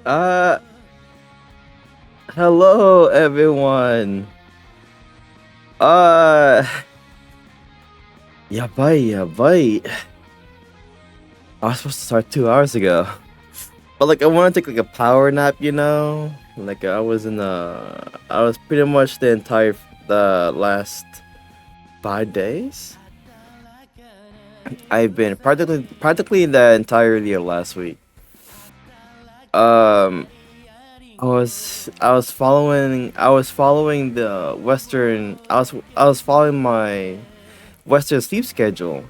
Uh, Hello everyone. Uh, yeah, bye. I was supposed to start 2 hours ago, but like I want to take like a power nap, you know. Like I was pretty much the last 5 days. I've been practically the entirety of last week. Um, I was following the Western. I was following my Western sleep schedule.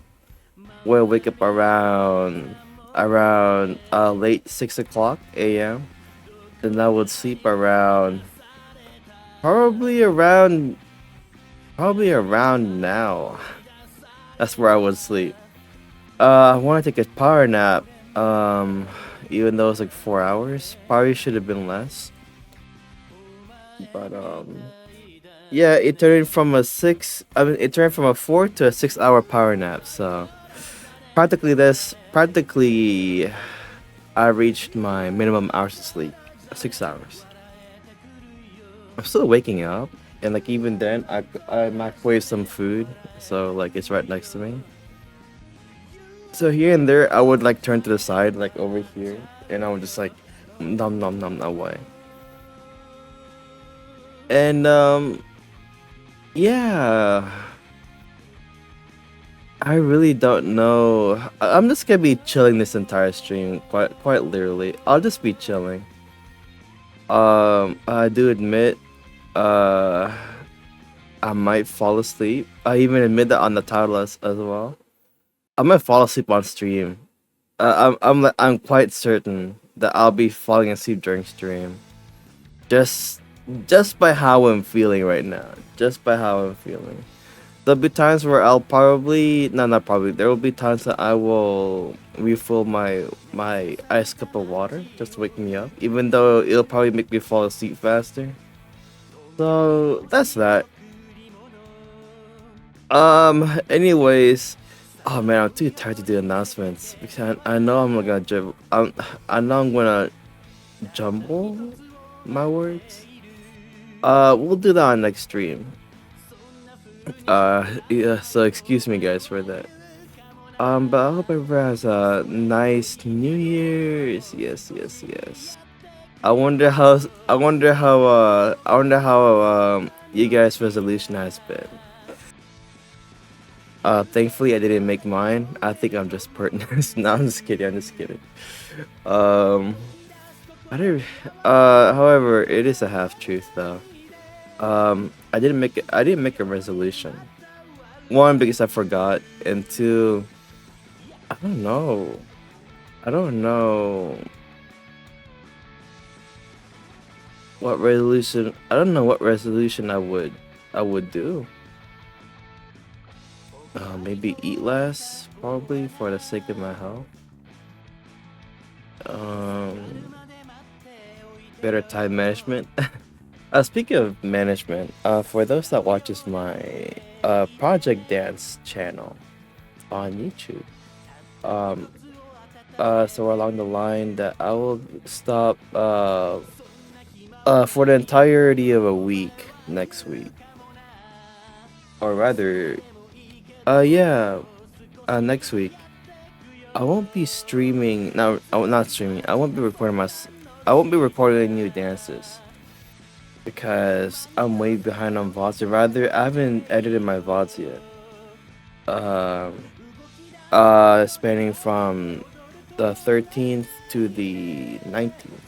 Where I wake up around late 6 o'clock a.m. Then I would sleep around probably around probably around now. That's where I would sleep. I want to take a power nap. Even though it's like 4 hours, probably should have been less. But yeah, it turned from a six. I mean, it turned from a 4 to a 6 hour power nap. So practically, I reached my minimum hours of sleep, 6 hours. I'm still waking up, and like even then, I microwave some food, so like it's right next to me. So here and there, I would like turn to the side, like over here, and I would just like nom away. And yeah, I really don't know. I'm just gonna be chilling this entire stream, quite literally. I'll just be chilling. I do admit, uh, I might fall asleep. I even admit that on the title as well. I might fall asleep on stream. I'm quite certain that I'll be falling asleep during stream. Just just by how I'm feeling right now. Just by how I'm feeling. There'll be times where I'll probably no, not probably. There will be times that I will refill my iced cup of water just to wake me up, even though it'll probably make me fall asleep faster. So that's that. Anyways, oh man, I'm too tired to do announcements because I know I'm gonna I know I'm gonna jumble my words. We'll do that on next stream. Yeah, so excuse me guys for that. But I hope everyone has a nice New Year's. Yes. I wonder how you guys' resolution has been. Thankfully I didn't make mine. I think I'm just pertinent. No, I'm just kidding. Um, I didn't. However, it is a half truth though. I didn't make a resolution. One, because I forgot, and two, I don't know. I don't know what resolution. I don't know what resolution I would do. Maybe eat less, probably for the sake of my health. Um, Better time management. Speaking of management, for those that watches my Project Dance channel on YouTube, um, so along the line that I will stop for the entirety of a week next week, or rather, yeah, next week. I won't be streaming. No, not streaming. I won't be recording new dances because I'm way behind on VODs. Or rather, I haven't edited my VODs yet. Um, Spanning from the 13th to the 19th.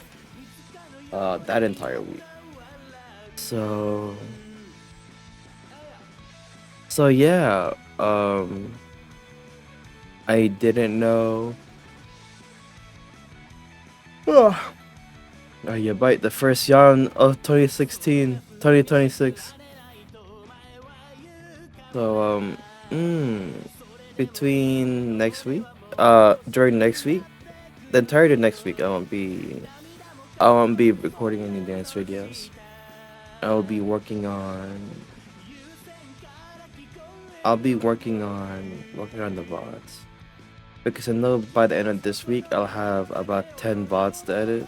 That entire week. So, so yeah. I didn't know. Oh, yeah, bite the first yawn of 2016, 2026. So, between next week, during next week, the entirety of next week, I won't be recording any dance videos. I will be working on the VODs because I know by the end of this week I'll have about 10 VODs to edit.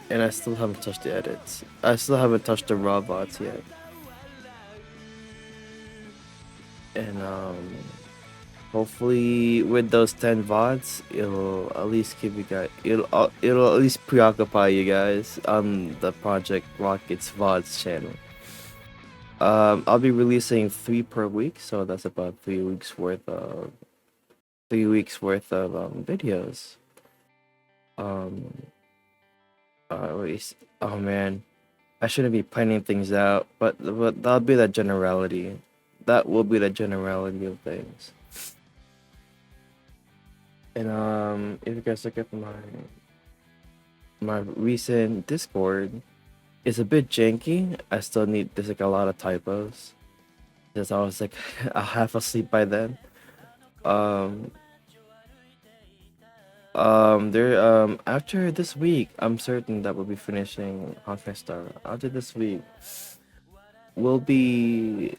and I still haven't touched the edits. I still haven't touched the raw VODs yet. And hopefully with those 10 VODs, it'll at least keep you guys. It'll at least preoccupy you guys on the Project Rocket's VODs channel. I'll be releasing 3 per week, so that's about 3 weeks worth of videos. Um, oh man, I shouldn't be planning things out, but that'll be the generality. That will be the generality of things. And if you guys look at my recent Discord, it's a bit janky. I still need there's like a lot of typos. Because I was like half asleep by then. Um After this week, I'm certain that we'll be finishing Honkai Star. After this week, we'll be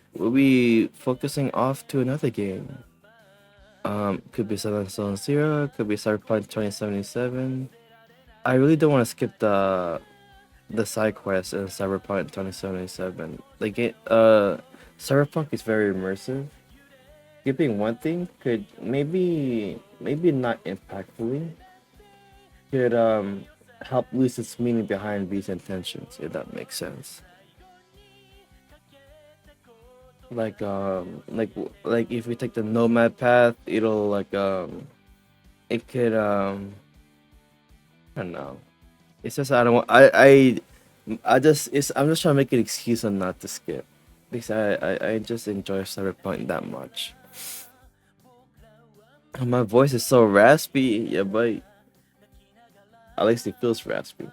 focusing off to another game. Could be Southern Zone Zero, could be Cyberpunk 2077. I really don't want to skip the side quest in Cyberpunk 2077. Like Cyberpunk is very immersive. Skipping one thing could maybe not impactfully could help lose its meaning behind these intentions, if that makes sense. Like if we take the nomad path, it'll it could I don't know. It's just I don't want I just it's I'm just trying to make an excuse on not to skip because I just enjoy Cyberpunk that much. My voice is so raspy, yeah, but at least it feels raspy.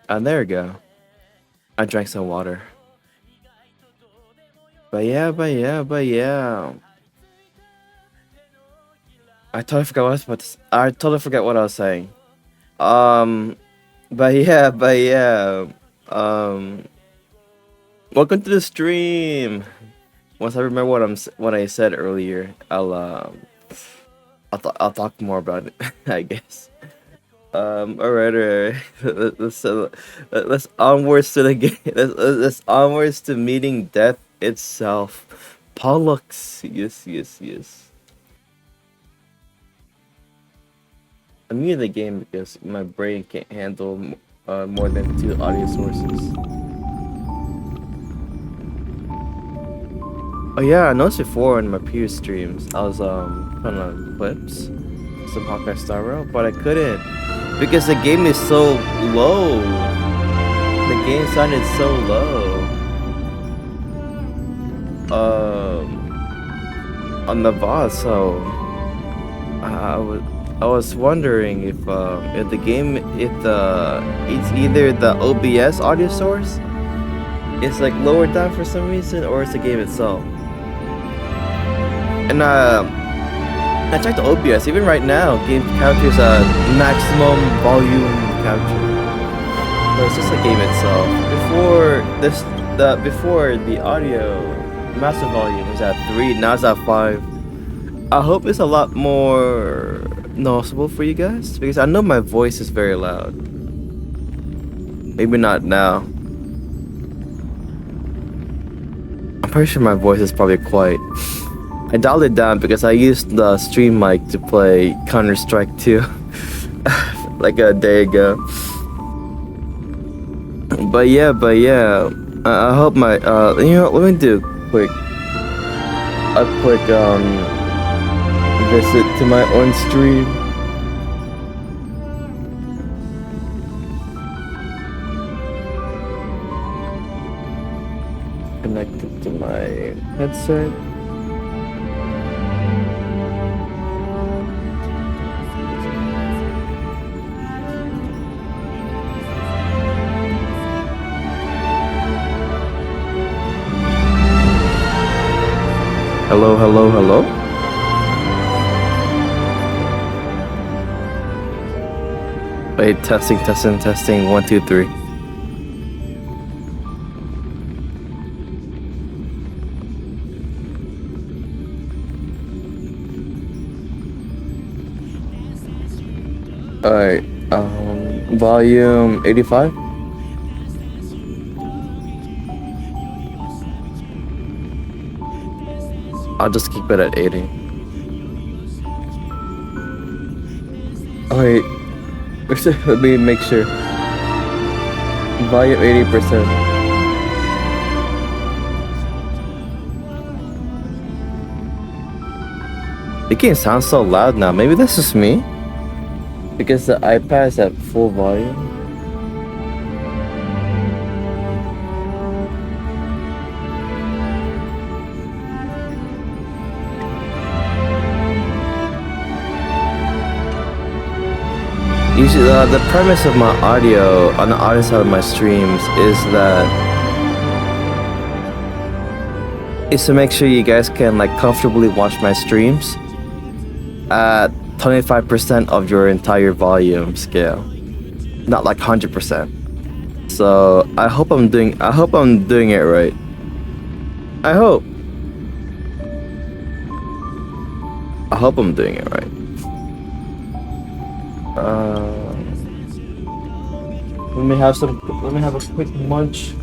And there we go. I drank some water. But yeah. I totally forgot what I was saying. Um, but yeah. Um, Welcome to the stream. Once I remember what I said earlier, I'll talk more about it. I guess. All right. Let's onwards to the game. Let's onwards to meeting death itself. Pollux, yes. I'm muting the game because my brain can't handle more than 2 audio sources. Oh yeah, I noticed before in my previous streams, I was putting on clips, some Honkai Star Rail, but I couldn't because the game is so low. The game sounded so low. On the VOD, so I was wondering if it's either the OBS audio source is like lowered down for some reason, or it's the game itself. And I checked the OBS. Even right now, game captures a maximum volume capture. So it's just the game itself. Before the audio master volume was at 3, now it's at 5. I hope it's a lot more noticeable for you guys because I know my voice is very loud. Maybe not now. I'm pretty sure my voice is probably quiet. I dialed it down because I used the stream mic to play Counter-Strike 2 like a day ago. But yeah, I hope my let me do a quick visit to my own stream. Connected to my headset. Hello. Wait, testing. 1, 2, 3. Alright, volume 85? I'll just keep it at 80. Alright, let me make sure. Volume 80%. The game sounds so loud now. Maybe that's just me? Because the iPad is at full volume. Usually, the premise of my audio on the audio side of my streams is to make sure you guys can like comfortably watch my streams at 25% of your entire volume scale, not like 100%. So I hope I'm doing it right. I hope I'm doing it right. Let me have a quick munch.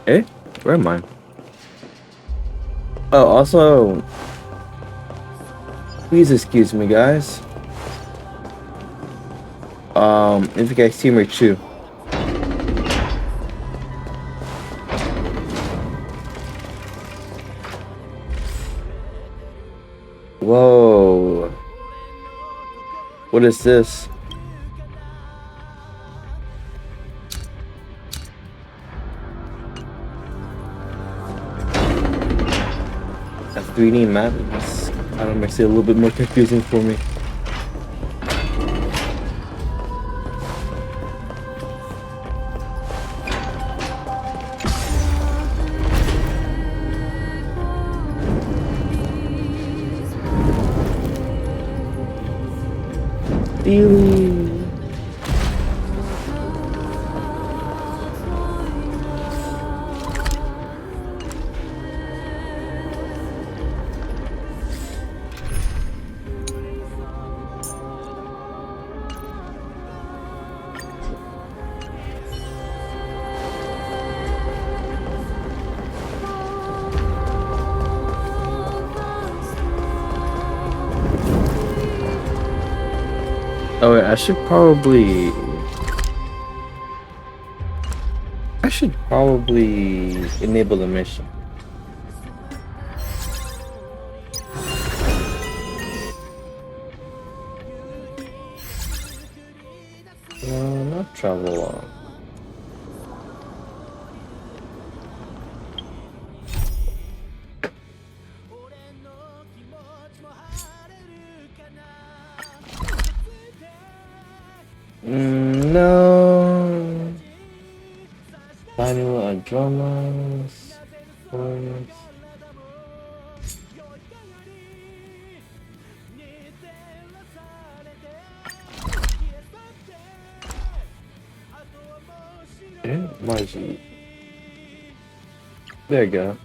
Wait, where am I? Oh, also, please excuse me, guys. If you guys see me chew. Whoa. What is this? A 3D map is kind of makes it a little bit more confusing for me. Ew. Oh wait, I should probably enable the mission. No, not travel on. No. Final dramas. Margie. There you go.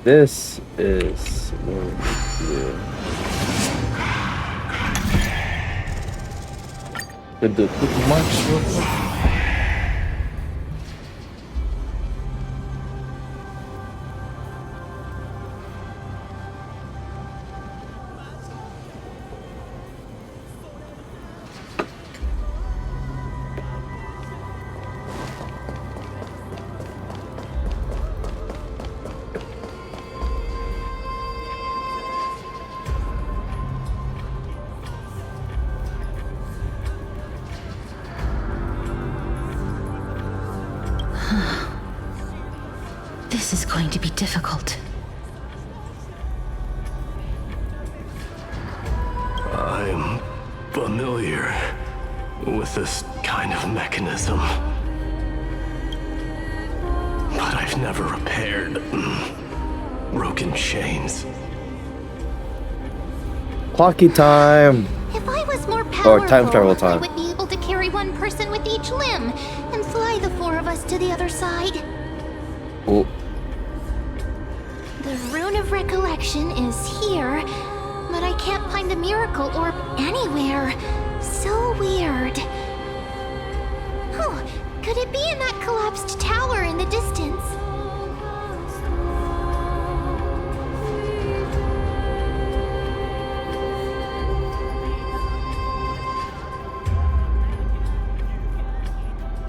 This is do a quick march real quick. This is going to be difficult. with this kind of mechanism. But I've never repaired broken chains. Clocky time. If I was more powerful, Or time travel time. I would be able to carry one person with each limb and fly the four of us to the other side. Oh. The Rune of Recollection is here, but I can't find the miracle orb anywhere. So weird. Oh, could it be in that collapsed tower in the distance?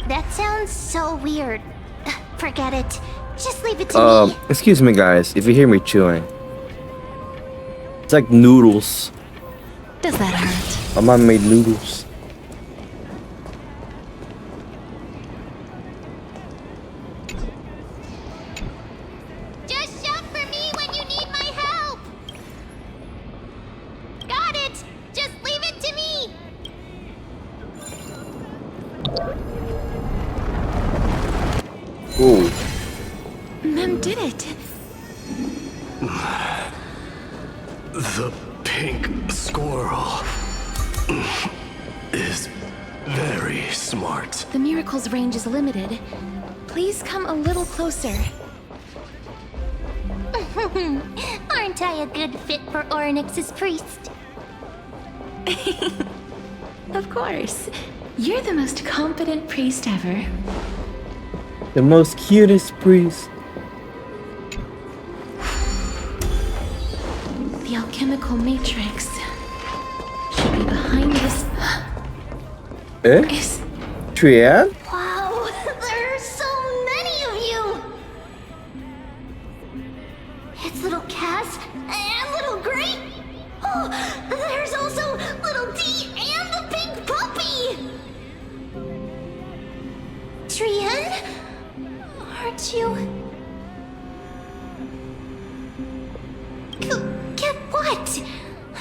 That sounds so weird. Forget it. Just leave it to me. Excuse me, guys, if you hear me chewing. It's like noodles. Does that hurt? My mom made noodles. Just shout for me when you need my help. Got it. Just leave it to me. Ooh. Mem did it. The pink squirrel is very smart. The miracle's range is limited. Please come a little closer. Aren't I a good fit for Orynyx's priest? Of course. You're the most competent priest ever. The most cutest priest. The alchemical matrix should be behind this. Eh? Is Trian? Wow, there are so many of you! It's little Cass and little Grape. Oh, there's also little D and the pink puppy! Trian? Aren't you... Get what?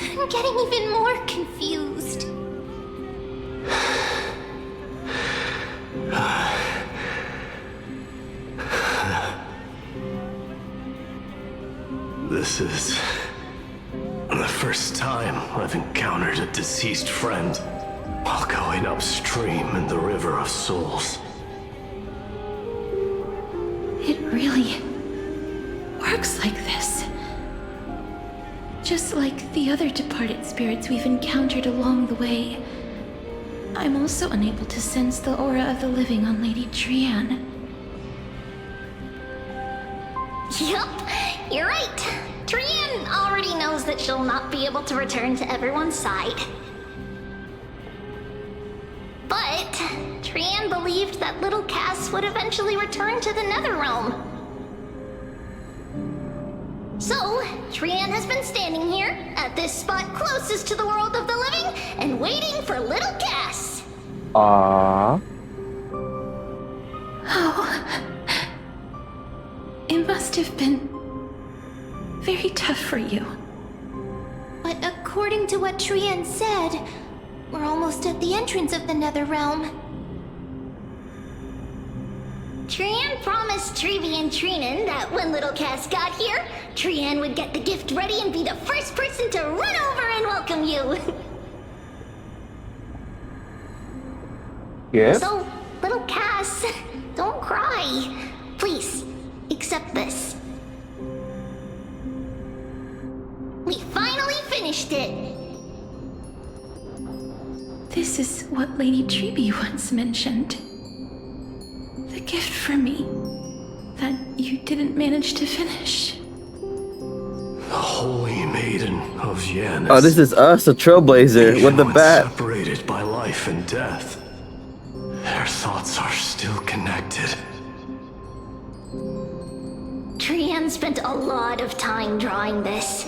I'm getting even more confused. This is the first time I've encountered a deceased friend while going upstream in the River of Souls. it really works like this? Just like the other departed spirits we've encountered along the way, I'm also unable to sense the aura of the living on Lady Trian. Yup, you're right. Trian already knows that she'll not be able to return to everyone's side. But Trian believed that little Cass would eventually return to the Netherrealm. So, Trian has been standing here, at this spot closest to the world of the living, and waiting for little Cass. Aww. Oh. It must have been very tough for you. But according to what Trian said, we're almost at the entrance of the Netherrealm. Trian promised Trevi and Trinan that when little Cass got here, Trian would get the gift ready and be the first person to run over and welcome you. Yes? So, little Cass, don't cry. Please, accept this. We finally finished it. This is what Lady Treeby once mentioned. The gift for me that you didn't manage to finish. The Holy Maiden of Janus. Oh, this is us, the Trailblazer, with the Even when bat. separated by life and death, their thoughts are still connected. Trian spent a lot of time drawing this.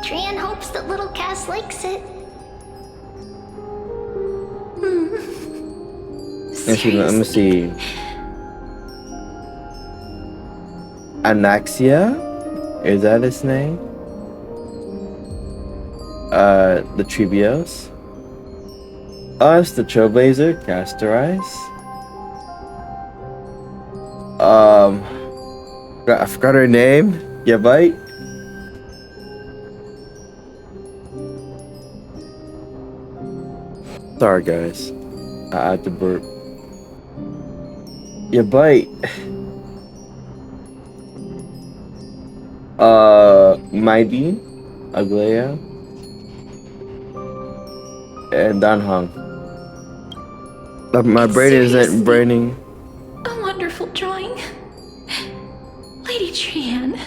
Trian hopes that little Cass likes it. Let me see. Anaxia? Is that his name? The Trebios? Us, the Trailblazer, Casterize. I forgot her name. Yeah, bite. Sorry, guys. I had to burp. Yeah, bite. Maideen, Aglaya, and Danhong. My brain isn't Seriously? braining. A wonderful drawing. Lady Trian.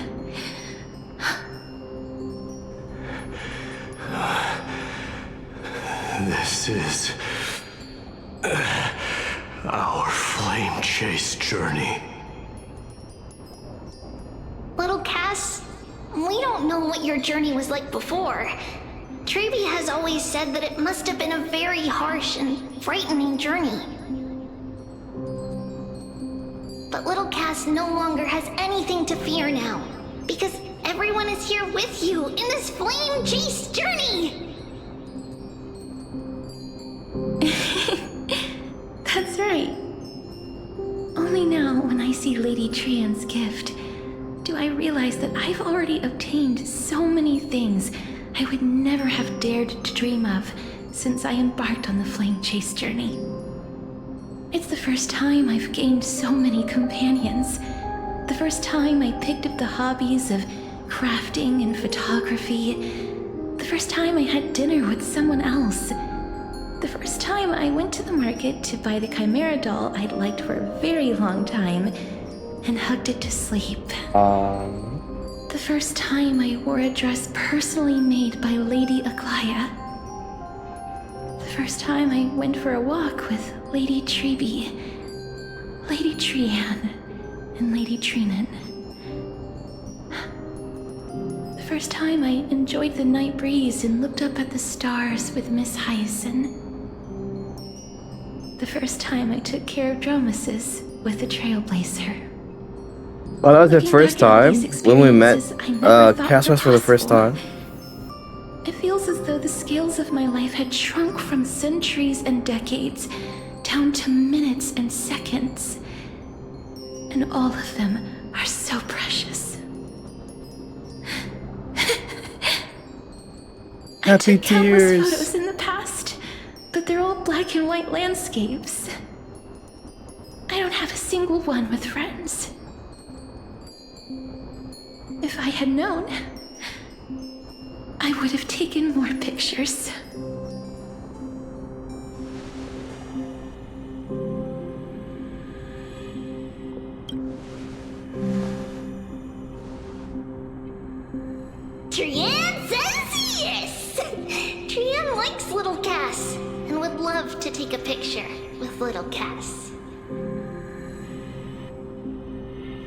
This is our flame chase journey. Little Cass, we don't know what your journey was like before. Treeby has always said that it must have been a very harsh and frightening journey. But little Cass no longer has anything to fear now, because everyone is here with you in this flame chase journey! That's right. Only now, when I see Lady Trian's gift, do I realize that I've already obtained so many things I would never have dared to dream of since I embarked on the flame chase journey. It's the first time I've gained so many companions. The first time I picked up the hobbies of crafting and photography. The first time I had dinner with someone else. The first time I went to the market to buy the Chimera doll I'd liked for a very long time and hugged it to sleep. The first time I wore a dress personally made by Lady Aglaya. The first time I went for a walk with Lady Treeby, Lady Trian, and Lady Trinan. The first time I enjoyed the night breeze and looked up at the stars with Miss Hyacinth. The first time I took care of Dromasis with the Trailblazer. Well, that was the Looking first back at time these when we met experiences, I never thought Cass were for the first possible. time. It feels as though the scales of my life had shrunk from centuries and decades down to minutes and seconds. And all of them are so precious. I Happy took countless tears. photos in the past, but they're all black and white landscapes. I don't have a single one with friends. If I had known, I would have taken more pictures. Trian says yes! Trian likes little Cass and would love to take a picture with little Cass.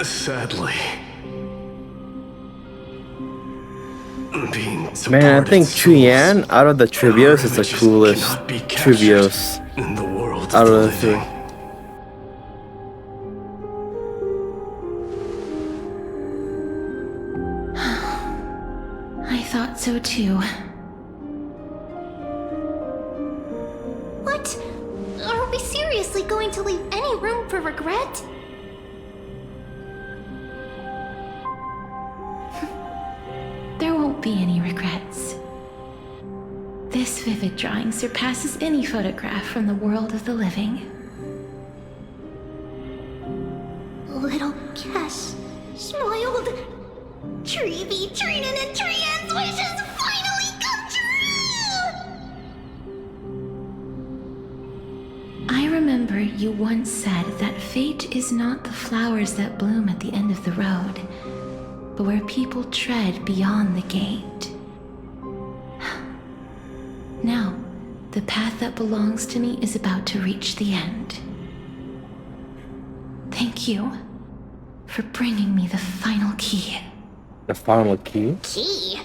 Sadly, being Man, I departed think souls Trian out of the Trivios is the images coolest cannot be captured Trivios in the world out of the of the three. living. I thought so too. What? Are we seriously going to leave any room for regret? There won't be any regrets. This vivid drawing surpasses any photograph from the world of the living. Little Cass smiled. Treeby, Trinan, and Trian's wishes finally come true! I remember you once said that fate is not the flowers that bloom at the end of the road, but where people tread beyond the gate. Now, the path that belongs to me is about to reach the end. Thank you for bringing me the final key. The final key. Gee,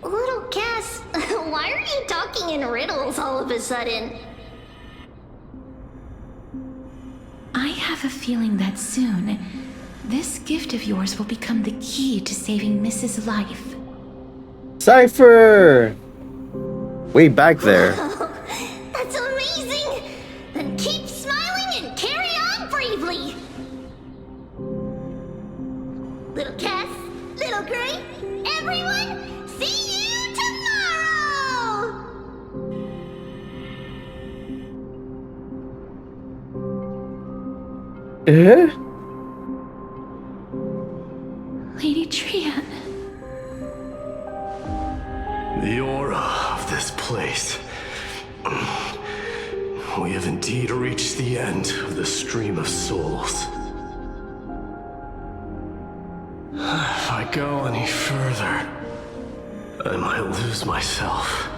little Cass, why are you talking in riddles all of a sudden? I have a feeling that soon, this gift of yours will become the key to saving Mrs. Life. Cypher! Way back there. That's amazing! Eh? Lady Trian. The aura of this place. We have indeed reached the end of the stream of souls. If I go any further, I might lose myself.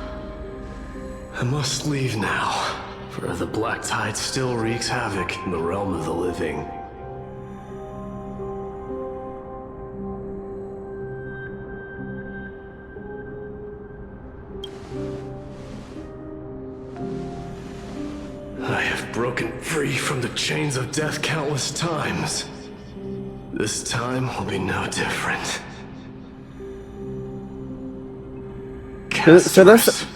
I must leave now, for the black tide still wreaks havoc in the realm of the living. I have broken free from the chains of death countless times. This time will be no different. So that's...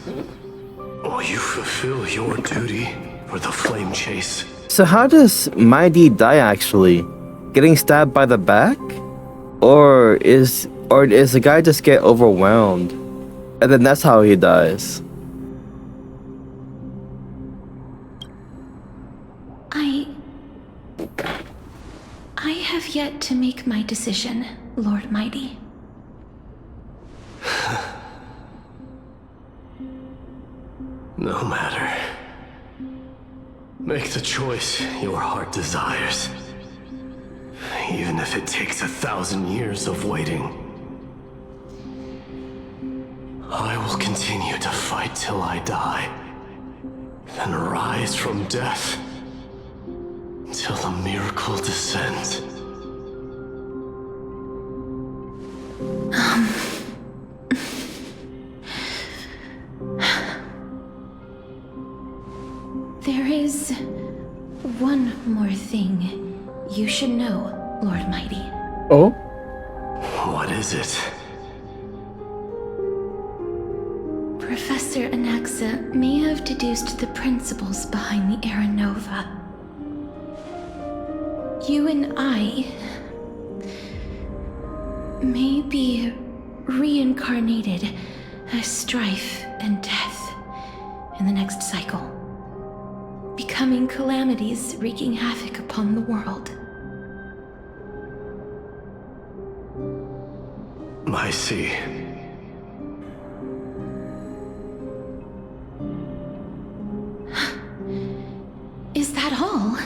Will you fulfill your duty for the flame chase? So how does Mighty die actually? Getting stabbed by the back? Or does the guy just get overwhelmed? And then that's how he dies. I have yet to make my decision, Lord Mighty. No matter. Make the choice your heart desires. Even if it takes 1,000 years of waiting. I will continue to fight till I die. Then rise from death. Till the miracle descends. There is one more thing you should know, Lord Mighty. Oh? What is it? Professor Anaxa may have deduced the principles behind the Era Nova. You and I may be reincarnated as strife and death in the next cycle, becoming calamities wreaking havoc upon the world. I see. Is that all?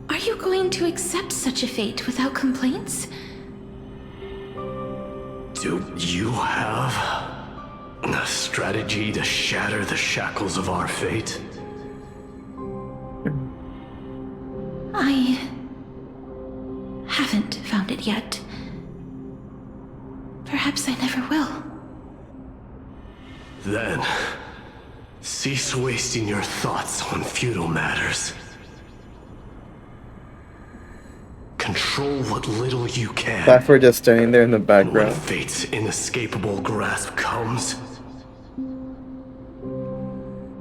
Are you going to accept such a fate without complaints? Do you have a strategy to shatter the shackles of our fate? I haven't found it yet. Perhaps I never will. Then, cease wasting your thoughts on futile matters. Control what little you can. Safford just standing there in the When background. fate's inescapable grasp comes,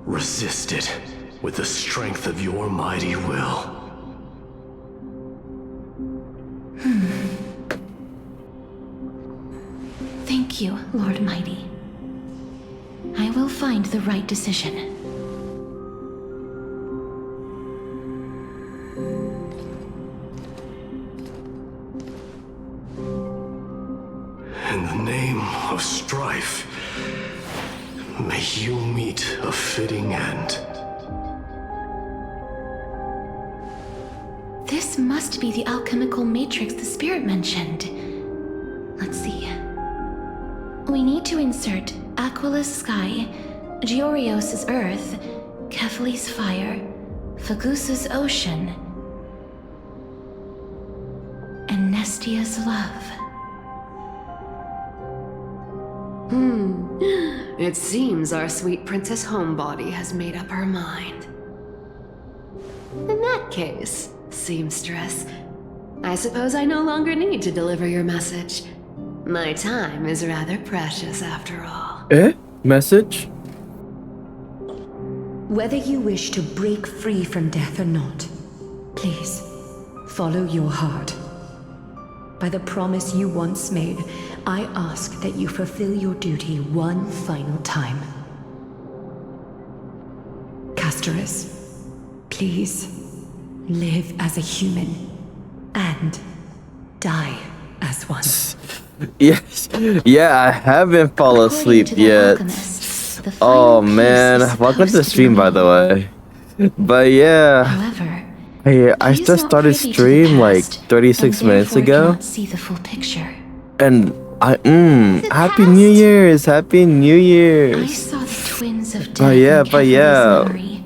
resist it with the strength of your mighty will. Thank you, Lord Mighty. I will find the right decision. In the name of strife, may you meet a fitting end. This must be the alchemical matrix the spirit mentioned. Let's see. We need to insert Aquila's sky, Georios' earth, Kephali's fire, Fagusa's ocean, and Nestia's love. It seems our sweet Princess Homebody has made up her mind. In that case, seamstress, I suppose I no longer need to deliver your message. My time is rather precious after all. Eh? Message? Whether you wish to break free from death or not, please, follow your heart. By the promise you once made, I ask that you fulfill your duty one final time. Castoris, please, live as a human and die as one. Yes. Yeah, I haven't fallen asleep According to the yet. alchemists, the Oh final piece man, is welcome to the supposed to stream by the remain. way. But yeah, However, I he's just not started privy to the stream like past, 36 and minutes therefore ago. cannot see the full picture. And The Happy New past? Year's, Happy New I Year's. saw the twins of death But yeah, in Kefali's memory,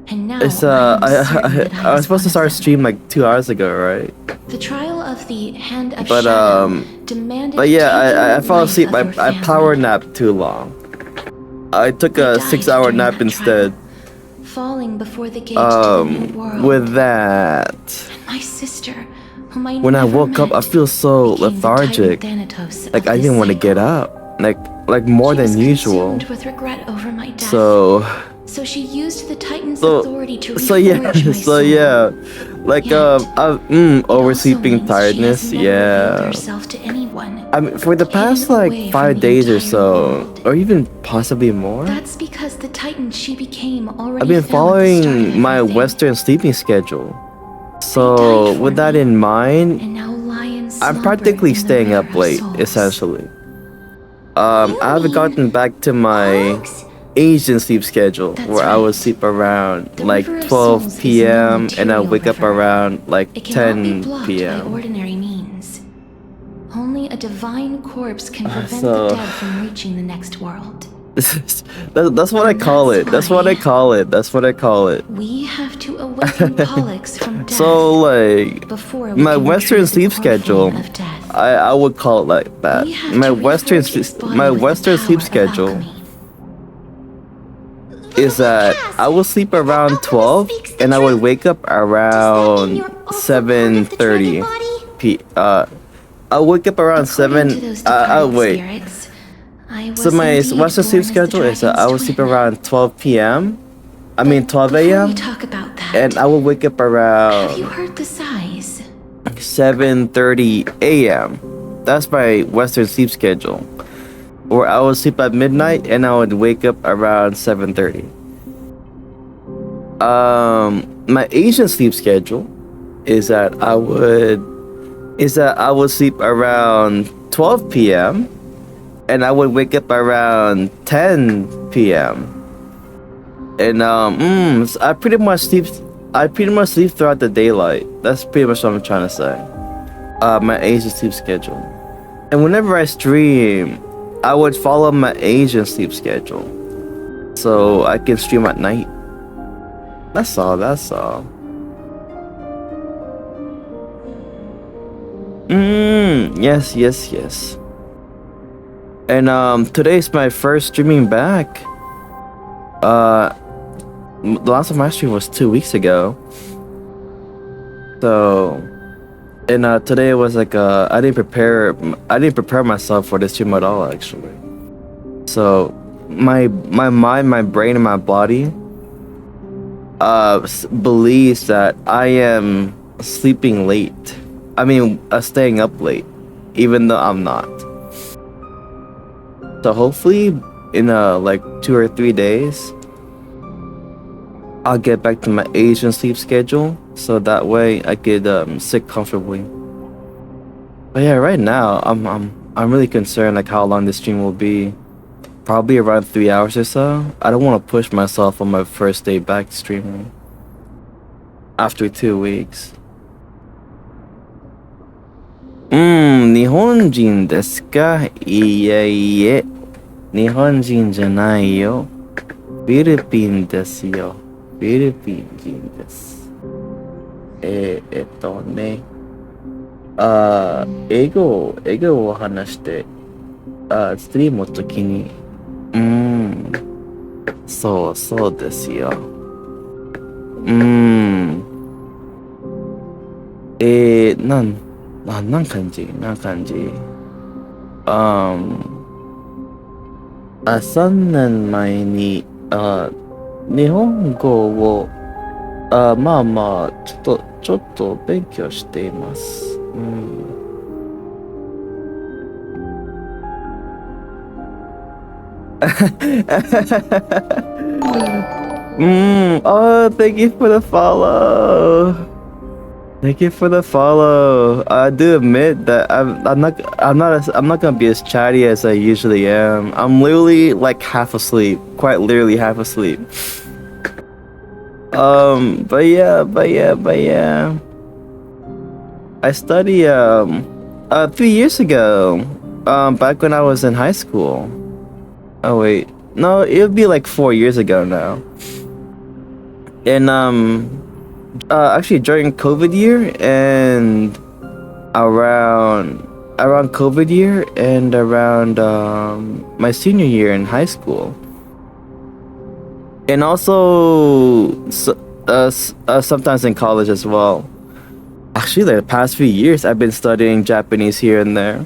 and now It's I am certain that I was was supposed to one start of them. stream like 2 hours ago, right? The trial of the Hand of But Shadow demanded but yeah, taking I the fell life asleep. of your I family. power napped too long. I took I a died 6-hour during nap that instead. trial, falling before the gate to the new world. With that, My sister, whom I when I never woke up, I met, feel so became the lethargic. Titan Thanatos Like of I this didn't want to get cycle. up. Like more She was than usual. consumed with regret over my death. So she used the Titan's so authority to so yeah, reforge my so soul. yeah. Like Yet, it also oversleeping means tiredness. she has never revealed Yeah. herself to anyone. I mean, for the past Hidden like away 5 from the days or entire so, world. or even possibly more. That's because the Titan she became already I've been fell at the start of following my everything. Western sleeping schedule. They So died for with that me, in mind, and now lions I'm slumber practically in the staying river up of late, souls. essentially. You I haven't mean gotten back to my hogs? Asian sleep schedule, That's where I would right. sleep around The like river of 12 souls is p.m. no and I material wake up river. around like It cannot be 10 blocked by p.m. ordinary means. Only a divine corpse can prevent so- the dead from reaching the next world. That's what I call it. That's what I call it. That's what I call it. We have to awaken Pollux from death So like before we my can Western retrieve the sleep core schedule, flame of death. I would call it like that. We have My to Western reforge its body my with the Western sleep power of schedule alchemy. is that I will sleep around Alchemist 12 speaks the and I would truth. wake up Does that mean around you're also part of the 7:30 dreaded body? I'll wake up around According to 7 those departed wait. spirits, I was So my indeed Western sleep born as the schedule is that I will dragon's sleep twin. around 12 p.m. I mean 12 Before a.m. we talk about that, and I will wake up have you around heard the sighs? 7:30 a.m. That's my Western sleep schedule. Or I would sleep at midnight and I would wake up around 7:30. My Asian sleep schedule is that I would sleep around 12 p.m. and I would wake up around 10 p.m. And so I pretty much sleep throughout the daylight. That's pretty much what I'm trying to say. My Asian sleep schedule. And whenever I stream, I would follow my Asian sleep schedule. So I can stream at night. That's all. Yes. And today's my first streaming back. The last of my stream was 2 weeks ago. So, and today was like I didn't prepare myself for this stream at all actually. So, my mind, my brain, and my body believes that I am sleeping late. I mean, staying up late, even though I'm not. So hopefully, in like 2 or 3 days, I'll get back to my Asian sleep schedule, so that way I could sit comfortably. But yeah, right now I'm really concerned like how long this stream will be. Probably around 3 hours or so. I don't want to push myself on my first day back streaming after 2 weeks. 日本人ですか？いえいえ、日本人じゃないよ。フィリピンですよ。フィリピン人です。ね。英語を話して、ストリームの時に、そうですよ。何感じ3年前に、日本語を、まあ、ちょっと勉強しています。Oh, thank you for the follow. Thank you for the follow. I do admit that I'm not gonna be as chatty as I usually am. I'm literally like half asleep, quite literally half asleep. But yeah. I studied 3 years ago. Back when I was in high school. Oh wait, no, it would be like 4 years ago now. And actually during COVID year and around COVID year and around my senior year in high school, and also sometimes in college as well. Actually, the past few years, I've been studying Japanese here and there.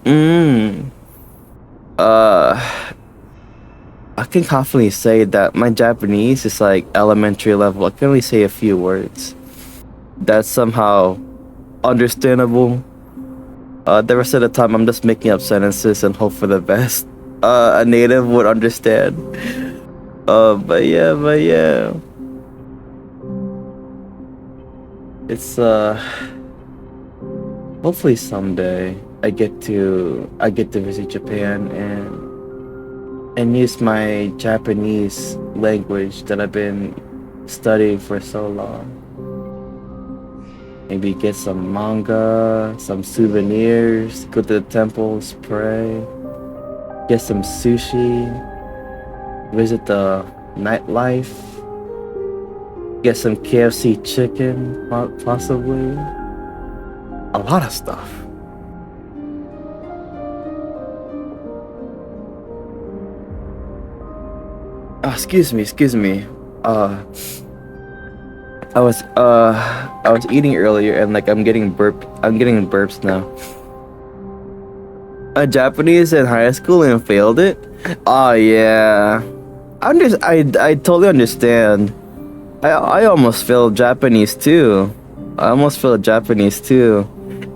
Mm. Uh, I can confidently say that my Japanese is like elementary level. I can only say a few words. That's somehow understandable. The rest of the time, I'm just making up sentences and hope for the best. A native would understand. But yeah. It's hopefully someday I get to visit Japan and use my Japanese language that I've been studying for so long. Maybe get some manga, some souvenirs, go to the temples, pray, get some sushi, visit the nightlife, get some KFC chicken, possibly. A lot of stuff. Oh, excuse me. I was eating earlier and like I'm getting burps now. A Japanese in high school and failed it? Oh yeah. I totally understand. I almost failed Japanese too.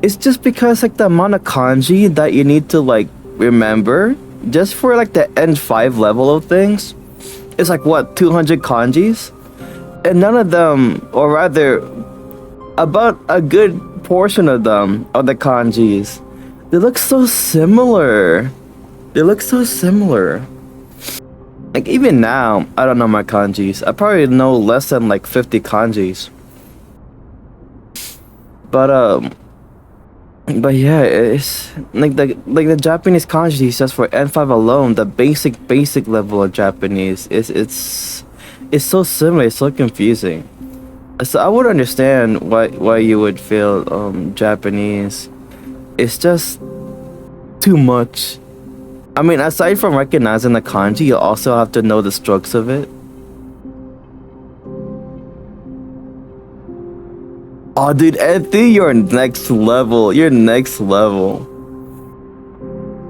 It's just because like the amount of kanji that you need to like remember just for like the N5 level of things. It's like what, 200 kanjis? And none of them, or rather about a good portion of them, of the kanjis, they look so similar. Like even now, I don't know my kanjis. I probably know less than like 50 kanjis. But yeah, it's like the Japanese kanji just for N5 alone, the basic level of Japanese it's so similar, it's so confusing. So I would understand why you would feel Japanese. It's just too much. I mean, aside from recognizing the kanji, you also have to know the strokes of it. Oh, dude, Anthony, you're next level.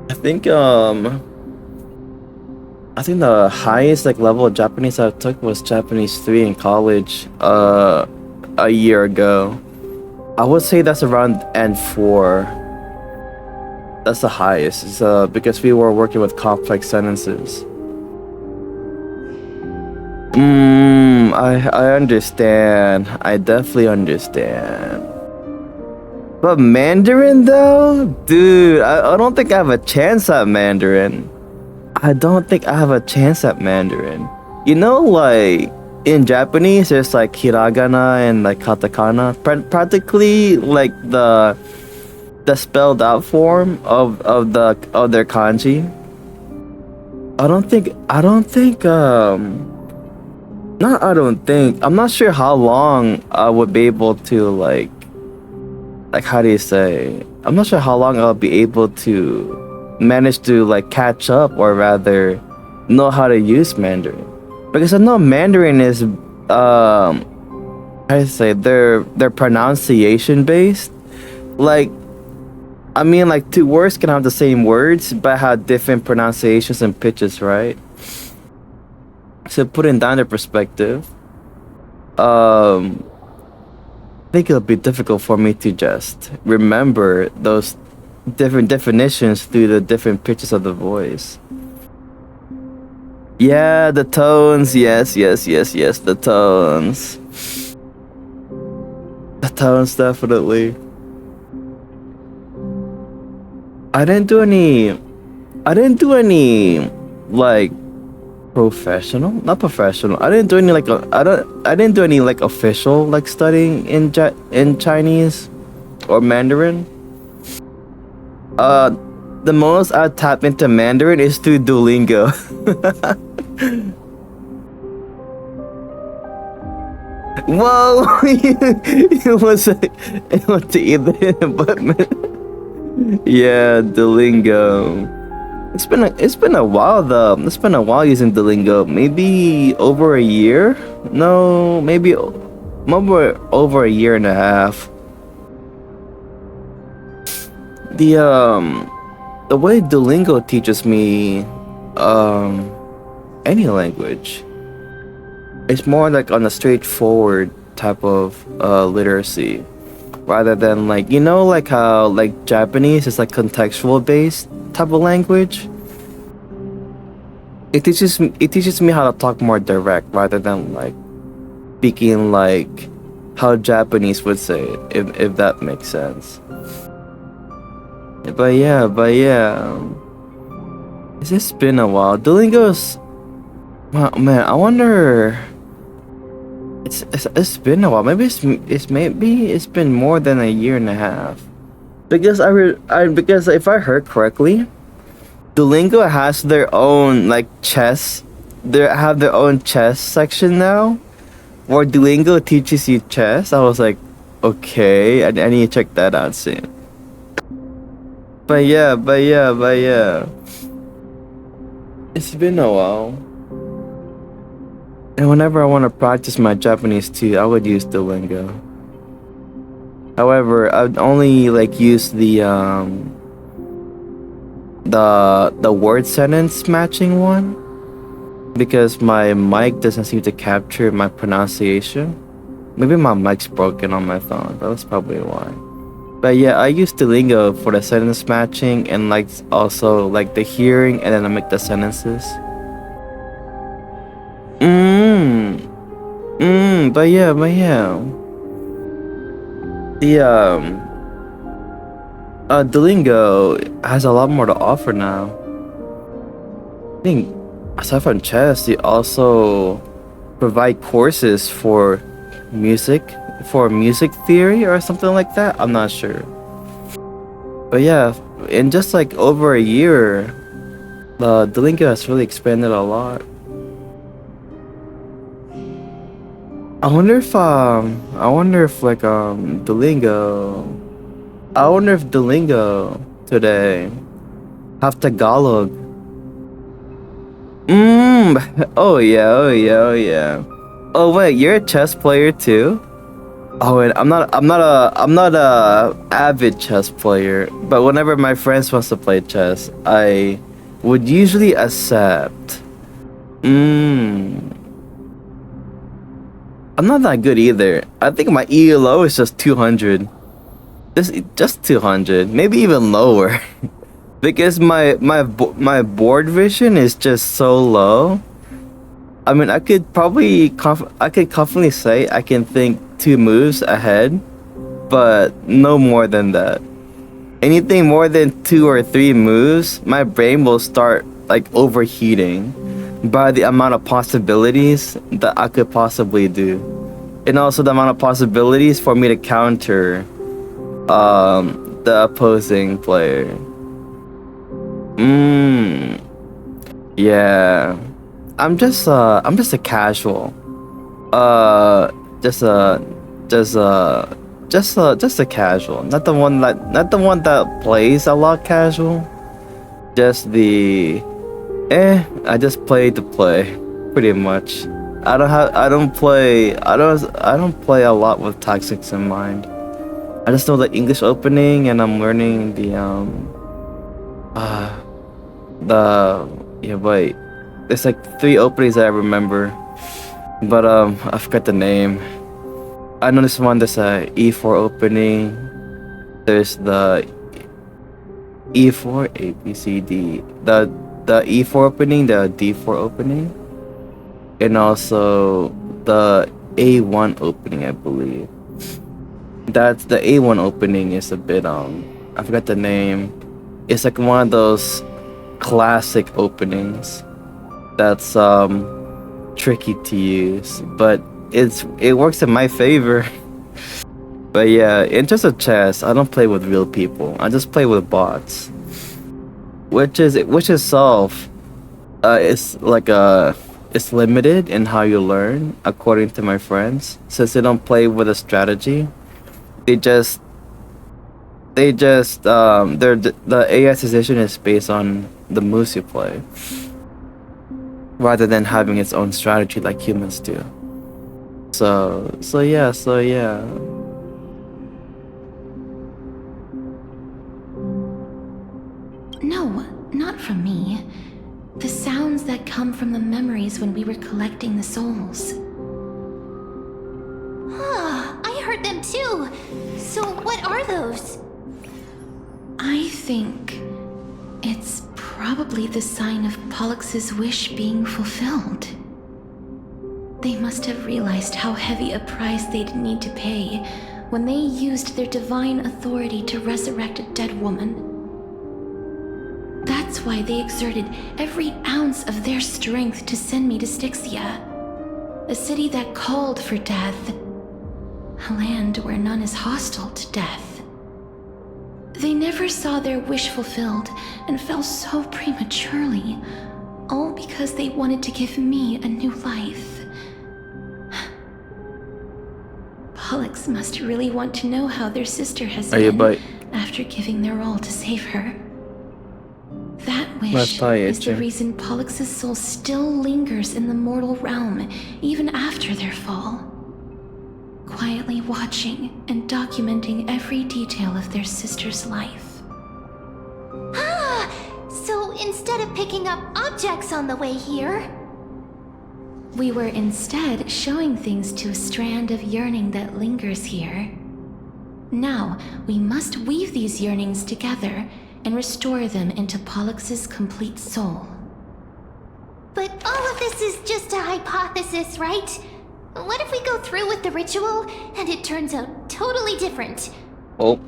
I think the highest like level of Japanese I took was Japanese 3 in college a year ago. I would say that's around N4. That's the highest. It's, because we were working with complex sentences. I understand. I definitely understand. But Mandarin though? Dude, I don't think I have a chance at Mandarin. You know, like in Japanese, there's like hiragana and like katakana, practically like the spelled out form of their kanji. I'm not sure how long I would be able to like how do you say? I'm not sure how long I'll be able to manage to like catch up, or rather know how to use Mandarin, because I know Mandarin is how do you say, they're pronunciation based. Like, I mean, like two words can have the same words but have different pronunciations and pitches, right? So putting that into perspective, I think it'll be difficult for me to just remember those different definitions through the different pitches of the voice. Yeah, the tones. Yes, yes, yes, yes. The tones. The tones, definitely. I didn't do any. I didn't do any like professional, not professional. I didn't do any like I didn't do any like official like studying in Chinese or Mandarin. Uh, the most I tap into Mandarin is through Duolingo. Whoa! It was to either, but yeah, Duolingo. It's been a while though. It's been a while using Duolingo. Maybe over a year? No, maybe over a year and a half. The way Duolingo teaches me any language, it's more like on a straightforward type of literacy, rather than like like how like Japanese is like contextual based type of language. It teaches me how to talk more direct rather than like speaking like how Japanese would say it, if that makes sense. But yeah, it's just been a while. Duolingo's, well, man, I wonder. It's been a while. Maybe it's been more than a year and a half. Because if I heard correctly, Duolingo has their own like chess. They have their own chess section now, where Duolingo teaches you chess. I was like, okay, I need to check that out soon. But yeah. It's been a while. And whenever I want to practice my Japanese too, I would use Duolingo. However, I'd only like use the word sentence matching one because my mic doesn't seem to capture my pronunciation. Maybe my mic's broken on my phone. That's probably why. But yeah, I use Duolingo for the sentence matching and like also like the hearing, and then I make the sentences. But yeah. The Duolingo has a lot more to offer now. I think aside from chess, they also provide courses for music theory or something like that. I'm not sure. But yeah, in just like over a year, the Duolingo has really expanded a lot. I wonder if Duolingo today have Tagalog. Oh yeah. Oh wait, you're a chess player too? Oh wait, I'm not a avid chess player, but whenever my friends wants to play chess, I would usually accept. I'm not that good either. I think my ELO is just 200. Just 200, maybe even lower. Because my board vision is just so low. I mean, I could confidently say I can think 2 moves ahead, but no more than that. Anything more than 2 or 3 moves, my brain will start like overheating by the amount of possibilities that I could possibly do, and also the amount of possibilities for me to counter the opposing player. Yeah. I'm just a casual. Uh just a casual. Not the one that plays a lot casual. Just the I just play to play, pretty much. I don't play a lot with tactics in mind. I just know the English opening, and I'm learning yeah, wait. There's like 3 openings that I remember, but I forgot the name. I know this one. There's a E4 opening. There's the E4 A B C D. the E4 opening, the D4 opening, and also the A1 opening, I believe. That's the A1 opening is a bit I forgot the name. It's like one of those classic openings that's tricky to use, but it works in my favor. But yeah, in terms of chess, I don't play with real people. I just play with bots, which itself it's like it's limited in how you learn, according to my friends, since they don't play with a strategy. They just the AI's decision is based on the moves you play, rather than having its own strategy like humans do. So yeah. No, not from me. The sounds that come from the memories when we were collecting the souls. Ah, I heard them too. So what are those? I think it's probably the sign of Pollux's wish being fulfilled. They must have realized how heavy a price they'd need to pay when they used their divine authority to resurrect a dead woman. That's why they exerted every ounce of their strength to send me to Styxia, a city that called for death, a land where none is hostile to death. They never saw their wish fulfilled and fell so prematurely, all because they wanted to give me a new life. Pollux must really want to know how their sister has been after giving their all to save her. That wish is the reason Pollux's soul still lingers in the mortal realm even after their fall, quietly watching and documenting every detail of their sister's life. Ah, so instead of picking up objects on the way here, we were instead showing things to a strand of yearning that lingers here. Now, we must weave these yearnings together and restore them into Pollux's complete soul. but all of this is just a hypothesis, right? What if we go through with the ritual and it turns out totally different? Oh.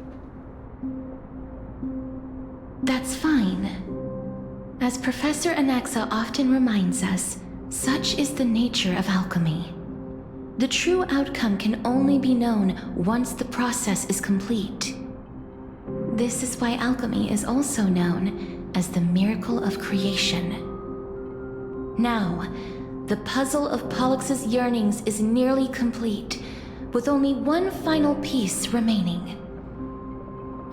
That's fine. As Professor Anaxa often reminds us, such is the nature of alchemy. The true outcome can only be known once the process is complete. This is why alchemy is also known as the miracle of creation. Now, the puzzle of Pollux's yearnings is nearly complete, with only one final piece remaining.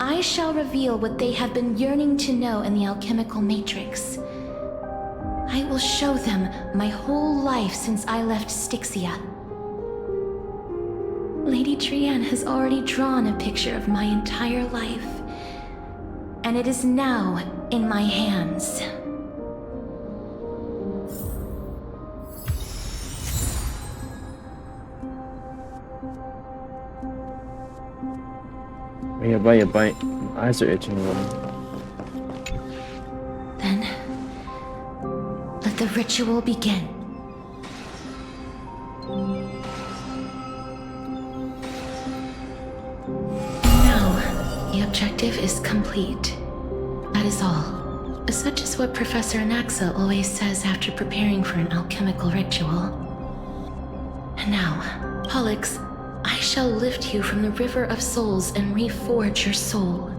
I shall reveal what they have been yearning to know in the alchemical matrix. I will show them my whole life since I left Styxia. Lady Trian has already drawn a picture of my entire life, and it is now in my hands. Yeah, bite. My eyes are itching a little. Then, let the ritual begin. Now, the objective is complete. That is all. Such is what Professor Anaxa always says after preparing for an alchemical ritual. And now, Pollux, I shall lift you from the river of souls and reforge your soul.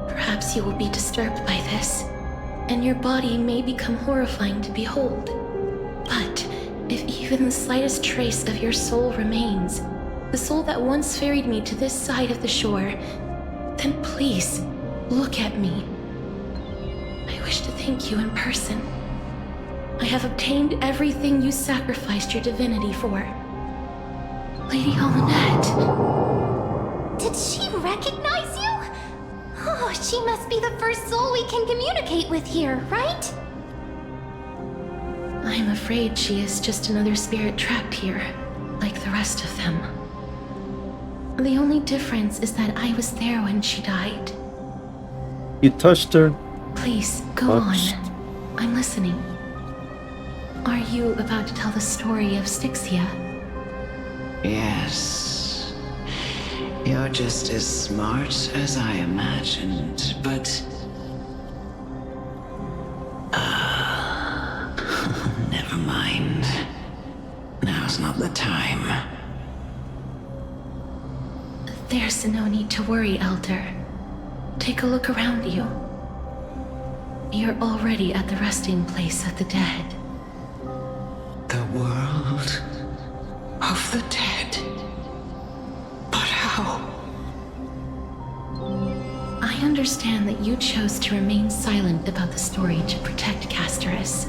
Perhaps you will be disturbed by this, and your body may become horrifying to behold. But if even the slightest trace of your soul remains, the soul that once ferried me to this side of the shore, then please, look at me. I wish to thank you in person. I have obtained everything you sacrificed your divinity for. Lady Alanette. Did she recognize you? Oh, she must be the first soul we can communicate with here, right? I'm afraid she is just another spirit trapped here, like the rest of them. The only difference is that I was there when she died. You touched her. Please, go What? on. I'm listening. Are you about to tell the story of Styxia? Yes. You're just as smart as I imagined, but... never mind. Now's not the time. There's no need to worry, Elder. Take a look around you. You're already at the resting place of the dead. The world of the dead. But how? I understand that you chose to remain silent about the story to protect Casterus,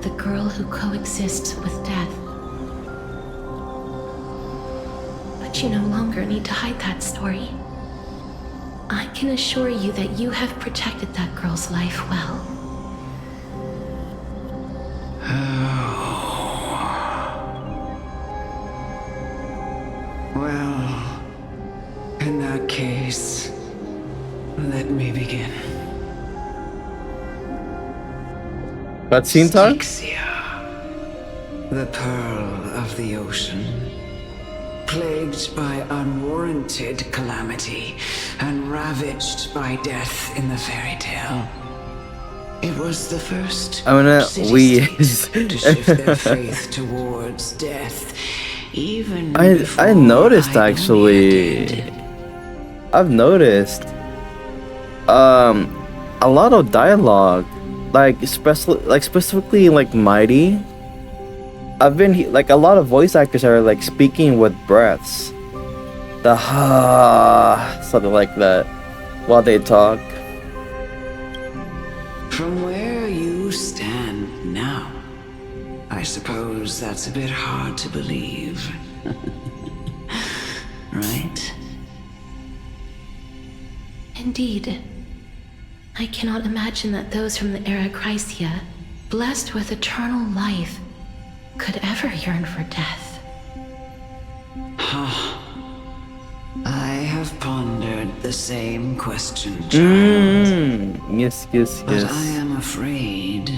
the girl who coexists with death. But you no longer need to hide that story. I can assure you that you have protected that girl's life well. Well, in that case, let me begin. Cutscene time? Styxia, the pearl of the ocean, plagued by unwarranted calamity and ravaged by death in the fairy tale. It was the first I'm gonna city-state to shift their faith towards death, even before I noticed Ionia actually. did. I've noticed a lot of dialogue, like specifically like Mighty. I've been like a lot of voice actors are like speaking with breaths, the something like that, while they talk. From where you stand now, I suppose that's a bit hard to believe. Right? Indeed. I cannot imagine that those from the era Chrysia, blessed with eternal life, could ever yearn for death. I have pondered the same question, child. Yes. But I am afraid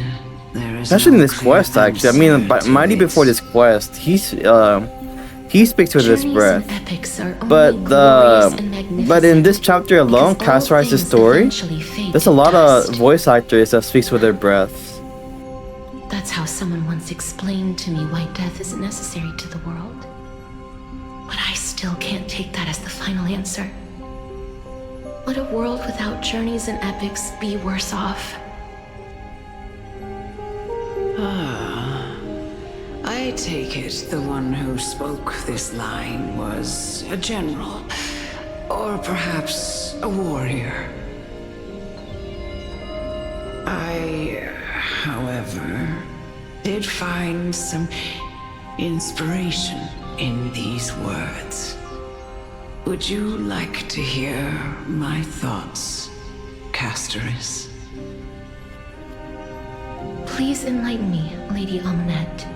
there is Especially in no this clear quest, actually. I mean, answer to Mighty it. before this quest, he speaks with his Journeys breath. and epics are only But glorious and magnificent but in this chapter alone, because all Casterized things story, eventually fade there's to a lot dust. of voice actors that speaks with their breaths. That's how someone once explained to me why death isn't necessary to the world. But I still can't take that as the final answer. Would a world without journeys and epics be worse off? I take it the one who spoke this line was a general, or perhaps a warrior. I, however, did find some inspiration in these words. Would you like to hear my thoughts, Casterus? Please enlighten me, Lady Amunet.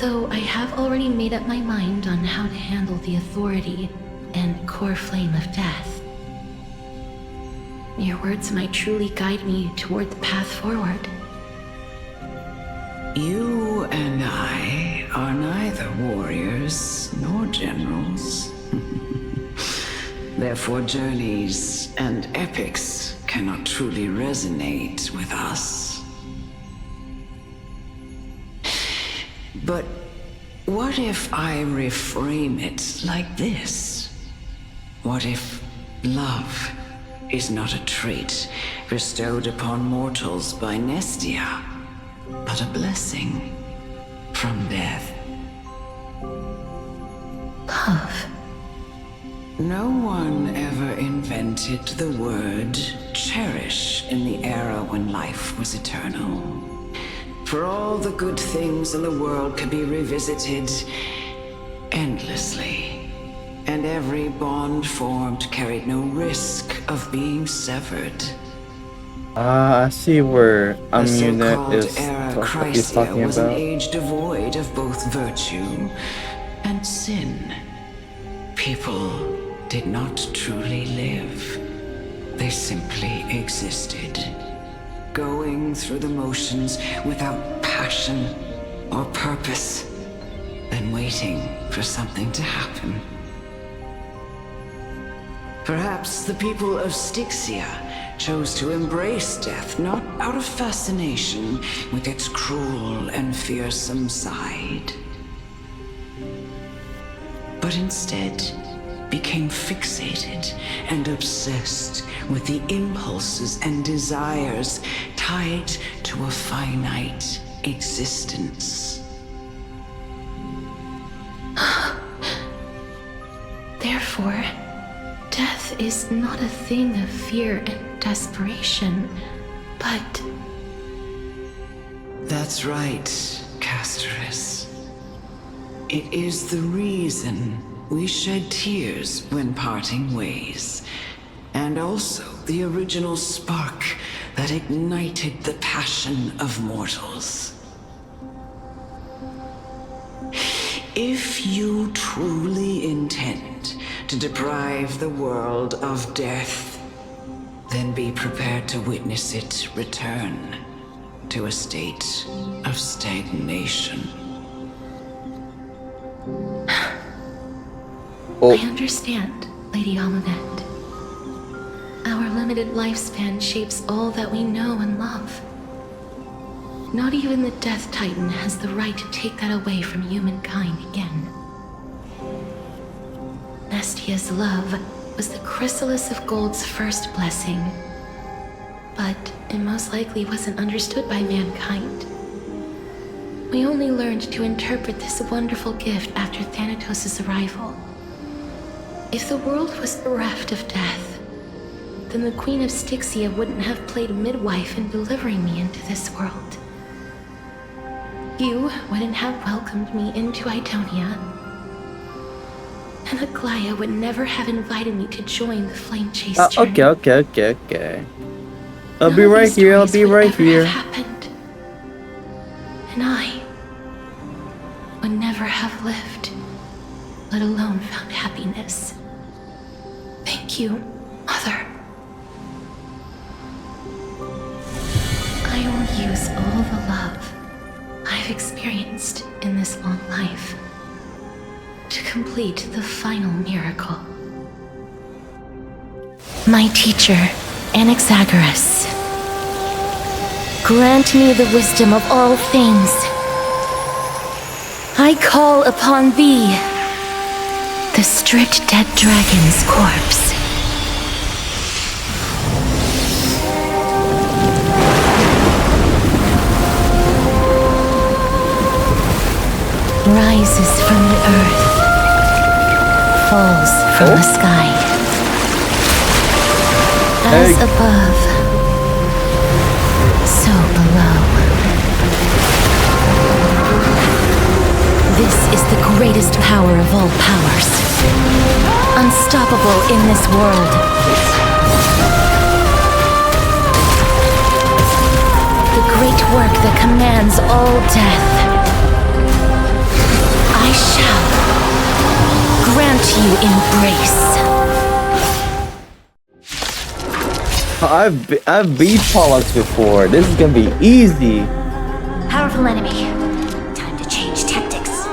Though I have already made up my mind on how to handle the authority and core flame of death. Your words might truly guide me toward the path forward. You and I are neither warriors nor generals. Therefore, journeys and epics cannot truly resonate with us. But what if I reframe it like this? What if love is not a trait bestowed upon mortals by Nestia, but a blessing from death? Love. No one ever invented the word cherish in the era when life was eternal. For all the good things in the world could be revisited endlessly, and every bond formed carried no risk of being severed. I see where The Amunet so-called is era is Chrysia talking was an about. age devoid of both virtue and sin. People did not truly live. They simply existed, going through the motions without passion or purpose, then waiting for something to happen. Perhaps the people of Styxia chose to embrace death not out of fascination with its cruel and fearsome side, but instead became fixated and obsessed with the impulses and desires tied to a finite existence. Therefore, death is not a thing of fear and desperation, but... That's right, Castorus. It is the reason we shed tears when parting ways, and also the original spark that ignited the passion of mortals. If you truly intend to deprive the world of death, then be prepared to witness it return to a state of stagnation. I understand, Lady Amunet. Our limited lifespan shapes all that we know and love. Not even the Death Titan has the right to take that away from humankind again. Nestia's love was the chrysalis of Gold's first blessing, but it most likely wasn't understood by mankind. We only learned to interpret this wonderful gift after Thanatos' arrival. If the world was bereft of death, then the Queen of Styxia wouldn't have played midwife in delivering me into this world. You wouldn't have welcomed me into Idonia, and Aglaya would never have invited me to join the Flame Chase journey. Okay. I'll be right here, I'll be right here. Happened. And I would never have lived, let alone found happiness. Thank you, Mother. I will use all the love I've experienced in this long life to complete the final miracle. My teacher, Anaxagoras, grant me the wisdom of all things. I call upon thee, the stripped dead dragon's corpse. Rises from the earth, falls from the sky. As above, so below. This is the greatest power of all powers, unstoppable in this world. The great work that commands all death. I shall grant you embrace. I've beat Pollux before. This is gonna be easy. Powerful enemy. Time to change tactics.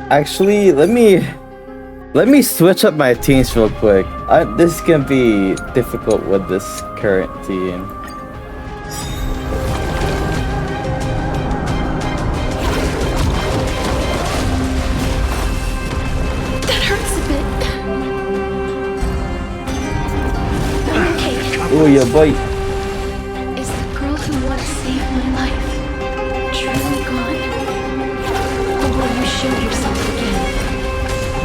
Actually, let me switch up my teams real quick. This is gonna be difficult with this current team. Oh, your bite. Is the girl who once saved my life truly gone? Or will you show yourself again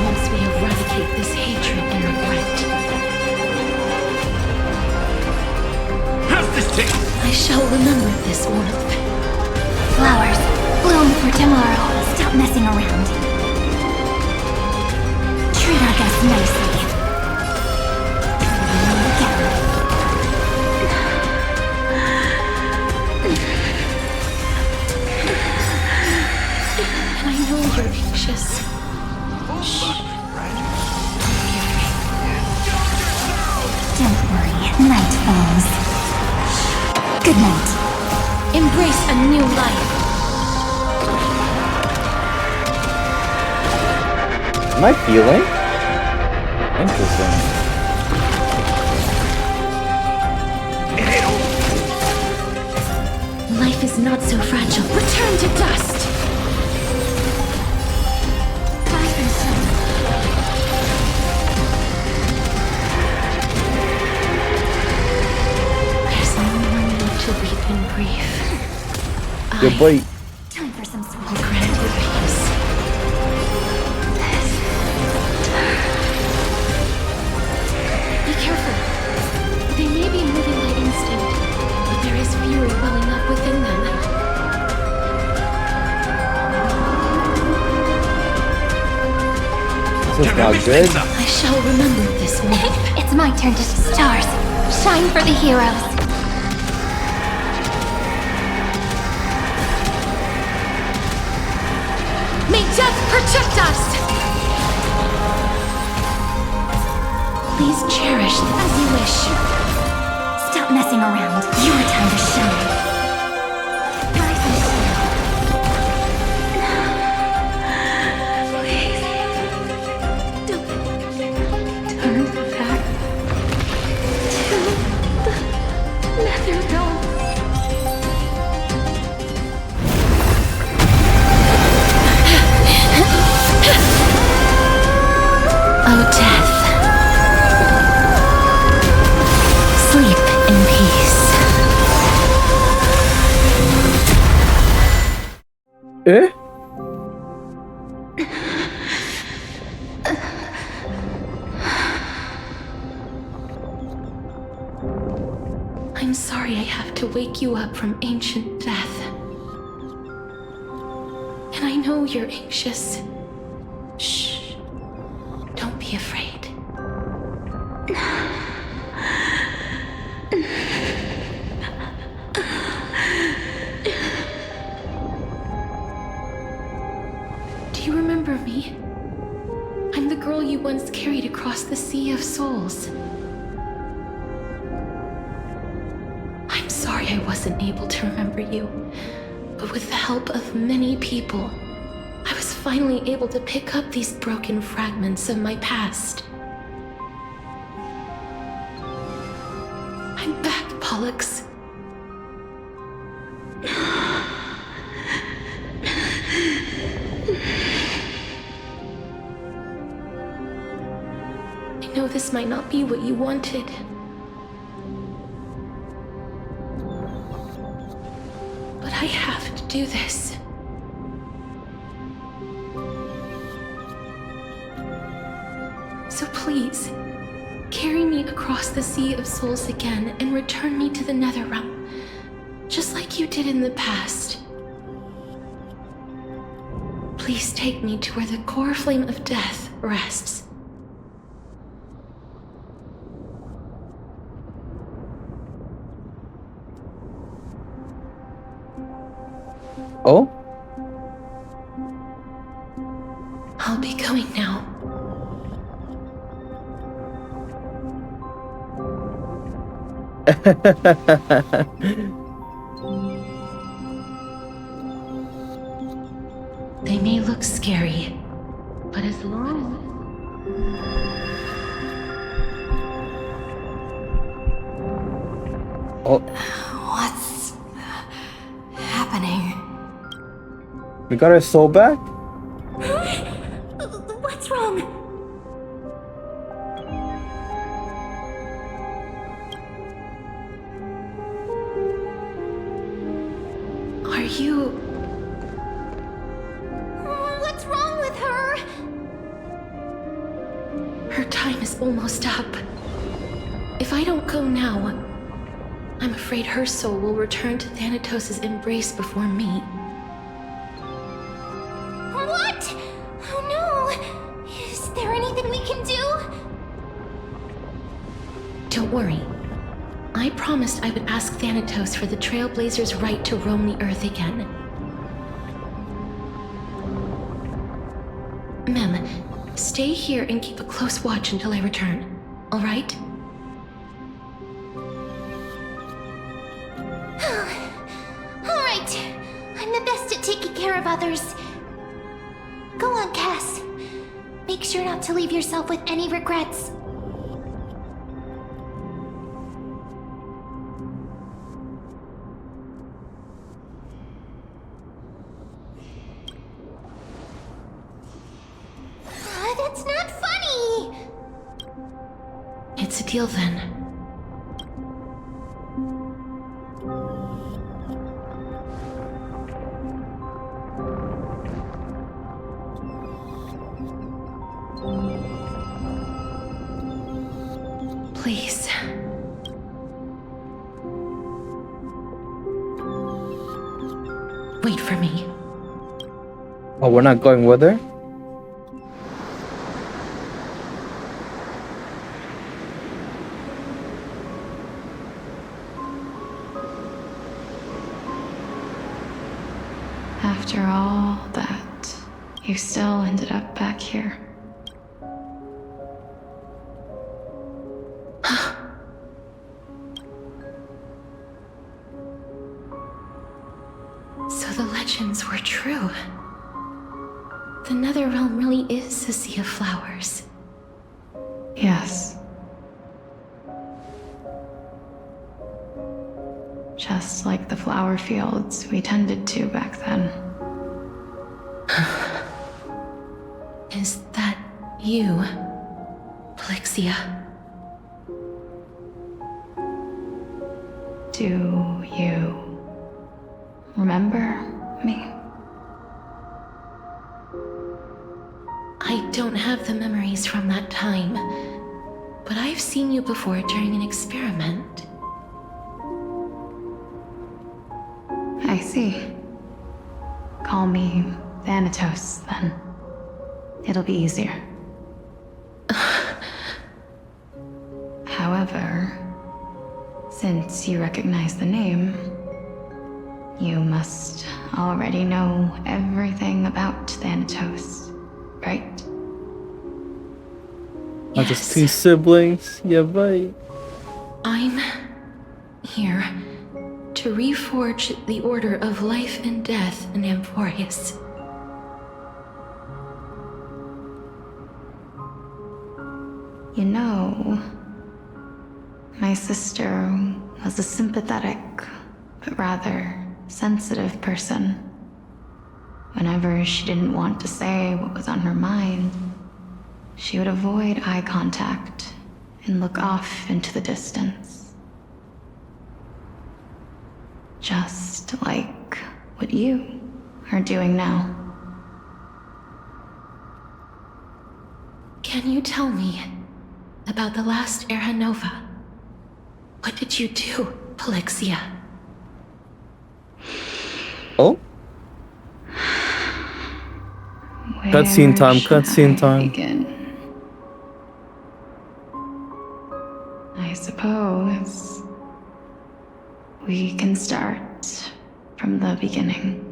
once we eradicate this hatred and regret? How's this taste? I shall remember this warmth. Flowers, bloom for tomorrow. Stop messing around. Treat our guests nicely. You're anxious. Shh. falls. Good night. Embrace a new life. Am I feeling? Interesting. Life is not so fragile. Return to dust. There's no more need to weep in grief. Your boy. Time for some sweet. I'll grant you peace. Be careful. They may be moving by instinct, but there is fury welling up within them. This is not good. I shall remember this one. It's my turn to stars. Shine for the heroes. May death protect us! Please cherish as you wish. Stop messing around. Your time to shine. Rise and shine. Please. Don't turn back to the nether realm. Oh, death. Sleep in peace. Eh? I'm sorry I have to wake you up from ancient death. And I know you're anxious. Shh. Don't be afraid. Do you remember me? I'm the girl you once carried across the Sea of Souls. I'm sorry I wasn't able to remember you, but with the help of many people, I was finally able to pick up these broken fragments of my past. I'm back, Pollux. I know this might not be what you wanted. But I have to do this. So please, carry me across the Sea of Souls again and return me to the Netherrealm, just like you did in the past. Please take me to where the core flame of death rests. Oh? I'll be going now. They may look scary, but as long Oh, What's happening? we got our soul back? What's wrong? Are you... What's wrong with her? Her time is almost up. If I don't go now, I'm afraid her soul will return to Thanatos' embrace before me. What? Oh no! Is there anything we can do? Don't worry. I promised I would ask Thanatos for the Trailblazers' right to roam the Earth again. Mem, stay here and keep a close watch until I return, all right? Make sure not to leave yourself with any regrets. That's not funny! It's a deal then. Please. Wait for me. Oh, we're not going with her? After all that, you still ended up back here. So the legends were true. The Netherrealm really is a sea of flowers. Yes. Just like the flower fields we tended to back then. Is that you, Polixia? Do you remember me? I don't have the memories from that time, but I've seen you before during an experiment. I see. Call me Thanatos, then. It'll be easier. However, since you recognize the name, you must already know everything about Thanatos, right? Not just two siblings. Yeah, bye. I'm here to reforge the order of life and death in Amphorius. You know, my sister was a sympathetic, but rather sensitive person. Whenever she didn't want to say what was on her mind, she would avoid eye contact and look off into the distance. Just like what you are doing now. Can you tell me about the last Era Nova? What did you do, Polixia? Oh? Cutscene time, cutscene time. Begin? I suppose we can start from the beginning.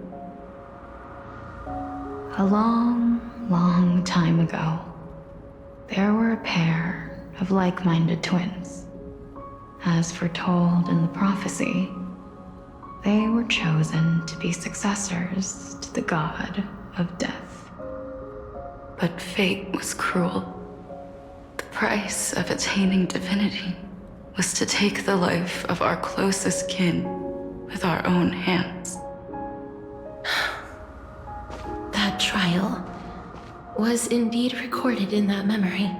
A long, long time ago, there were a pair of like-minded twins. As foretold in the prophecy, they were chosen to be successors to the god of death. But fate was cruel. The price of attaining divinity was to take the life of our closest kin with our own hands. That trial was indeed recorded in that memory.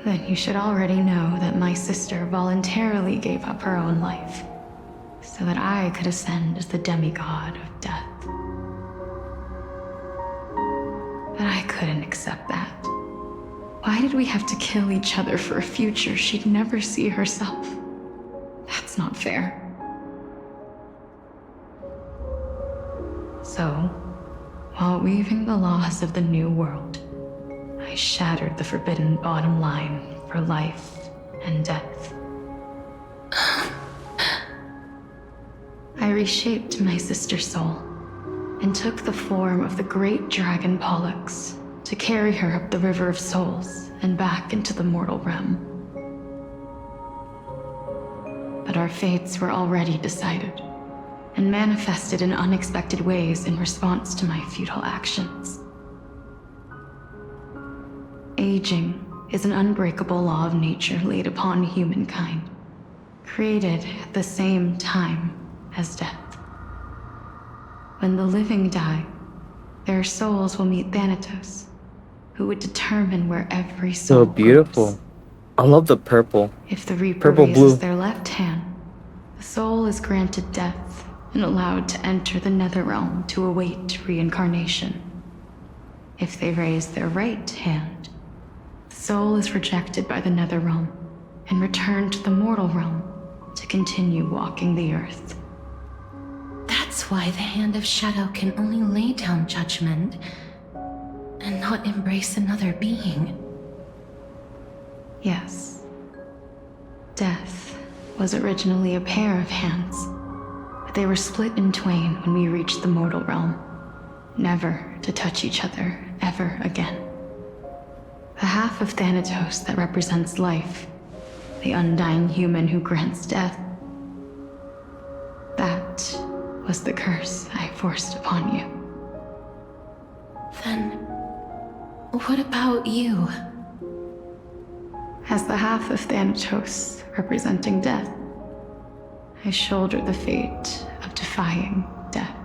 Then you should already know that my sister voluntarily gave up her own life so that I could ascend as the demigod of death. But I couldn't accept that. Why did we have to kill each other for a future she'd never see herself? That's not fair. So, while weaving the laws of the new world, I shattered the forbidden bottom line for life and death. I reshaped my sister's soul and took the form of the great dragon Pollux to carry her up the River of Souls and back into the mortal realm. But our fates were already decided and manifested in unexpected ways in response to my futile actions. Aging is an unbreakable law of nature laid upon humankind, created at the same time as death. When the living die, their souls will meet Thanatos, who would determine where every soul So beautiful. goes. I love the purple. If the Reaper Purple raises blue. their left hand, the soul is granted death and allowed to enter the Netherrealm to await reincarnation. If they raise their right hand, the soul is rejected by the Netherrealm and returned to the mortal realm to continue walking the earth. That's why the Hand of Shadow can only lay down judgment and not embrace another being. Yes. Death was originally a pair of hands, but they were split in twain when we reached the mortal realm, never to touch each other ever again. The half of Thanatos that represents life, the undying human who grants death, that was the curse I forced upon you. Then, what about you? As the half of Thanatos representing death, I shoulder the fate of defying death.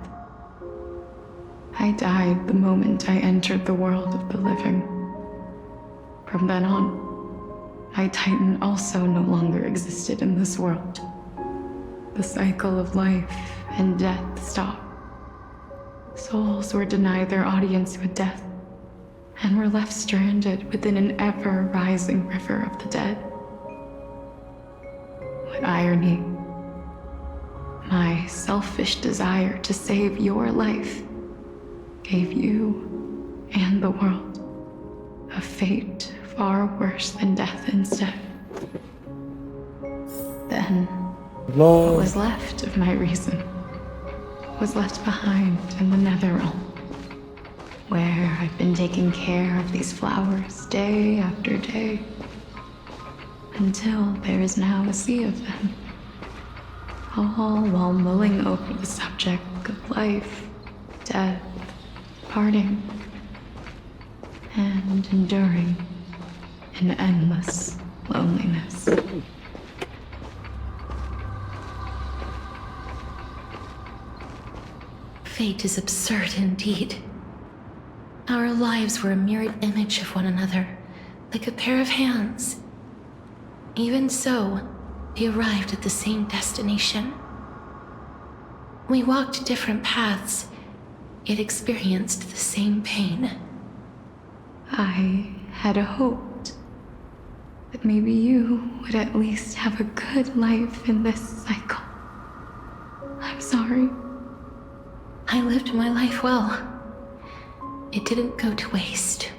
I died the moment I entered the world of the living. From then on, my Titan also no longer existed in this world. The cycle of life and death stopped. Souls were denied their audience with death, and were left stranded within an ever-rising river of the dead. What irony. My selfish desire to save your life gave you and the world a fate far worse than death instead. Then, what was left of my reason was left behind in the Netherrealm, where I've been taking care of these flowers day after day, until there is now a sea of them, all while mulling over the subject of life, death, parting, and enduring an endless loneliness. Fate is absurd indeed. Our lives were a mirrored image of one another, like a pair of hands. Even so, we arrived at the same destination. We walked different paths, yet experienced the same pain. I had hoped that maybe you would at least have a good life in this cycle. I'm sorry. I lived my life well. It didn't go to waste.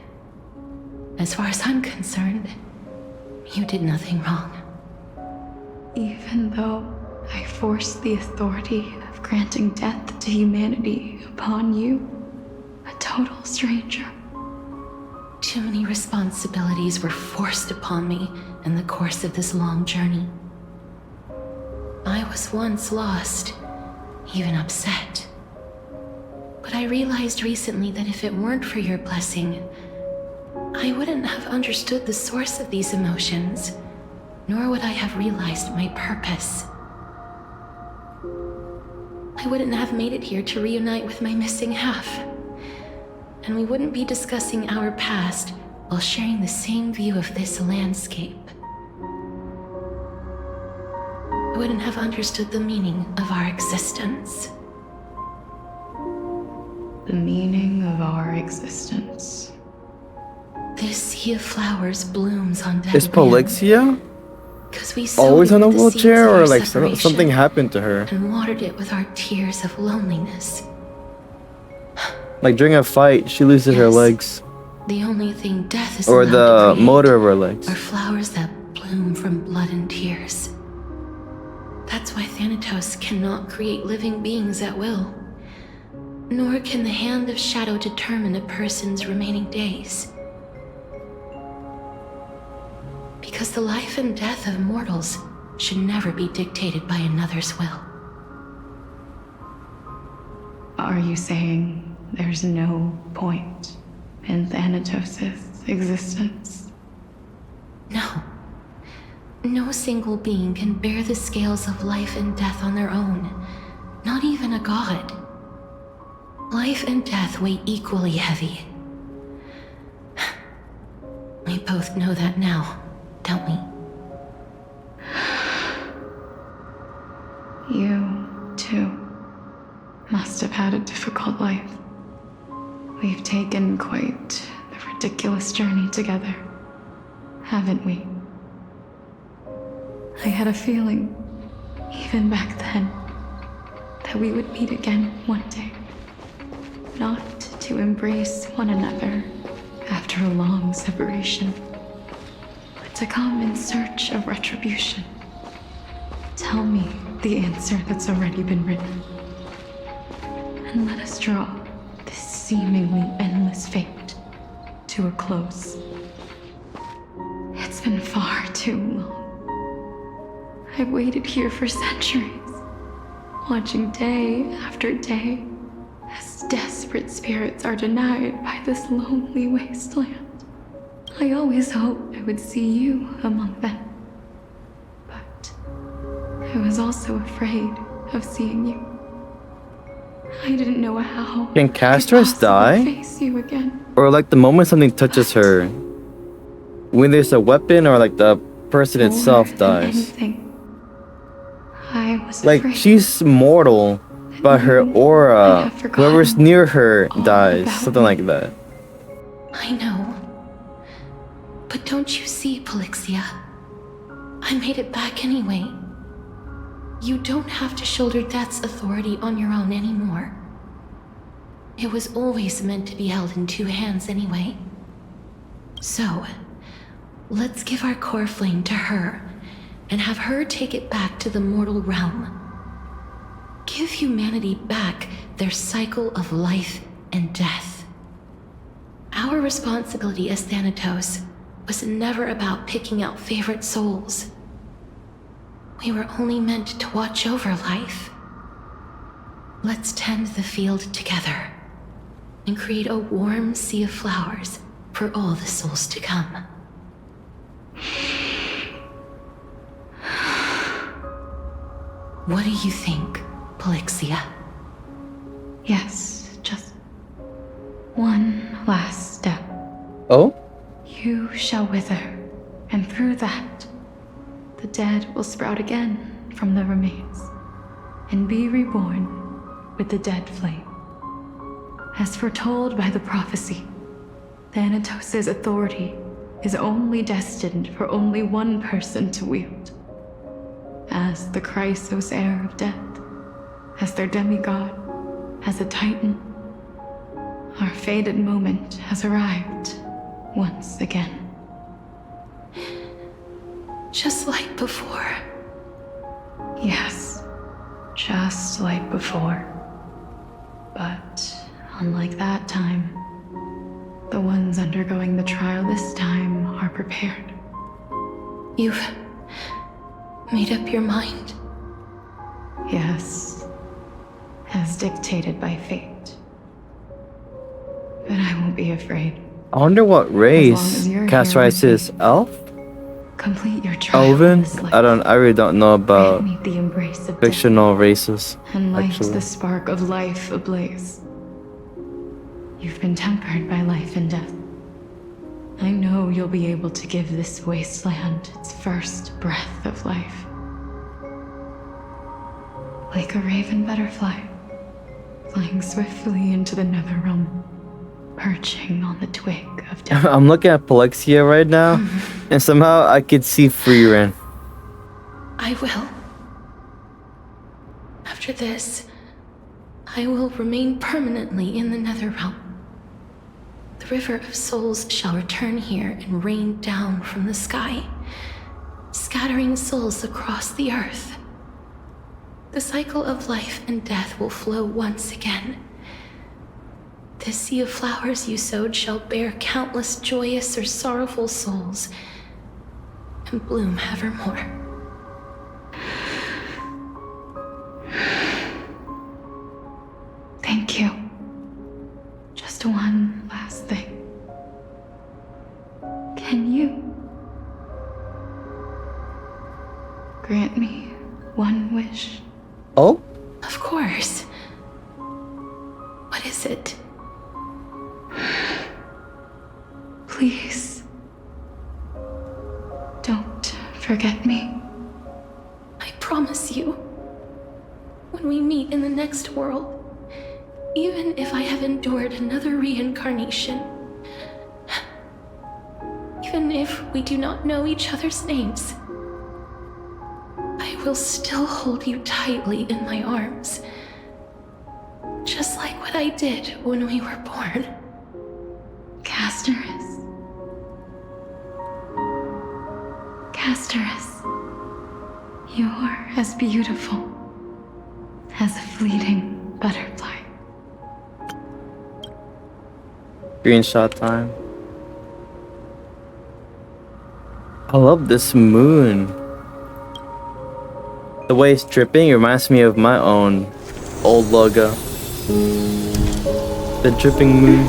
As far as I'm concerned, you did nothing wrong. Even though I forced the authority of granting death to humanity upon you, a total stranger. Too many responsibilities were forced upon me in the course of this long journey. I was once lost, even upset. But I realized recently that if it weren't for your blessing, I wouldn't have understood the source of these emotions, nor would I have realized my purpose. I wouldn't have made it here to reunite with my missing half, and we wouldn't be discussing our past while sharing the same view of this landscape. I wouldn't have understood the meaning of our existence. The meaning of our existence. This sea of flowers blooms on dead Is Polixia 'cause we always sowed on a it with the seeds wheelchair, of or our like separation something happened to her? and watered it with our tears of loneliness. Like during a fight, she loses her Yes. legs, The only thing death is or allowed the to create motor of her legs. are flowers that bloom from blood and tears. That's why Thanatos cannot create living beings at will. Nor can the Hand of Shadow determine a person's remaining days. Because the life and death of mortals should never be dictated by another's will. Are you saying there's no point in Thanatos' existence. No. No single being can bear the scales of life and death on their own. Not even a god. Life and death weigh equally heavy. We both know that now, don't we? You, too, must have had a difficult life. We've taken quite the ridiculous journey together, haven't we? I had a feeling, even back then, that we would meet again one day. Not to embrace one another after a long separation, but to come in search of retribution. Tell me the answer that's already been written, and let us draw this seemingly endless fate to a close. It's been far too long. I've waited here for centuries, watching day after day as desperate spirits are denied by this lonely wasteland. I always hoped I would see you among them. But I was also afraid of seeing you. I didn't know how Can Castors I'd possibly die? face you again. Or like the moment something touches her, when there's a weapon or like the person More itself than dies. anything, I was Like afraid she's mortal, but her I aura, have forgotten whoever's near her all dies. about Something me. like that. I know. But don't you see, Polixia? I made it back anyway. You don't have to shoulder death's authority on your own anymore. It was always meant to be held in two hands anyway. So, let's give our core flame to her and have her take it back to the mortal realm. Give humanity back their cycle of life and death. Our responsibility as Thanatos was never about picking out favorite souls. We were only meant to watch over life. Let's tend the field together and create a warm sea of flowers for all the souls to come. What do you think, Polixia? Yes, just one last step. Oh? You shall wither, and through that, the dead will sprout again from the remains, and be reborn with the dead flame. As foretold by the prophecy, Thanatos' authority is only destined for only one person to wield. As the Chrysos heir of death, as their demigod, as a titan, our fated moment has arrived once again. Just like before. Yes, just like before. But unlike that time, the ones undergoing the trial this time are prepared. You've made up your mind? Yes, as dictated by fate. But I won't be afraid. I wonder what race as you're here Castrice with is. me. Elf? Complete your trial. Elven? this life. I really don't know about Grant me the embrace of fictional races. death, and light actually. the spark of life ablaze. You've been tempered by life and death. I know you'll be able to give this wasteland its first breath of life. Like a raven butterfly, flying swiftly into the netherrealm, perching on the twig of death. I'm looking at Polixia right now, and somehow I could see Freeran. I will. After this, I will remain permanently in the Netherrealm. The River of Souls shall return here and rain down from the sky, scattering souls across the earth. The cycle of life and death will flow once again. This sea of flowers you sowed shall bear countless joyous or sorrowful souls, and bloom evermore. Thank you. Just one last thing. And you. Grant me one wish. Oh? Of course. What is it? Please. Don't forget me. I promise you. When we meet in the next world, even if I have endured another reincarnation, even if we do not know each other's names, I will still hold you tightly in my arms. Just like what I did when we were born. Casterus. Casterus. You're as beautiful as a fleeting butterfly. Screenshot time. I love this moon. The way it's dripping reminds me of my own old logo. The dripping moon.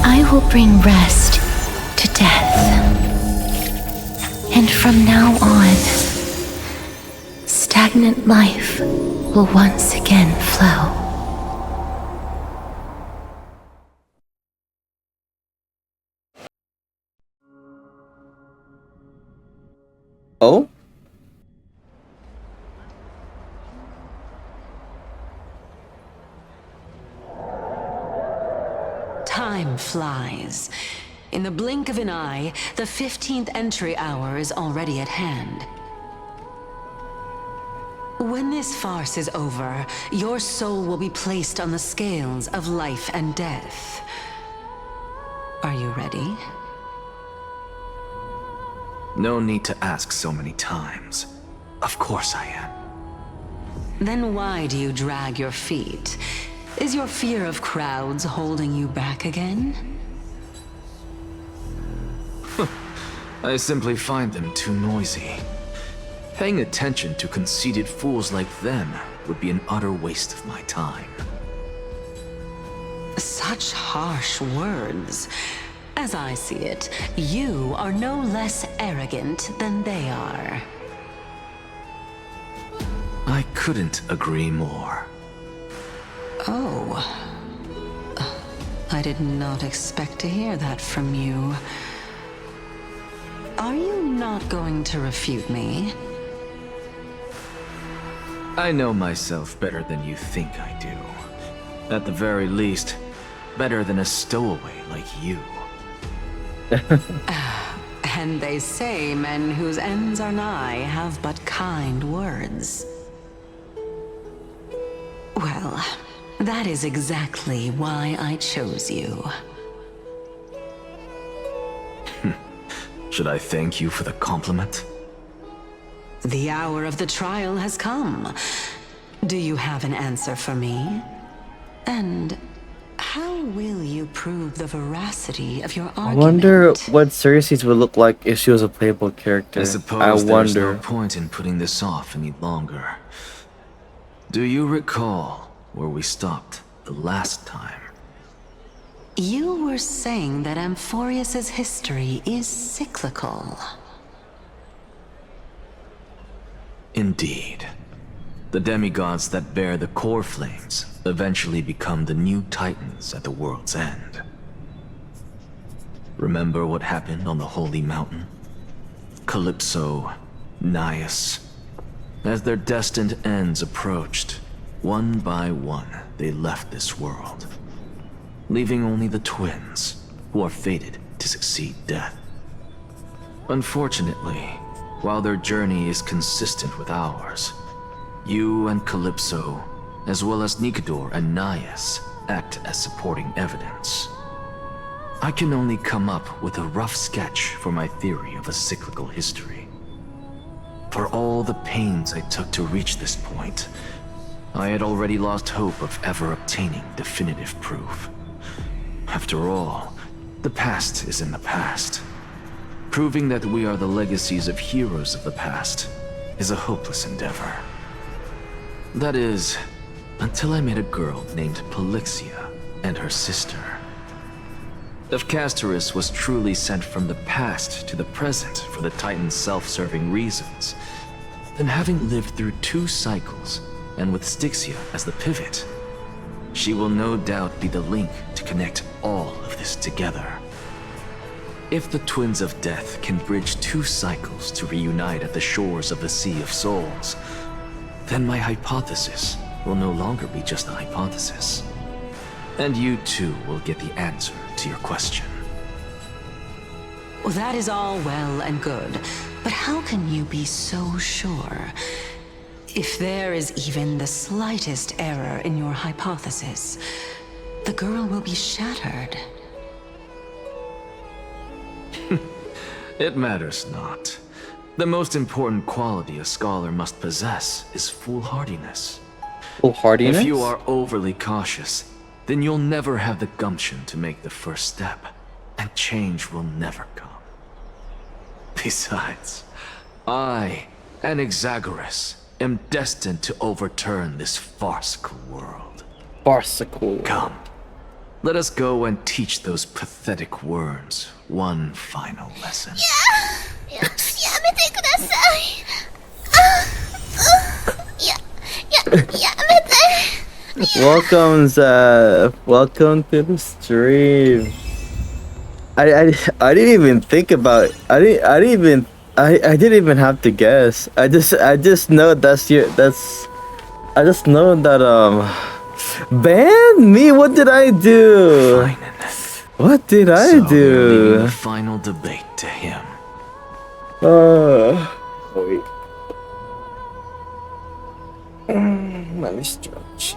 I will bring rest to death. And from now on, stagnant life will once again flow. Oh? Time flies. In the blink of an eye, the 15th entry hour is already at hand. When this farce is over, your soul will be placed on the scales of life and death. Are you ready? No need to ask so many times. Of course I am. Then why do you drag your feet? Is your fear of crowds holding you back again? I simply find them too noisy. Paying attention to conceited fools like them would be an utter waste of my time. Such harsh words. As I see it, you are no less arrogant than they are. I couldn't agree more. Oh. I did not expect to hear that from you. Are you not going to refute me? I know myself better than you think I do. At the very least, better than a stowaway like you. And they say men whose ends are nigh have but kind words. Well, that is exactly why I chose you. Should I thank you for the compliment? The hour of the trial has come. Do you have an answer for me? And how will you prove the veracity of your argument? I wonder what Cersei's would look like if she was a playable character. I suppose there's wonder. no point in putting this off any longer. Do you recall where we stopped the last time? You were saying that Amphorius's history is cyclical. Indeed. The demigods that bear the core flames eventually become the new titans at the world's end. Remember what happened on the Holy Mountain? Calypso, Naias. As their destined ends approached, one by one they left this world, leaving only the twins, who are fated to succeed death. Unfortunately, while their journey is consistent with ours, you and Calypso, as well as Nicanor and Naias, act as supporting evidence. I can only come up with a rough sketch for my theory of a cyclical history. For all the pains I took to reach this point, I had already lost hope of ever obtaining definitive proof. After all, the past is in the past. Proving that we are the legacies of heroes of the past is a hopeless endeavor. That is, until I met a girl named Polixia and her sister. If Castorus was truly sent from the past to the present for the Titan's self-serving reasons, then having lived through 2 cycles, and with Styxia as the pivot, she will no doubt be the link to connect all of this together. If the Twins of Death can bridge 2 cycles to reunite at the shores of the Sea of Souls, then my hypothesis will no longer be just a hypothesis. And you too will get the answer to your question. Well, that is all well and good, but how can you be so sure? If there is even the slightest error in your hypothesis, the girl will be shattered. It matters not. The most important quality a scholar must possess is foolhardiness. Foolhardiness? If you are overly cautious, then you'll never have the gumption to make the first step, and change will never come. Besides, I, Anaxagoras, am destined to overturn this farcical world. Farcical. Come, let us go and teach those pathetic worms one final lesson. Welcome, Zeph. Welcome to the stream. I didn't even think about. I didn't even have to guess. I just know that's your. That's. I just know that ban me. What did I do? Fine. What did I So we're leaving do? the final debate to him. Wait. Let me stretch.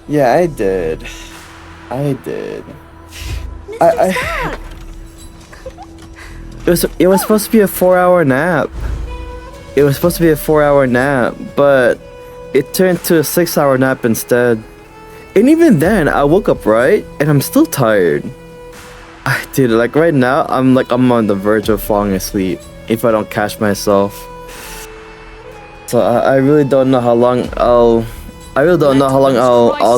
Yeah, I did. It was supposed to be a 4-hour nap. But it turned to a 6-hour nap instead. And even then, I woke up right, and I'm still tired. Dude, like right now, I'm on the verge of falling asleep if I don't catch myself. So I really don't know how long I'll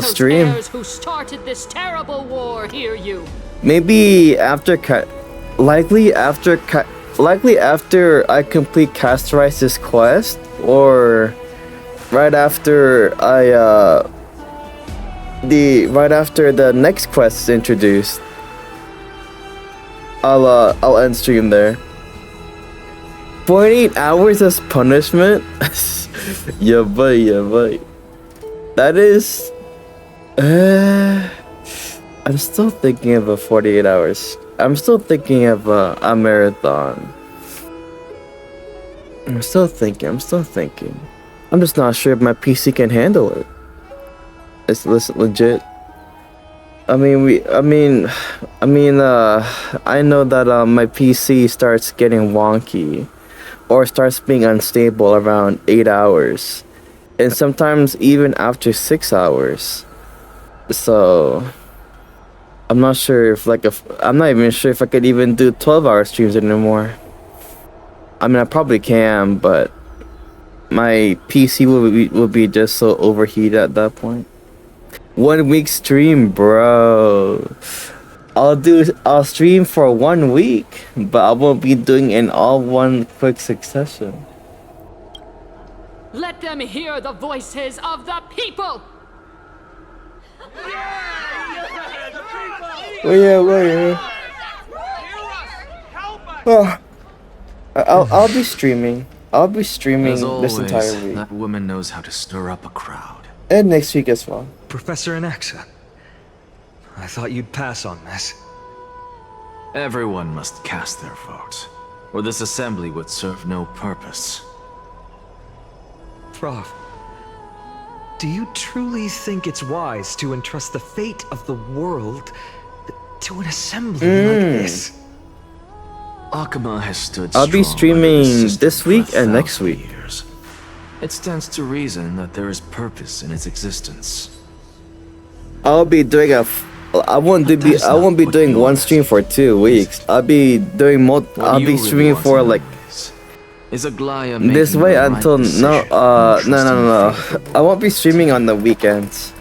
stream. Who started this terrible war hear you? Maybe likely after I complete Castorice's quest, or right after the next quest is introduced. I'll end stream there. 48 hours as punishment? Yeah, boy. That is... I'm still thinking of a 48 hours. I'm still thinking of a marathon. I'm still thinking. I'm just not sure if my PC can handle it. It's legit. I know that my PC starts getting wonky or starts being unstable around 8 hours, and sometimes even after 6 hours. So I'm not sure I'm not even sure if I could even do 12-hour streams anymore. I mean, I probably can, but my PC will be just so overheated at that point. 1 week stream, bro. I'll stream for 1 week, but I won't be doing in all one quick succession. Let them hear the voices of the people! Where? Oh, I'll be streaming. As This always, entire week that woman knows how to stir up a crowd. and next week as well. Professor Anaxa, I thought you'd pass on this. Everyone must cast their vote, or this assembly would serve no purpose. Prof, do you truly think it's wise to entrust the fate of the world to an assembly like this? Akuma has stood I'll be strong under the streaming system this for week and next 1,000 week. years. It stands to reason that there is purpose in its existence. I'll be doing I won't be doing one stream for 2 weeks. I'll be doing What I'll you be really streaming want for to know like is, Is Aglaya This making way the right until decision no, in no, trusting no. fate? I won't be streaming on the weekends.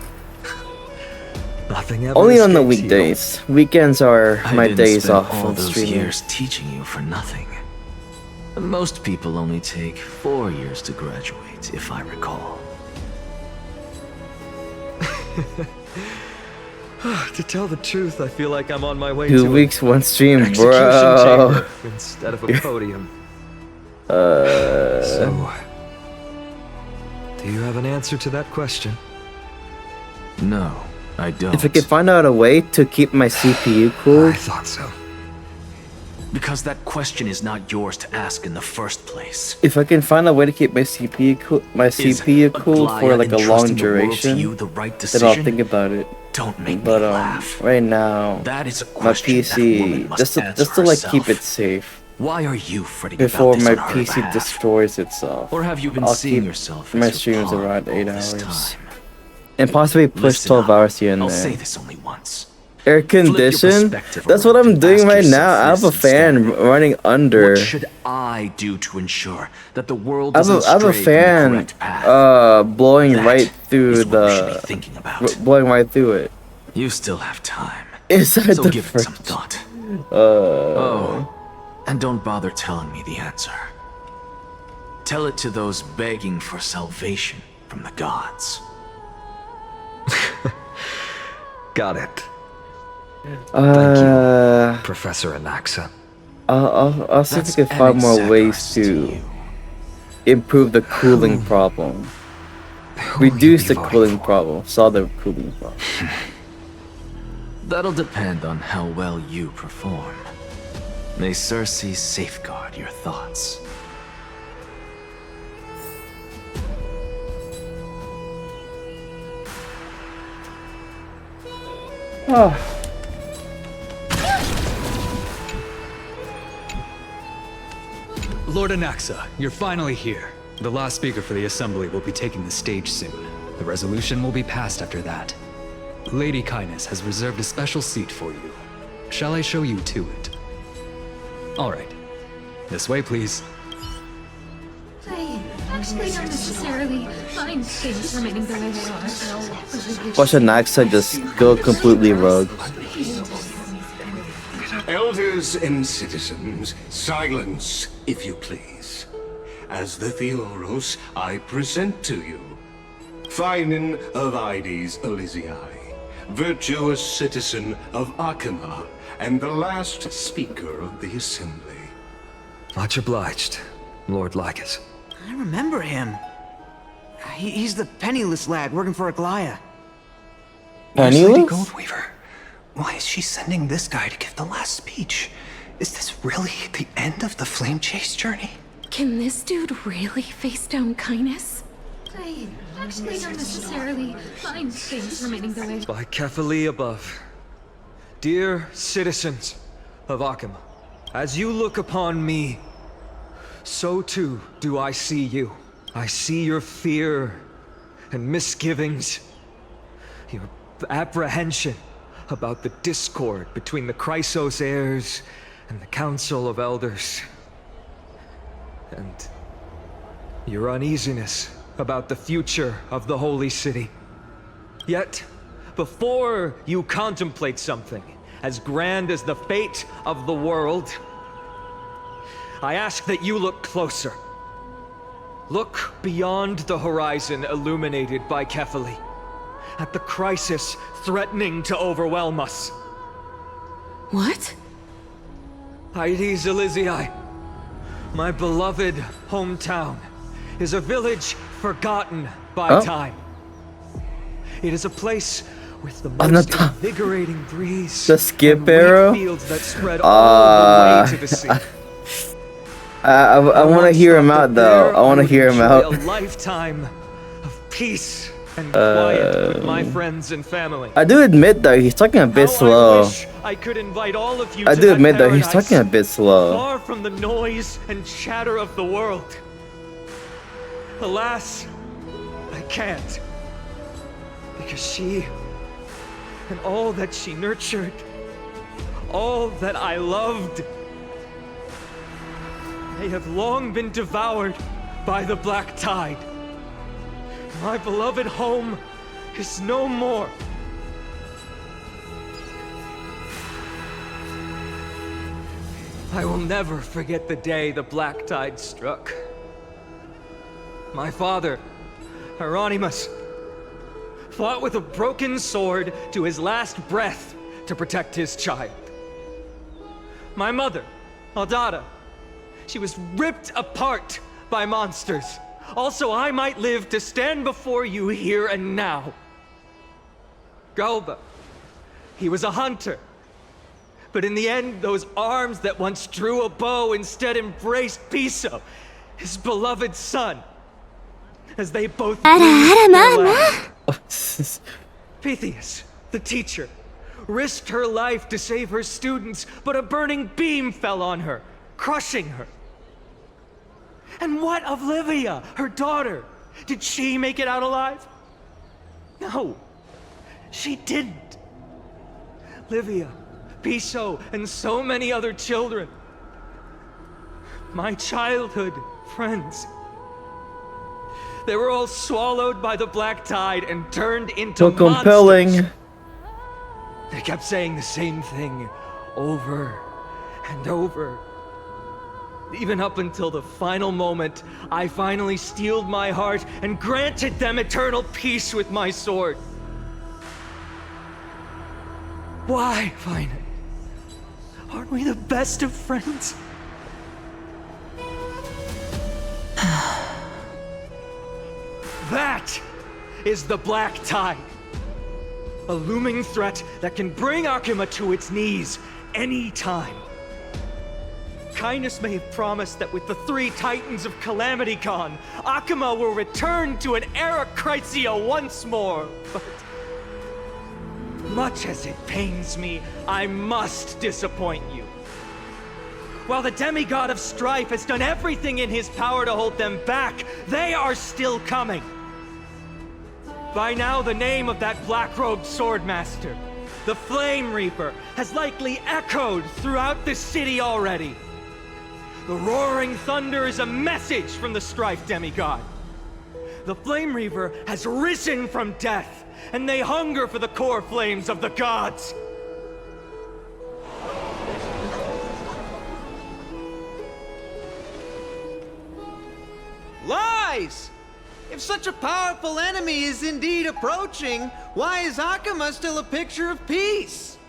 Nothing ever Only on the escapes you. weekdays. Weekends are I my didn't days spend off all from those streaming. years teaching you for nothing. Most people only take 4 years to graduate, if I recall. To tell the truth, I feel like I'm on my way 2 to weeks, one stream, execution bro. chamber instead of a podium. So, do you have an answer to that question? No, I don't. If I could find out a way to keep my CPU cool, I thought so. Because that question is not yours to ask in the first place. if I can find a way to keep my CPU cool, for like a long duration, you the right then I'll decision? think about it. Don't make But me laugh. right now, That is a my question that woman PC must just to like answer keep it herself. safe Why are you fretting before about this my on her PC behalf? destroys itself. Or have you been I'll seeing keep yourself my as your streams pawn around all 8 this hours, time? and possibly push Listen 12 up. hours here and I'll there. say this only once. Air Flip your condition? perspective That's what around I'm and doing ask right now. yourself I have a this fan instead. running under. What should I do to ensure that the world I have doesn't I have a stray fan from the correct path? blowing That right through is what we should be the thinking about. blowing right through it. You still have time. Inside So the give it some fridge. thought. Oh, and don't bother telling me the answer. Tell it to those begging for salvation from the gods. Got it. Thank you, Professor Anaxa. I'll see if I That's can find more Anaxagoras ways to to you. improve the cooling problem. Who will you Reduce be the voting cooling for? problem. Solve the cooling problem. That'll depend on how well you perform. May Cersei safeguard your thoughts. Lord Anaxa, you're finally here. The last speaker for the assembly will be taking the stage soon. The resolution will be passed after that. Lady Kindness has reserved a special seat for you. Shall I show you to it? All right. This way, please. I actually don't necessarily find things remaining the way they are. Watch Anaxa just go completely rogue. Elders and citizens, silence, if you please. As the Theoros, I present to you Finan of Ides Elysiae, virtuous citizen of Akima, and the last speaker of the assembly. Much obliged, Lord Lycus. I remember him. He's the penniless lad working for Aglaya. Penniless? Lady Goldweaver, why is she sending this guy to give the last speech? Is this really the end of the Flame Chase journey? Can this dude really face down Kindness? I actually don't necessarily find things remaining the way. By Kefali above. Dear citizens of Akima, as you look upon me, so too do I see you. I see your fear and misgivings, your apprehension about the discord between the Chrysos heirs and the Council of Elders, and your uneasiness about the future of the Holy City. Yet, before you contemplate something as grand as the fate of the world, I ask that you look closer. Look beyond the horizon illuminated by Kefali, at the crisis threatening to overwhelm us. What? Ides Elysiae, my beloved hometown, is a village forgotten by time. It is a place with the most invigorating breeze, the skip and arrow. wheat fields that spread all the way to the sea. I want to hear him out though. I want to hear him out. A lifetime of peace and quiet with my friends and family. I do admit though, he's talking a bit slow. I could invite all of you I to do that admit though, he's paradise, talking a bit slow. far from the noise and chatter of the world. Alas, I can't. Because she, and all that she nurtured, all that I loved, They have long been devoured by the black tide. My beloved home is no more. I will never forget the day the black tide struck. My father, Hieronymus, fought with a broken sword to his last breath to protect his child. My mother, Aldada, she was ripped apart by monsters. Also, I might live to stand before you here and now. Galba, he was a hunter. But in the end, those arms that once drew a bow instead embraced Piso, his beloved son, as they both breathed their last. Pythias, the teacher, risked her life to save her students, but a burning beam fell on her, crushing her. And what of Livia, her daughter? Did she make it out alive? No, she didn't. Livia, Piso, and so many other children. My childhood friends. They were all swallowed by the black tide and turned into so compelling. Monsters. They kept saying the same thing over and over. Even up until the final moment, I finally steeled my heart and granted them eternal peace with my sword. Why, Fine? Aren't we the best of friends? That is the black tide. A looming threat that can bring Akuma to its knees any time. Kindness may have promised that with the 3 Titans of Calamity Con, Akuma will return to an era Chrysia once more, but much as it pains me, I must disappoint you. While the demigod of strife has done everything in his power to hold them back, they are still coming. By now, the name of that black-robed swordmaster, the Flame Reaper, has likely echoed throughout the city already. The roaring thunder is a message from the strife demigod. The Flame Reaper has risen from death, and they hunger for the core flames of the gods. Lies! If such a powerful enemy is indeed approaching, why is Akuma still a picture of peace?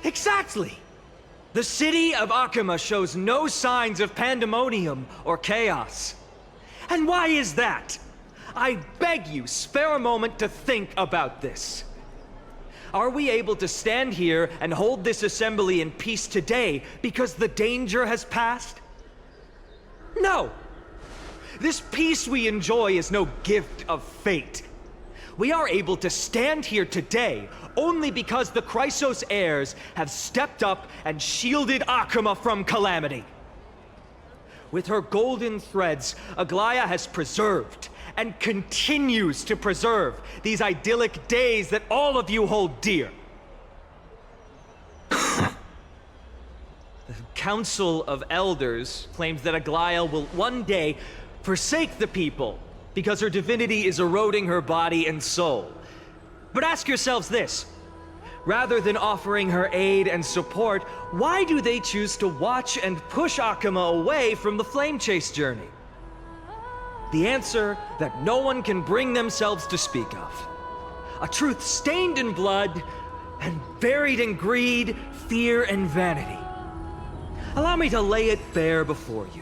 Exactly! The city of Akuma shows no signs of pandemonium or chaos. And why is that? I beg you, spare a moment to think about this. Are we able to stand here and hold this assembly in peace today because the danger has passed? No! This peace we enjoy is no gift of fate. We are able to stand here today only because the Chrysos heirs have stepped up and shielded Akuma from calamity. With her golden threads, Aglaya has preserved and continues to preserve these idyllic days that all of you hold dear. The Council of Elders claims that Aglaya will one day forsake the people because her divinity is eroding her body and soul. But ask yourselves this. Rather than offering her aid and support, why do they choose to watch and push Akuma away from the Flame Chase journey? The answer that no one can bring themselves to speak of. A truth stained in blood and buried in greed, fear, and vanity. Allow me to lay it bare before you.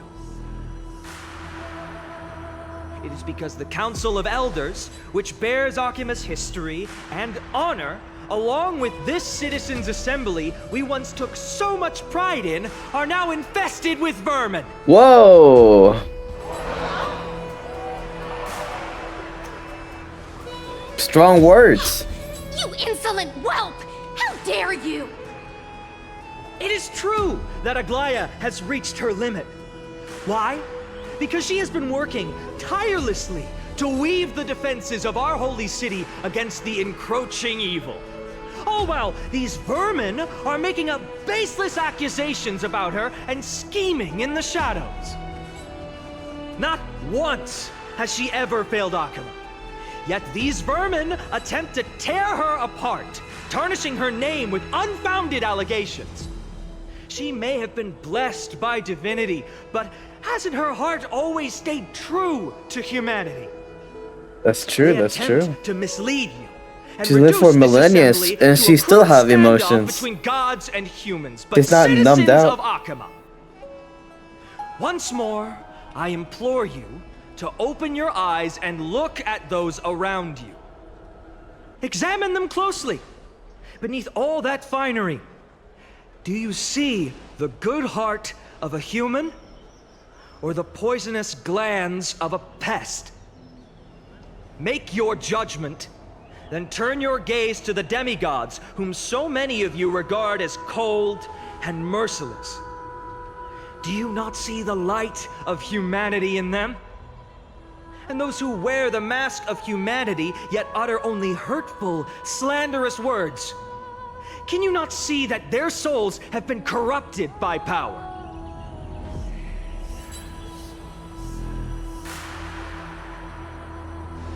It is because the Council of Elders, which bears Akuma's history and honor, along with this citizens' assembly we once took so much pride in, are now infested with vermin. Whoa! Strong words. You insolent whelp! How dare you! It is true that Aglaya has reached her limit. Why? Because she has been working tirelessly to weave the defenses of our holy city against the encroaching evil. Oh well, these vermin are making up baseless accusations about her and scheming in the shadows. Not once has she ever failed Akuma. Yet these vermin attempt to tear her apart, tarnishing her name with unfounded allegations. She may have been blessed by divinity, but hasn't her heart always stayed true to humanity? That's true, that's true. To mislead you. She's lived for millennia and she still have emotions. Between gods and humans, but she's not numbed out. Of Akuma. Once more, I implore you to open your eyes and look at those around you. Examine them closely. Beneath all that finery, do you see the good heart of a human or the poisonous glands of a pest? Make your judgment, then turn your gaze to the demigods whom so many of you regard as cold and merciless. Do you not see the light of humanity in them? And those who wear the mask of humanity yet utter only hurtful, slanderous words. Can you not see that their souls have been corrupted by power?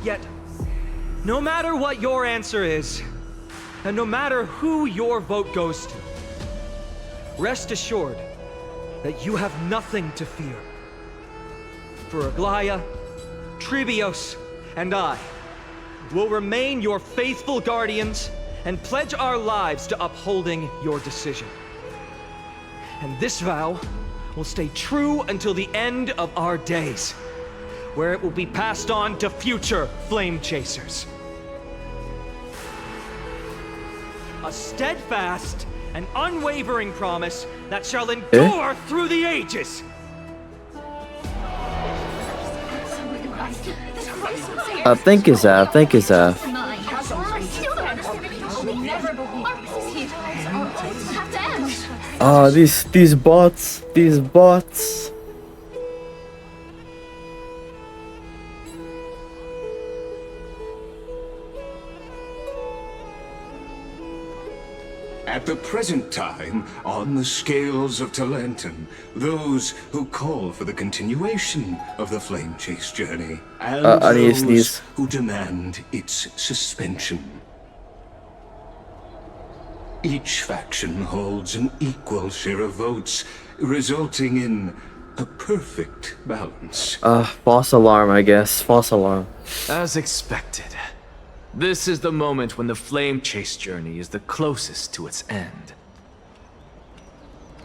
Yet, no matter what your answer is, and no matter who your vote goes to, rest assured that you have nothing to fear. For Aglaya, Tribios, and I will remain your faithful guardians and pledge our lives to upholding your decision. And this vow will stay true until the end of our days, where it will be passed on to future flame chasers. A steadfast and unwavering promise that shall endure through the ages. Thank you, Zav. Thank you, Zav. Oh, these bots. These bots. At the present time, on the scales of Talentum, those who call for the continuation of the Flame Chase journey, and those who demand its suspension. Each faction holds an equal share of votes, resulting in a perfect balance. False alarm, I guess. False alarm. As expected. This is the moment when the Flame Chase journey is the closest to its end.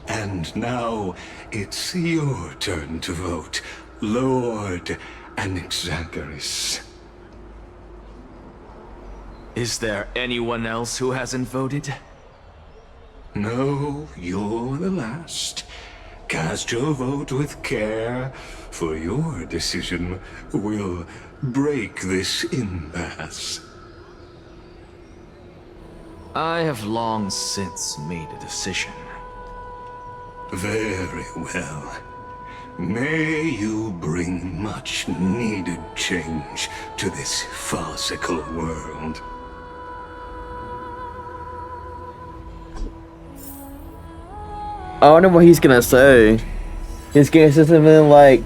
And now, it's your turn to vote, Lord Anaxagoras. Is there anyone else who hasn't voted? No, you're the last. Cast your vote with care, for your decision will break this impasse. I have long since made a decision. Very well. May you bring much needed change to this farcical world. I wonder what he's gonna say. He's gonna say something like,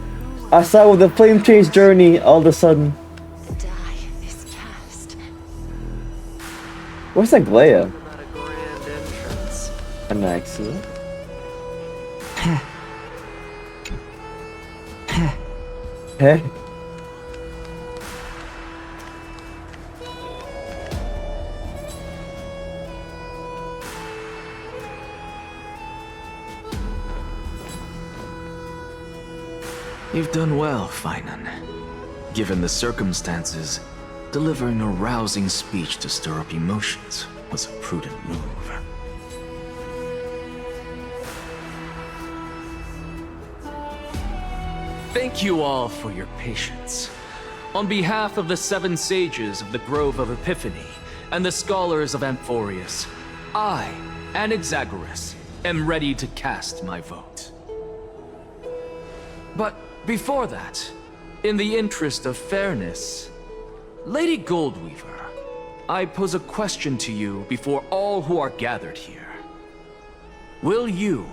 I saw with the Flame Chase journey all of a sudden. Where's that Glaya? Anaxa. Hey. You've done well, Finan. Given the circumstances, delivering a rousing speech to stir up emotions was a prudent move. Thank you all for your patience. On behalf of the 7 sages of the Grove of Epiphany and the scholars of Amphorius, I, Anaxagoras, am ready to cast my vote. But before that, in the interest of fairness, Lady Goldweaver, I pose a question to you before all who are gathered here. Will you,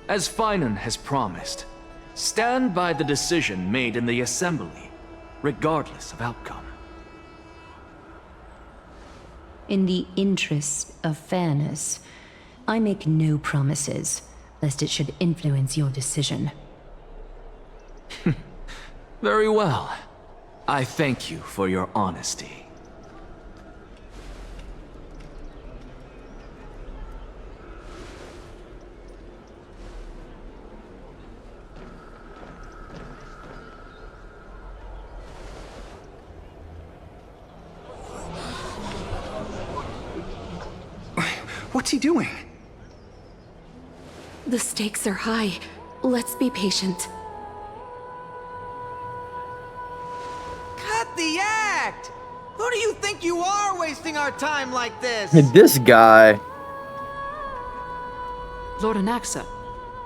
as Finan has promised, stand by the decision made in the Assembly, regardless of outcome? In the interest of fairness, I make no promises, lest it should influence your decision. Very well. I thank you for your honesty. What's he doing? The stakes are high. Let's be patient. Cut the act! Who do you think you are wasting our time like this? This guy. Lord Anaxa,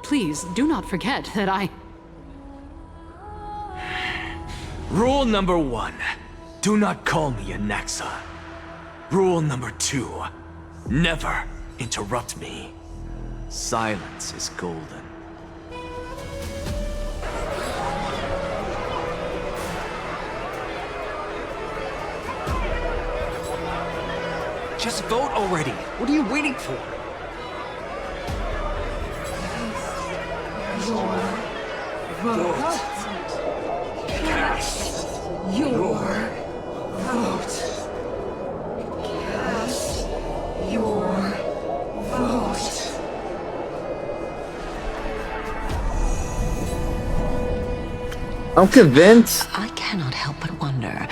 please do not forget that I... Rule number 1. Do not call me Anaxa. Rule number 2. Never interrupt me. Silence is golden. Just vote already. What are you waiting for? Vote. Cast your vote. Cast your vote. I'm convinced. I cannot help but wonder,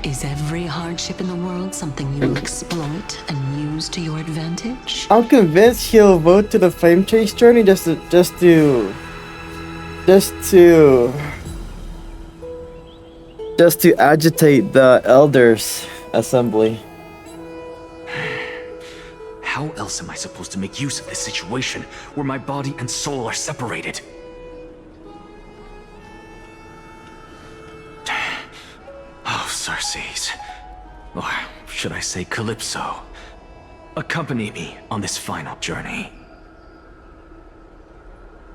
is every hardship in the world something you will exploit and use to your advantage? I'm convinced he'll vote to the Flame Chase journey just to agitate the Elders Assembly. How else am I supposed to make use of this situation where my body and soul are separated? Oh, Circes. Or should I say Calypso? Accompany me on this final journey.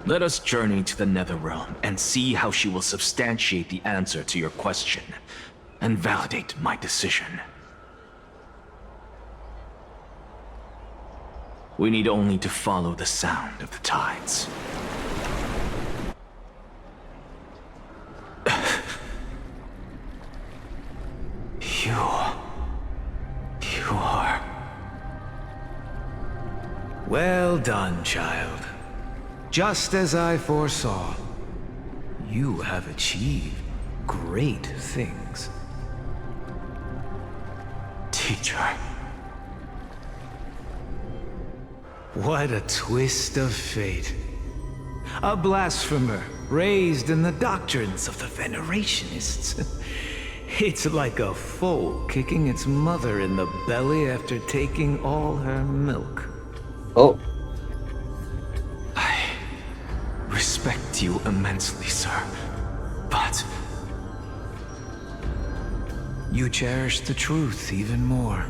Let us journey to the Netherrealm and see how she will substantiate the answer to your question and validate my decision. We need only to follow the sound of the tides. You are... Well done, child. Just as I foresaw, you have achieved great things. Teacher. What a twist of fate. A blasphemer raised in the doctrines of the Venerationists. It's like a foal kicking its mother in the belly after taking all her milk. Oh. I respect you immensely, sir, but... You cherish the truth even more.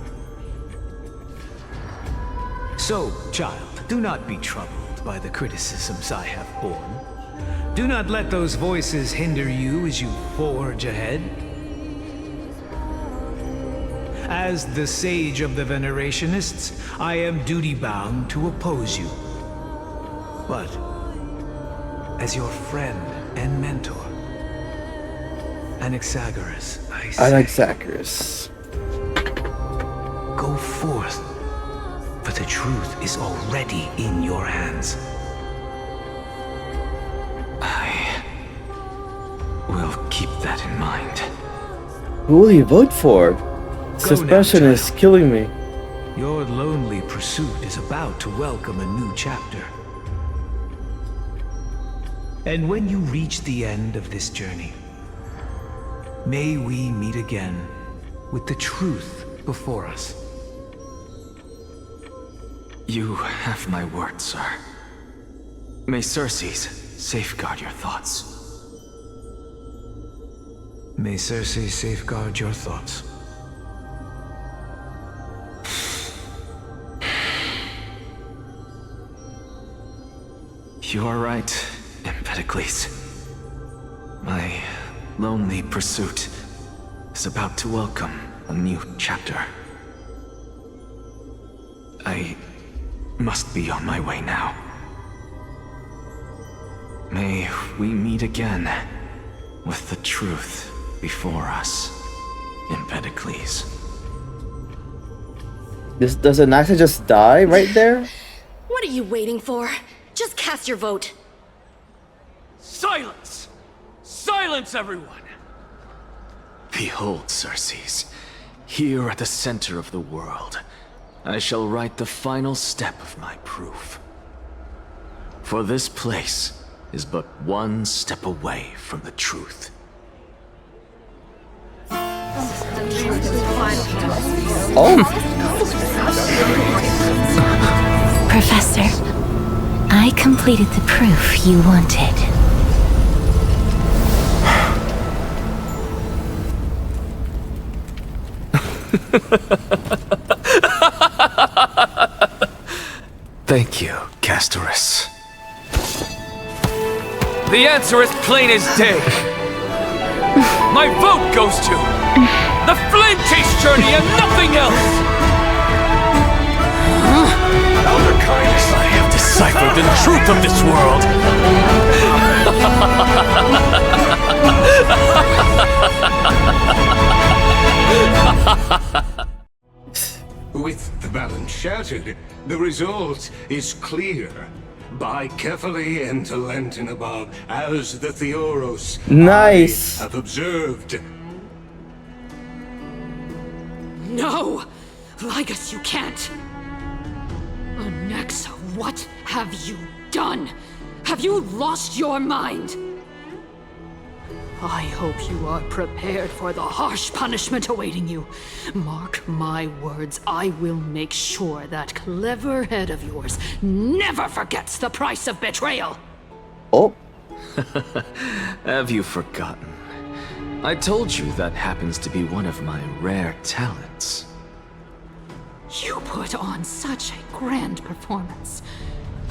So, child, do not be troubled by the criticisms I have borne. Do not let those voices hinder you as you forge ahead. As the sage of the Venerationists, I am duty-bound to oppose you. But, as your friend and mentor, Anaxagoras, I say... Anaxagoras. Go forth, for the truth is already in your hands. I will keep that in mind. Who will you vote for? Suspension is killing me. Your lonely pursuit is about to welcome a new chapter. And when you reach the end of this journey, may we meet again with the truth before us. You have my word, sir. May Circes safeguard your thoughts. May Circe safeguard your thoughts. You are right, Empedocles. My lonely pursuit is about to welcome a new chapter. I must be on my way now. May we meet again with the truth before us, Empedocles. Does Anaxa just die right there? What are you waiting for? Just cast your vote. Silence! Silence, everyone! Behold, Circes, here at the center of the world, I shall write the final step of my proof. For this place is but one step away from the truth. Oh. Professor, I completed the proof you wanted. Thank you, Castorus. The answer is plain as day. My vote goes to the Flame Chase Journey and nothing else! Elder Kindness, I have deciphered the truth of this world! With the balance shattered, the result is clear. By carefully enter Lenten above, as the Theoros Nice. I have observed. No! Lygus, you can't! Anaxa, what have you done? Have you lost your mind? I hope you are prepared for the harsh punishment awaiting you. Mark my words, I will make sure that clever head of yours never forgets the price of betrayal. Oh. Have you forgotten? I told you that happens to be one of my rare talents. You put on such a grand performance,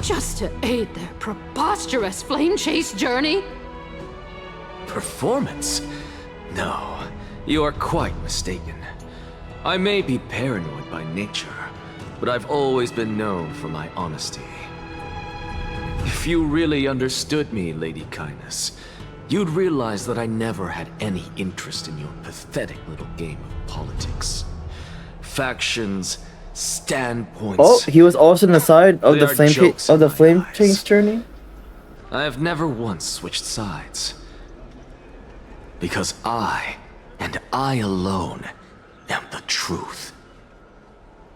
just to aid their preposterous flame chase journey? Performance? No, you are quite mistaken. I may be paranoid by nature, but I've always been known for my honesty. If you really understood me, Lady Kindness, you'd realize that I never had any interest in your pathetic little game of politics. Factions, standpoints... Oh, he was also on the side of They the are flame jokes of the in my flame eyes. change journey. I have never once switched sides. Because I, and I alone, am the truth.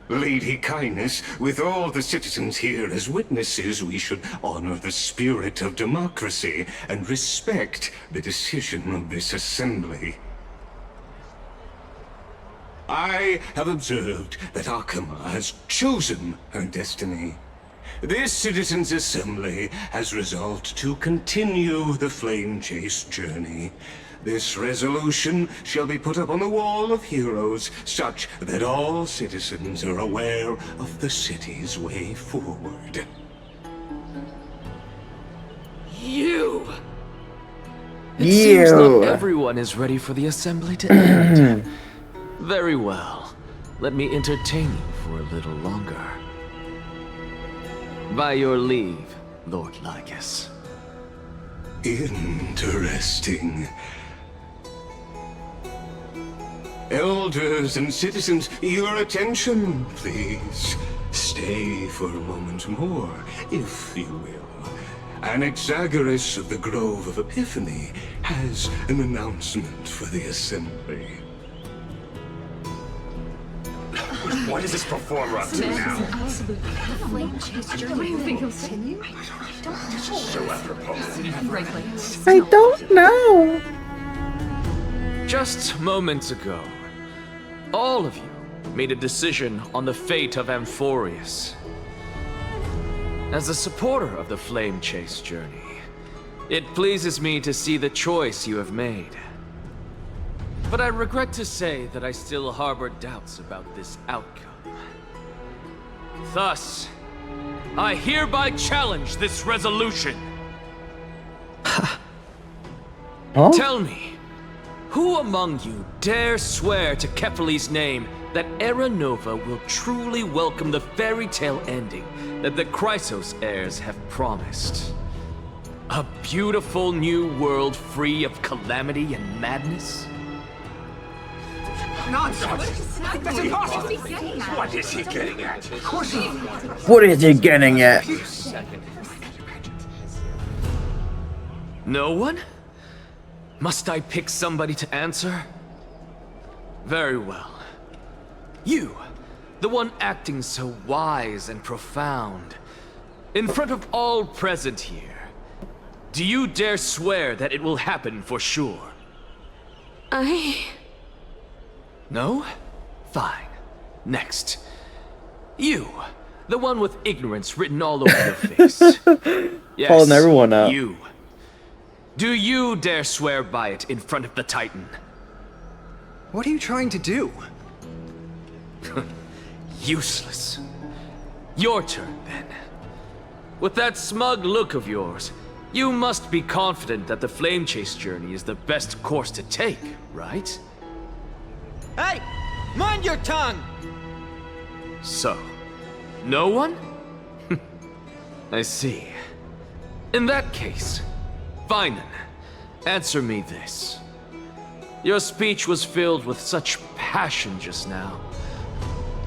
Lady Kindness, with all the citizens here as witnesses, we should honor the spirit of democracy and respect the decision of this assembly. I have observed that Akama has chosen her destiny. This citizens' assembly has resolved to continue the flame chase journey. This resolution shall be put up on the wall of heroes, such that all citizens are aware of the city's way forward. You! It seems not everyone is ready for the assembly to end. Very well. Let me entertain you for a little longer. By your leave, Lord Lygus. Interesting. Elders and citizens, your attention, please. Stay for a moment more, if you will. Anaxagoras of the Grove of Epiphany has an announcement for the assembly. What is this performer up to now? So apropos. I don't know. Just moments ago, all of you made a decision on the fate of Amphorius. As a supporter of the Flame Chase journey, it pleases me to see the choice you have made. But I regret to say that I still harbor doubts about this outcome. Thus, I hereby challenge this resolution. Huh? Tell me, who among you dare swear to Kefali's name that Era Nova will truly welcome the fairy tale ending that the Chrysos heirs have promised? A beautiful new world free of calamity and madness? Nonsense! That's impossible! What is he getting at? Of course he... What is he getting at? No one? Must I pick somebody to answer? Very well. You, the one acting so wise and profound, in front of all present here, do you dare swear that it will happen for sure? No? Fine. Next. You, the one with ignorance written all over your face. Yes, calling everyone out. You. Do you dare swear by it in front of the Titan? What are you trying to do? Useless. Your turn, then. With that smug look of yours, you must be confident that the Flame Chase journey is the best course to take, right? Hey! Mind your tongue! So, no one? I see. In that case, fine then. Answer me this. Your speech was filled with such passion just now.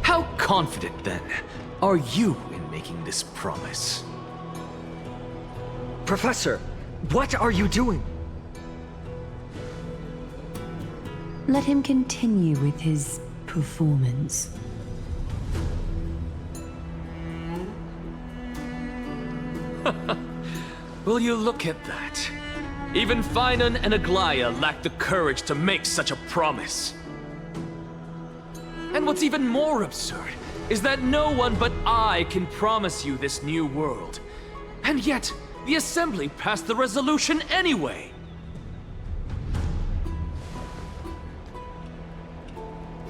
How confident, then, are you in making this promise? Professor, what are you doing? Let him continue with his performance. Will you look at that? Even Finan and Aglaya lack the courage to make such a promise. And what's even more absurd is that no one but I can promise you this new world. And yet, the Assembly passed the resolution anyway.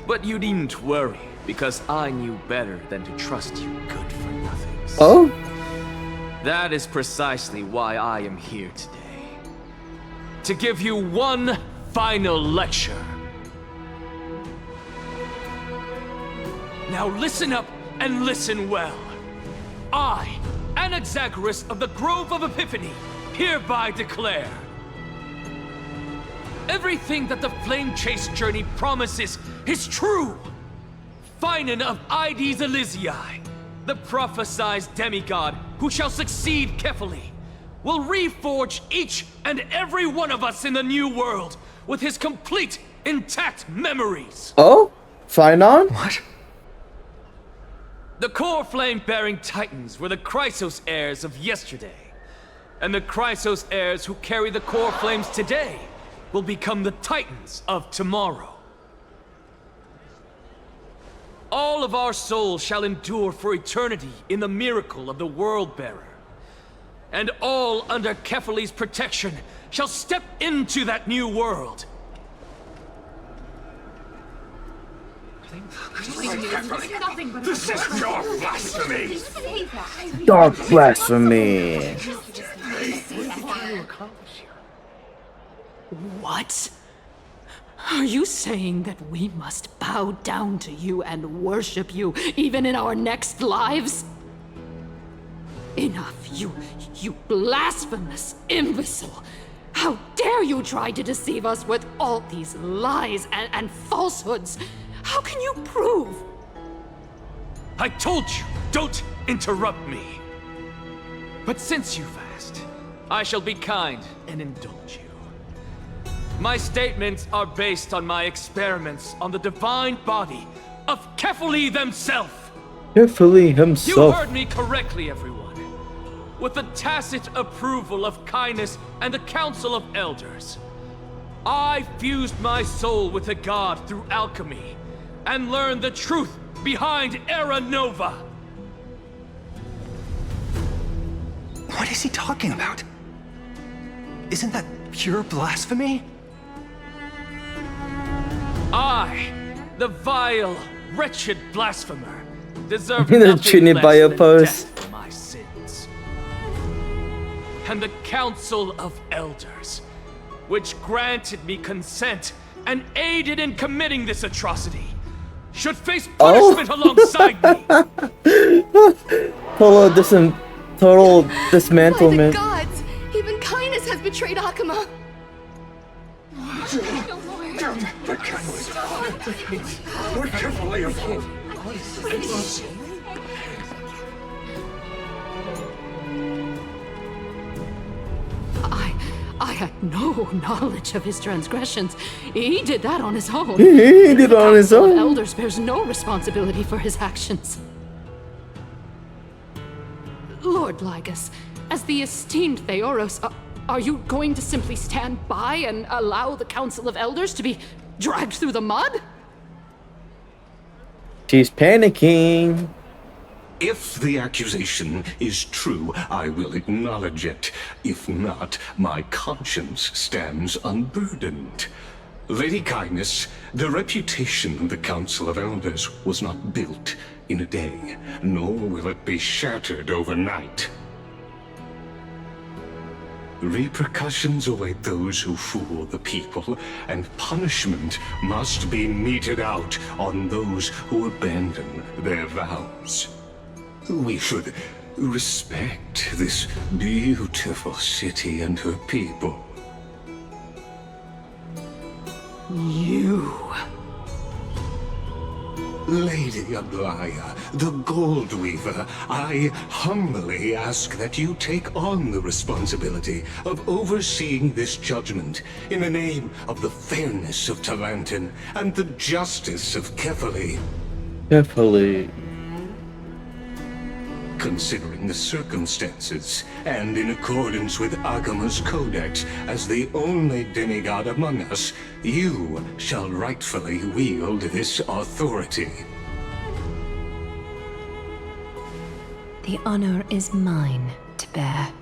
But you needn't worry, because I knew better than to trust you good-for-nothings. Oh? That is precisely why I am here today. To give you one final lecture. Now listen up and listen well. I, Anaxagoras of the Grove of Epiphany, hereby declare everything that the Flame Chase journey promises is true. Finan of Ides Elysiae, the prophesied demigod who shall succeed Kefali, will reforge each and every one of us in the new world with his complete, intact memories. Oh? Finan? What? The core flame-bearing titans were the Chrysos heirs of yesterday. And the Chrysos heirs who carry the core flames today will become the titans of tomorrow. All of our souls shall endure for eternity in the miracle of the World-Bearer. And all under Kefali's protection shall step into that new world. This is pure blasphemy! Dark blasphemy! What? Are you saying that we must bow down to you and worship you even in our next lives? Enough, you blasphemous imbecile! How dare you try to deceive us with all these lies and falsehoods? How can you prove? I told you, don't interrupt me. But since you've asked, I shall be kind and indulge you. My statements are based on my experiments on the divine body of Kefali themselves. Kefali himself. You heard me correctly, everyone. With the tacit approval of Kindness and the Council of Elders, I fused my soul with the god through alchemy and learned the truth behind Era Nova. What is he talking about? Isn't that pure blasphemy? I, the vile, wretched blasphemer, deserve The nothing Trini less bio than pose. death for my sins. And the Council of Elders, which granted me consent and aided in committing this atrocity, should face punishment alongside me. Total dismantlement. By the gods! Even kindness has betrayed Akuma! What careful are you for? I had no knowledge of his transgressions. He did that on his own. He did it on his The Council of own. Elders bears no responsibility for his actions. Lord Lygus, as the esteemed Theoros, are you going to simply stand by and allow the Council of Elders to be dragged through the mud? She's panicking. If the accusation is true, I will acknowledge it. If not, my conscience stands unburdened. Lady Kindness, the reputation of the Council of Elders was not built in a day, nor will it be shattered overnight. Repercussions await those who fool the people, and punishment must be meted out on those who abandon their vows. We should respect this beautiful city and her people. You... Lady Aglaya, the Gold Weaver, I humbly ask that you take on the responsibility of overseeing this judgment in the name of the fairness of Talantin and the justice of Kefali. Carefully. Considering the circumstances, and in accordance with Akuma's codex, as the only demigod among us, you shall rightfully wield this authority. The honor is mine to bear.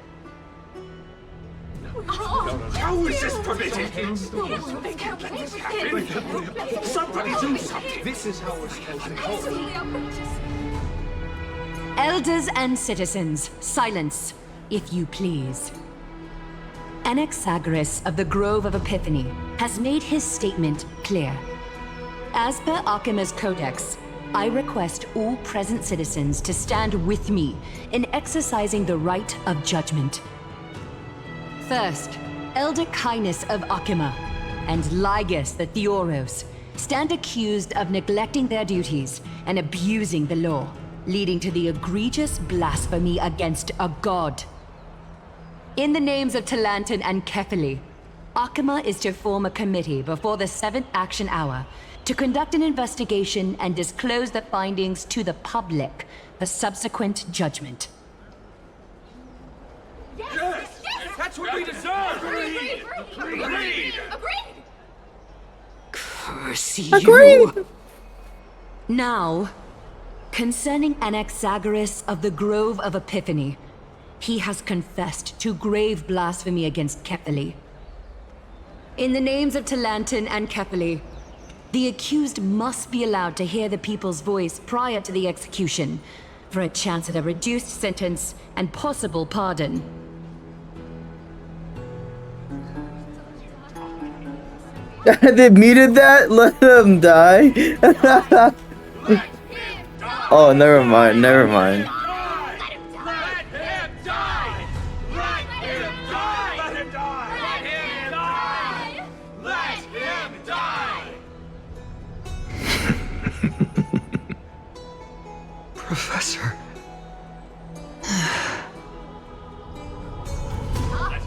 How is this permitted? They can't let this happen. Somebody do something. This is how we're supposed to hold it. Elders and citizens, silence, if you please. Anaxagoras of the Grove of Epiphany has made his statement clear. As per Akuma's codex, I request all present citizens to stand with me in exercising the right of judgment. First, Elder Kindness of Akuma and Lygus the Theoros stand accused of neglecting their duties and abusing the law, leading to the egregious blasphemy against a god. In the names of Talantin and Kefali, Akuma is to form a committee before the 7th action hour to conduct an investigation and disclose the findings to the public for subsequent judgment. Yes! That's what we deserve! Agreed! Curse Agreed. you! Now, concerning Anaxagoras of the Grove of Epiphany, he has confessed to grave blasphemy against Kefali. In the names of Talantin and Kefali, the accused must be allowed to hear the people's voice prior to the execution, for a chance at a reduced sentence and possible pardon. They muted that? Let them die? Oh, never mind, never mind. Professor. Let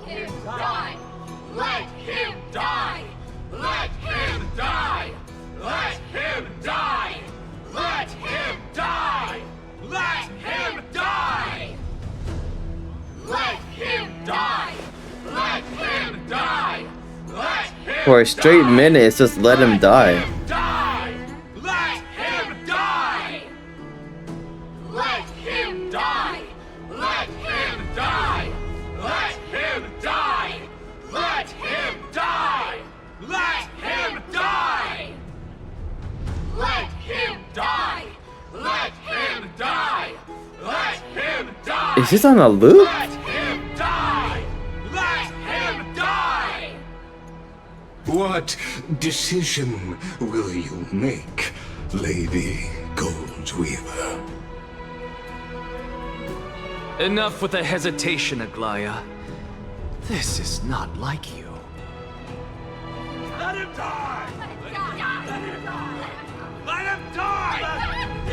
him die! Let him die! Let him die! Let him die! Let him die! Let him die! Let him die! Let him For a straight minute, it's just let him die. die! Let him die! Let him die! Let him die! Let him die! Let him die! Let him die! Is this on a loop? Let him die! Let him die! What decision will you make, Lady Goldweaver? Enough with the hesitation, Aglaya. This is not like you. Let him die! Let him die! Let him die! Let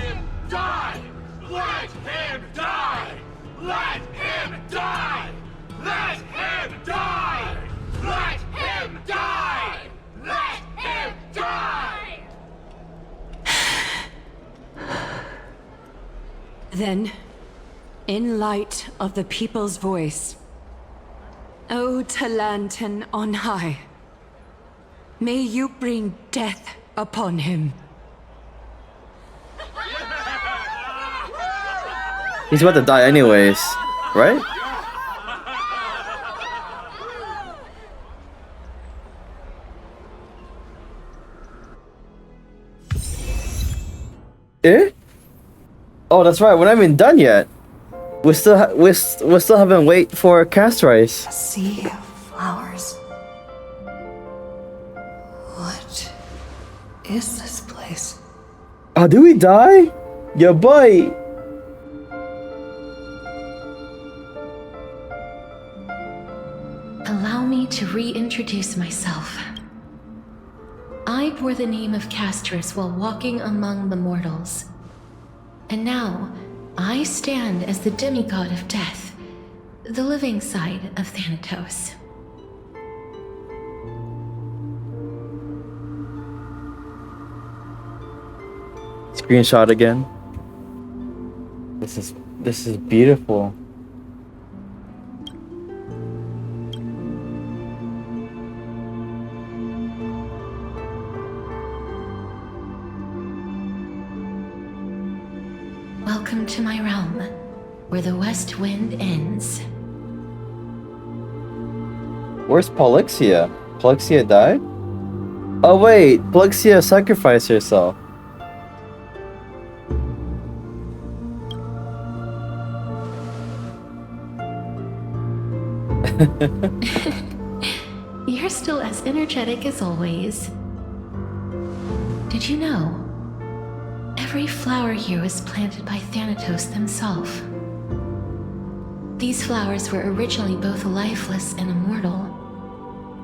him die! Let him die! Let him die! Let him die! Let him die! Let him die! Then, in light of the people's voice, O Talantan on high, may you bring death upon him. He's about to die anyways, right? Eh? Oh, that's right. We're not even done yet. We still haven't wait for cast rice. A sea of flowers. What is this place? Oh, did we die? Your boy. Allow me to reintroduce myself. I bore the name of Castrus while walking among the mortals. And now, I stand as the demigod of death, the living side of Thanatos. Screenshot again. This is beautiful. Welcome to my realm, where the west wind ends. Where's Polixia? Polixia died? Oh wait, Polixia sacrificed herself. You're still as energetic as always. Did you know? Every flower here was planted by Thanatos himself. These flowers were originally both lifeless and immortal,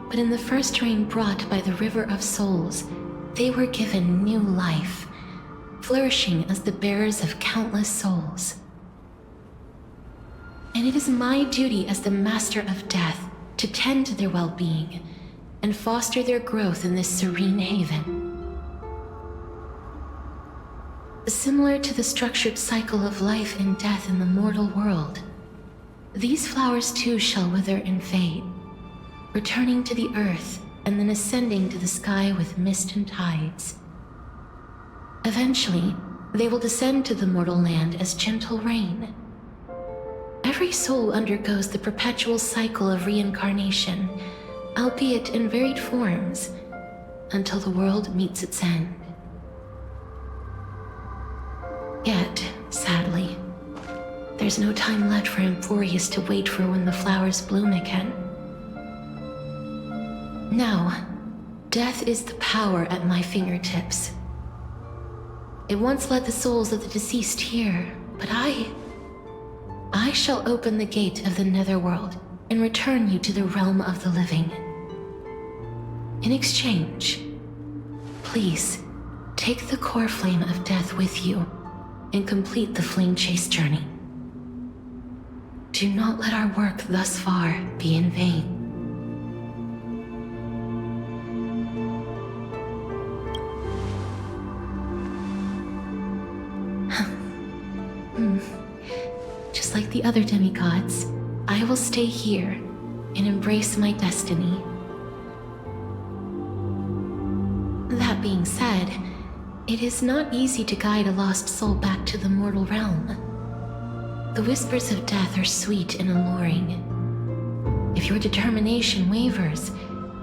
but in the first rain brought by the River of Souls, they were given new life, flourishing as the bearers of countless souls. And it is my duty as the Master of Death to tend to their well-being and foster their growth in this serene haven. Similar to the structured cycle of life and death in the mortal world, these flowers too shall wither and fade, returning to the earth and then ascending to the sky with mist and tides. Eventually, they will descend to the mortal land as gentle rain. Every soul undergoes the perpetual cycle of reincarnation, albeit in varied forms, until the world meets its end. Yet, sadly, there's no time left for Amphorius to wait for when the flowers bloom again. Now, death is the power at my fingertips. It once led the souls of the deceased here, but I shall open the gate of the netherworld and return you to the realm of the living. In exchange, please take the core flame of death with you and complete the flame chase journey. Do not let our work thus far be in vain. Just like the other demigods, I will stay here and embrace my destiny. That being said, it is not easy to guide a lost soul back to the mortal realm. The whispers of death are sweet and alluring. If your determination wavers,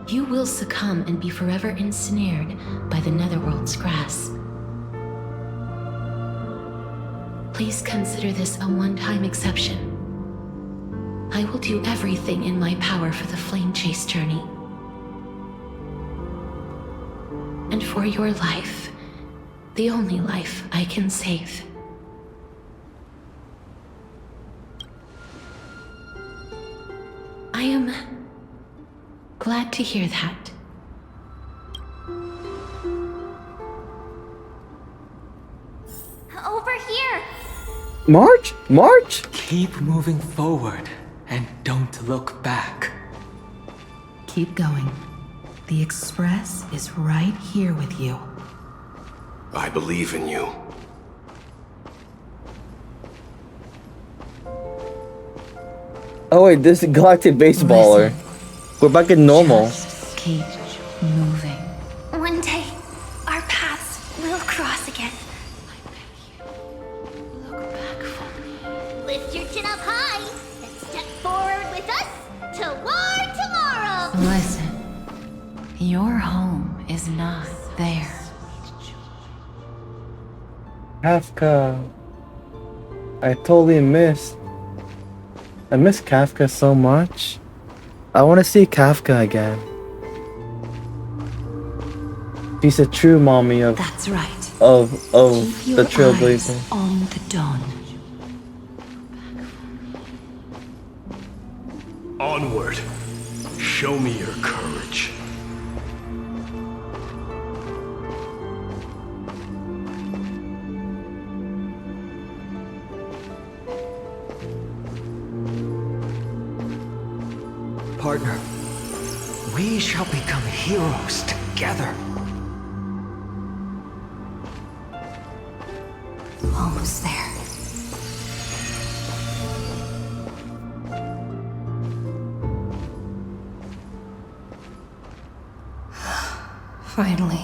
you will succumb and be forever ensnared by the netherworld's grasp. Please consider this a one-time exception, I will do everything in my power for the Flame Chase journey. And for your life, the only life I can save. I am glad to hear that. Over here! March? March? Keep moving forward and don't look back. Keep going. The Express is right here with you. I believe in you. Oh wait, this is Galactic Baseballer. We're back in normal. Just keep moving. One day, our paths will cross again. Look back for me. Lift your chin up high and step forward with us toward tomorrow! Listen, your home is not there. Kafka. I totally missed. I miss Kafka so much. I want to see Kafka again. She's a true mommy of That's right. of Keep your the Trailblazer. eyes on the dawn. Onward. Show me your courage. Partner, we shall become heroes together. Almost there. Finally.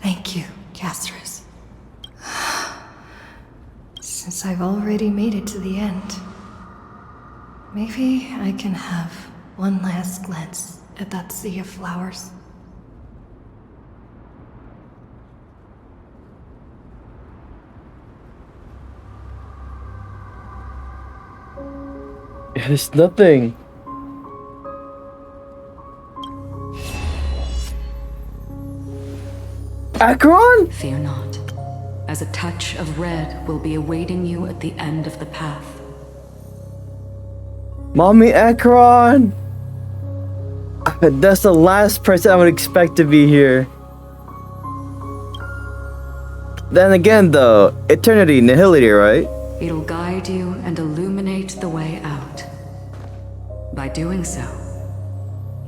Thank you, Castris. Since I've already made it to the end, maybe I can have one last glance at that sea of flowers. There's nothing. Acheron? Fear not, as a touch of red will be awaiting you at the end of the path. Mommy Acheron! That's the last person I would expect to be here. Then again though, eternity, nihility, right? It'll guide you and illuminate the way out. By doing so,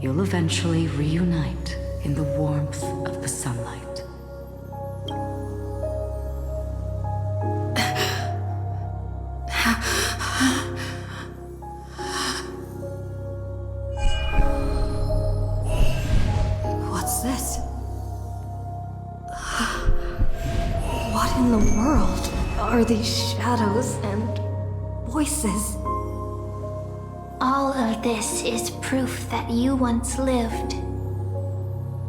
you'll eventually reunite in the warmth of the sunlight. What's this? What in the world are these shadows and voices? All of this is proof that you once lived.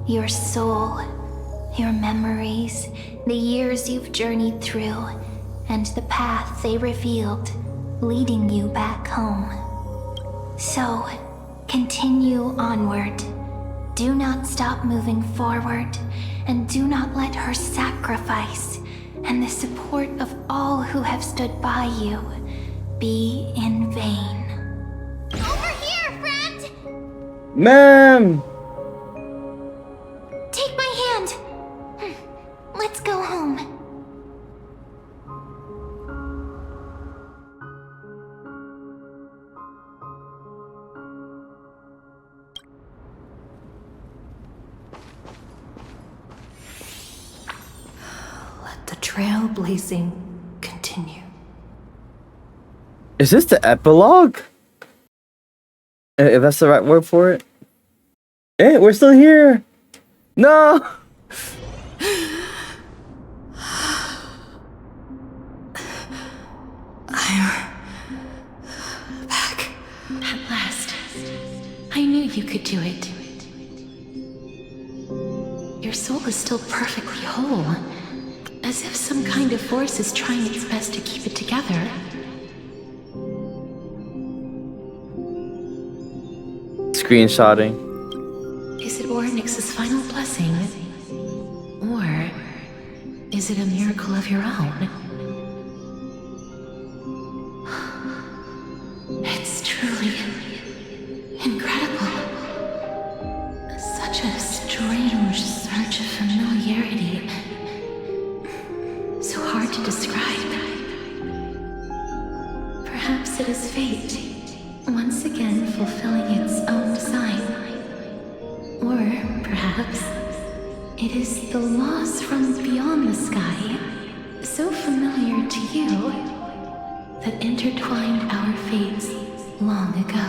Your soul, your memories, the years you've journeyed through, and the path they revealed, leading you back home. So, continue onward. Do not stop moving forward, and do not let her sacrifice and the support of all who have stood by you be in vain. Over here, friend! Ma'am! Take my hand! Let's go home. Let the trailblazing continue. Is this the epilogue? If that's the right word for it? Hey, we're still here! No! I'm back. At last. I knew you could do it. Your soul is still perfectly whole. as if some kind of force is trying its best to keep it together. Screenshotting. Is it Ornyx's final blessing? Or is it a miracle of your own? It's truly incredible. Such a strange surge of familiarity. So hard to describe. Perhaps it is fate, once again fulfilling its own design. Or perhaps it is the loss from beyond the sky, so familiar to you, that intertwined our fates long ago.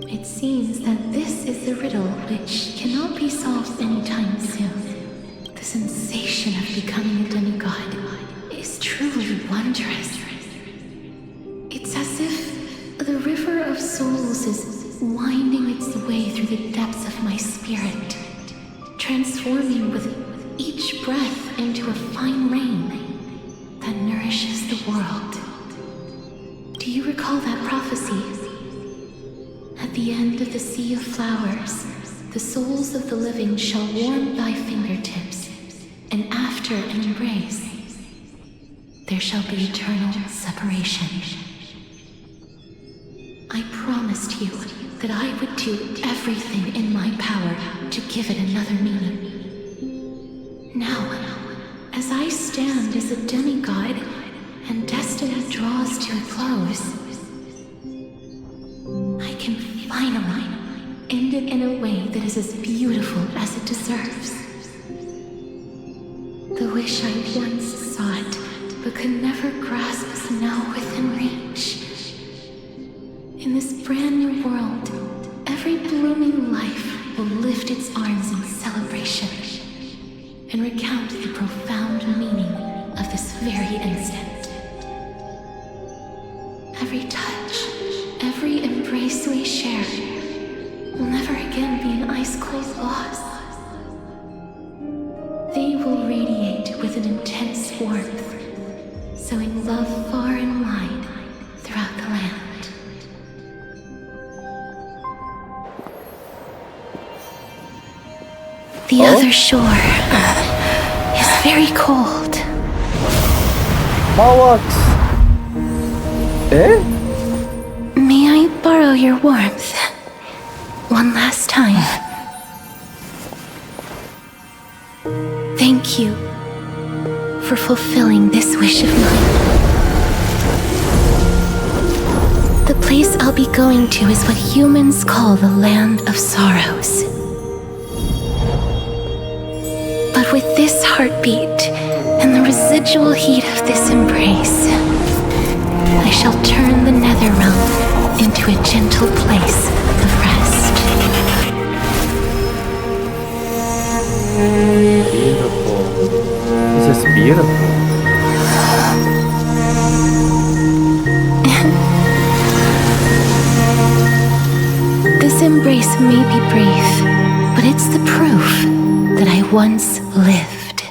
It seems that this is the riddle which cannot be solved anytime soon. The sensation of becoming a demigod is truly wondrous. It's as if the river of souls is winding its way through the depths of my spirit, transforming with each breath into a fine rain that nourishes the world. Do you recall that prophecy? At the end of the sea of flowers, the souls of the living shall warm thy fingertips, and after an embrace, there shall be eternal separation. I promised you that I would do everything in my power to give it another meaning. Now, as I stand as a demigod and destiny draws to a close, I can finally end it in a way that is as beautiful as it deserves. The wish I once sought but could never grasp is now within reach. In this brand new world, every blooming life will lift its arms in celebration and recount the profound meaning of this very instant. Every touch, every embrace we share will never again be an ice-cold loss. They will radiate with an intense warmth, sowing love far and wide throughout the land. The other shore is very cold. Mawax! Eh? May I borrow your warmth? One last time. Thank you for fulfilling this wish of mine. The place I'll be going to is what humans call the Land of Sorrows. But with this heartbeat and the residual heat of this embrace, I shall turn the nether realm into a gentle place of rest. Beautiful. This is beautiful. This embrace may be brief, but it's the proof that I once lived.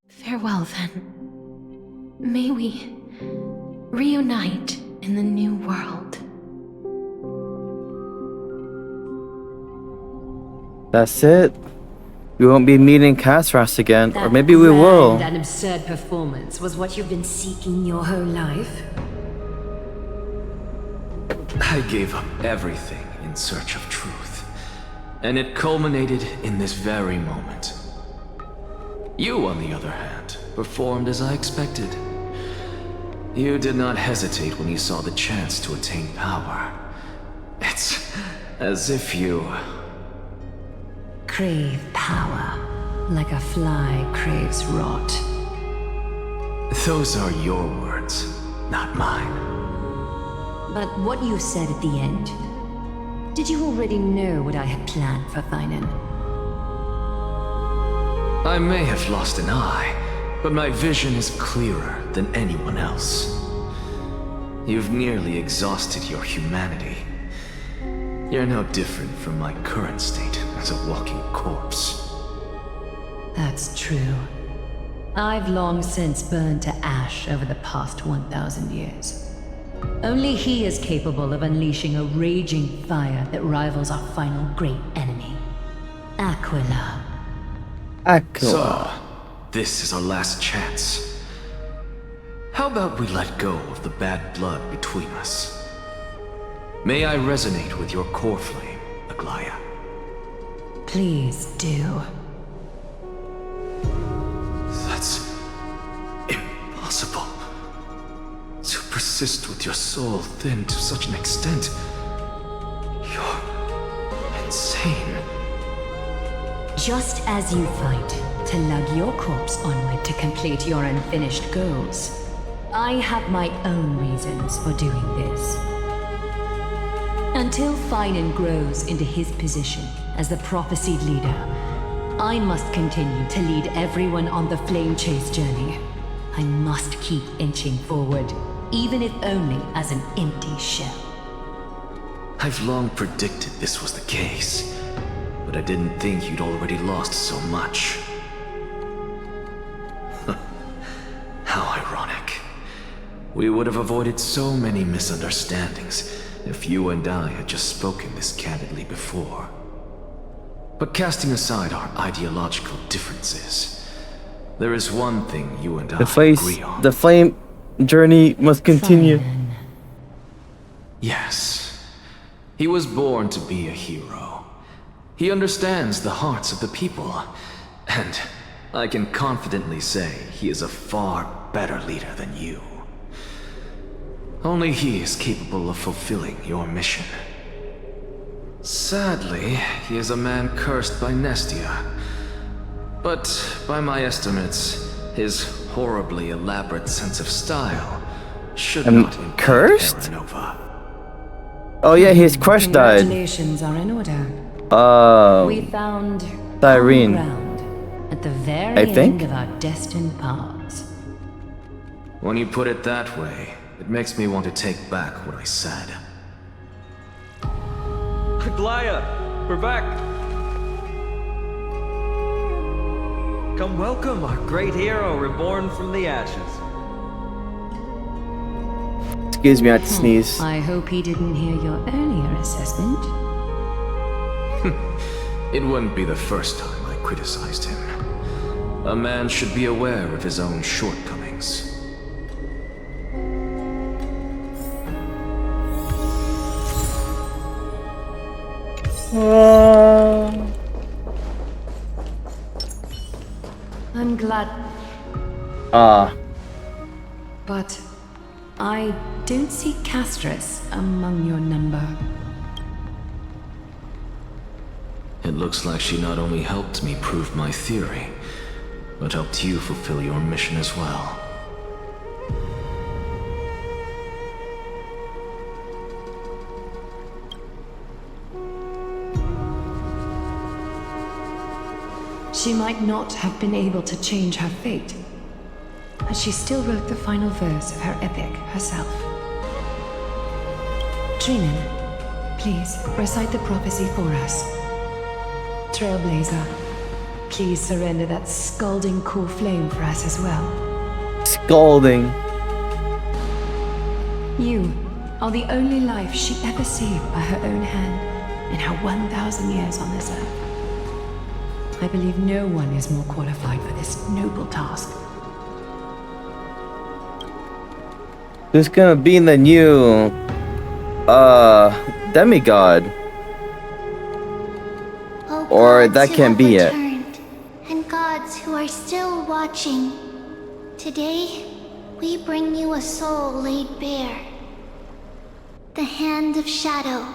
Farewell, then. May we reunite in the new world. That's it. We won't be meeting Kasras again, or That maybe we will. grand and absurd performance was what you've been seeking your whole life? I gave up everything in search of truth, and it culminated in this very moment. You, on the other hand, performed as I expected. You did not hesitate when you saw the chance to attain power. It's as if you... Crave power, like a fly craves rot. Those are your words, not mine. But what you said at the end, did you already know what I had planned for Thinen? I may have lost an eye, but my vision is clearer than anyone else. You've nearly exhausted your humanity. You're no different from my current state as a walking corpse. That's true. I've long since burned to ash over the past 1,000 years. Only he is capable of unleashing a raging fire that rivals our final great enemy, Aquila. So, this is our last chance. How about we let go of the bad blood between us? May I resonate with your core flame, Aglaya? Please do. That's impossible. To persist with your soul thinned to such an extent. You're insane. Just as you fight to lug your corpse onward to complete your unfinished goals, I have my own reasons for doing this. Until Finan grows into his position as the prophesied leader, I must continue to lead everyone on the flame chase journey. I must keep inching forward, even if only as an empty shell. I've long predicted this was the case, but I didn't think you'd already lost so much. How ironic. We would have avoided so many misunderstandings if you and I had just spoken this candidly before. But casting aside our ideological differences, there is one thing you and I agree on. The flame journey must continue. Yes. He was born to be a hero. He understands the hearts of the people, and I can confidently say he is a far better leader than you. Only he is capable of fulfilling your mission. Sadly, he is a man cursed by Nestia. But by my estimates, his horribly elaborate sense of style should not impact cursed? Terranova. Oh yeah, his crush died. Congratulations are in order. We found Cyrene. ground at the very I think? end of our destined paths. When you put it that way, it makes me want to take back what I said. Aglaya, we're back. Come welcome our great hero reborn from the ashes. Excuse me, I had to sneeze. I hope he didn't hear your earlier assessment. It wouldn't be the first time I criticized him. A man should be aware of his own shortcomings. I'm glad. But I don't see Castris among your number. It looks like she not only helped me prove my theory, but helped you fulfill your mission as well. She might not have been able to change her fate, but she still wrote the final verse of her epic herself. Trinan, please recite the prophecy for us. Trailblazer, please surrender that scalding cool flame for us as well. Scalding. You are the only life she ever saved by her own hand in her 1,000 years on this earth. I believe no one is more qualified for this noble task. Who's gonna be the new demigod? Oh, Or gods that who can't have be it. returned, and gods who are still watching. Today, we bring you a soul laid bare. The Hand of Shadow,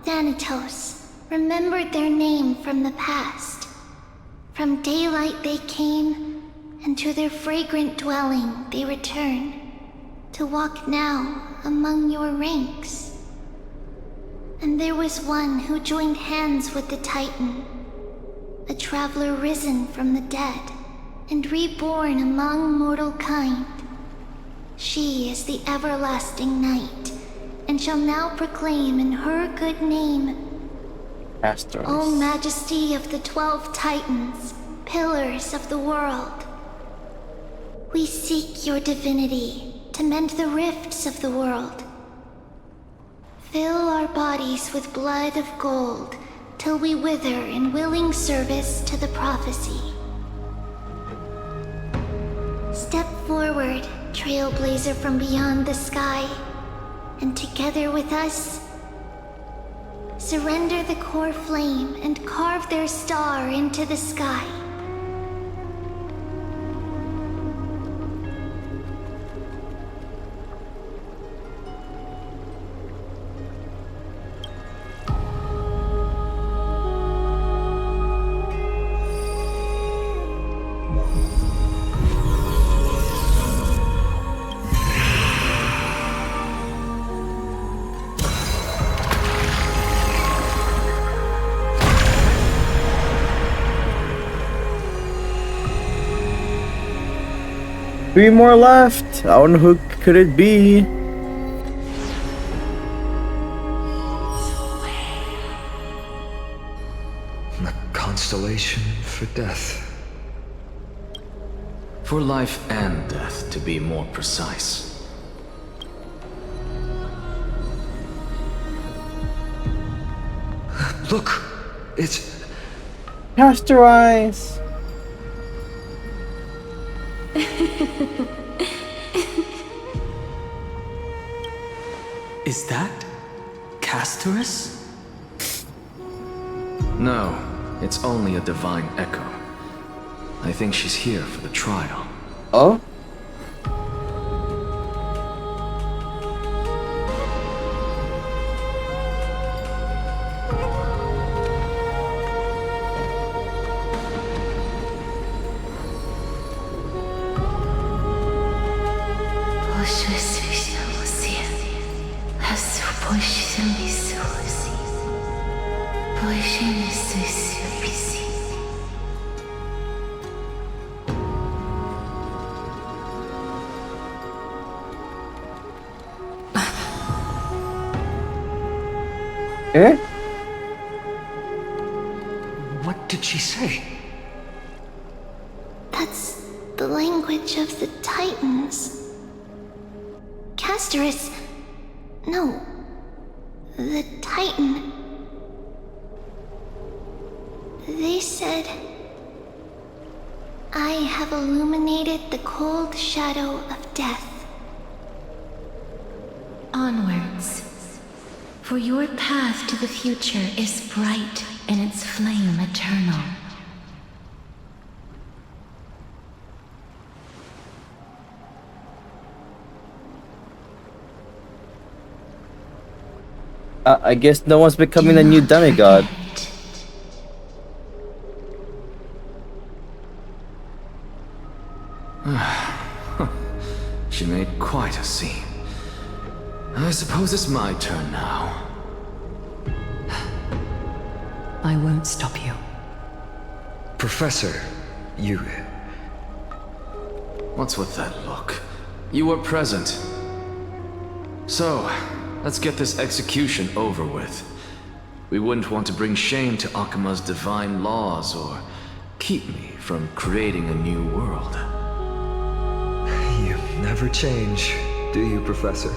Thanatos, remembered their name from the past. From daylight they came, and to their fragrant dwelling they return, to walk now among your ranks. And there was one who joined hands with the Titan, a traveler risen from the dead, and reborn among mortal kind. She is the everlasting night, and shall now proclaim in her good name Asteroids. O Majesty of the 12 Titans, pillars of the world, we seek your divinity to mend the rifts of the world. Fill our bodies with blood of gold till we wither in willing service to the prophecy. Step forward, trailblazer from beyond the sky, and together with us, surrender the core flame and carve their star into the sky. Three more left. I wonder who could it be? The constellation for death. For life and death, to be more precise. Look, it's... Castor Eyes. Is that Castorus? No, it's only a divine echo. I think she's here for the trial. Oh? Eh? What did she say? That's the language of the Titans. Castorus... No. The Titan. They said... I have illuminated the cold shadow of death. Onwards. For your path to the future is bright and its flame eternal. I guess no one's becoming the new demigod. She made quite a scene. I suppose it's my turn now. I won't stop you. Professor, you... What's with that look? You were present. So, let's get this execution over with. We wouldn't want to bring shame to Akima's divine laws or keep me from creating a new world. You never change, do you, Professor?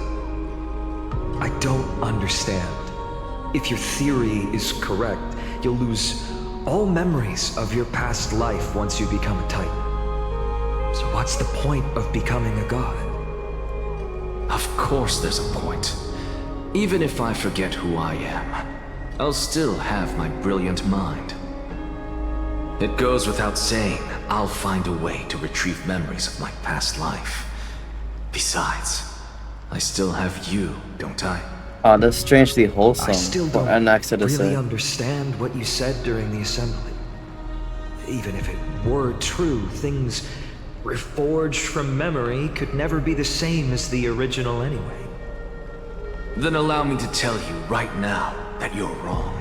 I don't understand. If your theory is correct, you'll lose all memories of your past life once you become a Titan. So what's the point of becoming a god? Of course there's a point. Even if I forget who I am, I'll still have my brilliant mind. It goes without saying, I'll find a way to retrieve memories of my past life. Besides, I still have you, don't I? Oh, that's strangely wholesome. I still for don't an actor to really say. understand what you said during the assembly. Even if it were true, things reforged from memory could never be the same as the original anyway. Then allow me to tell you right now that you're wrong.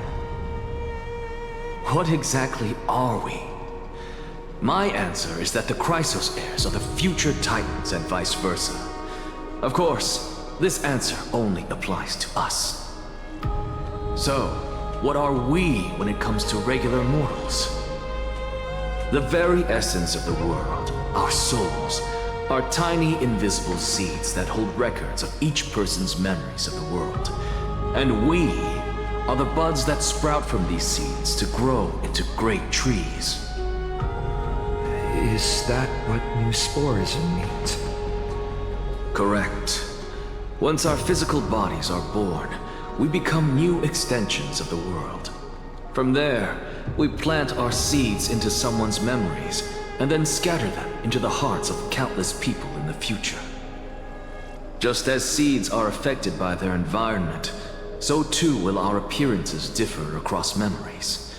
What exactly are we? My answer is that the Chrysos heirs are the future Titans and vice versa. Of course, this answer only applies to us. So, what are we when it comes to regular mortals? The very essence of the world, our souls, are tiny invisible seeds that hold records of each person's memories of the world. And we are the buds that sprout from these seeds to grow into great trees. Is that what new sporism means? Correct. Once our physical bodies are born, we become new extensions of the world. From there, we plant our seeds into someone's memories and then scatter them into the hearts of countless people in the future. Just as seeds are affected by their environment, so too will our appearances differ across memories.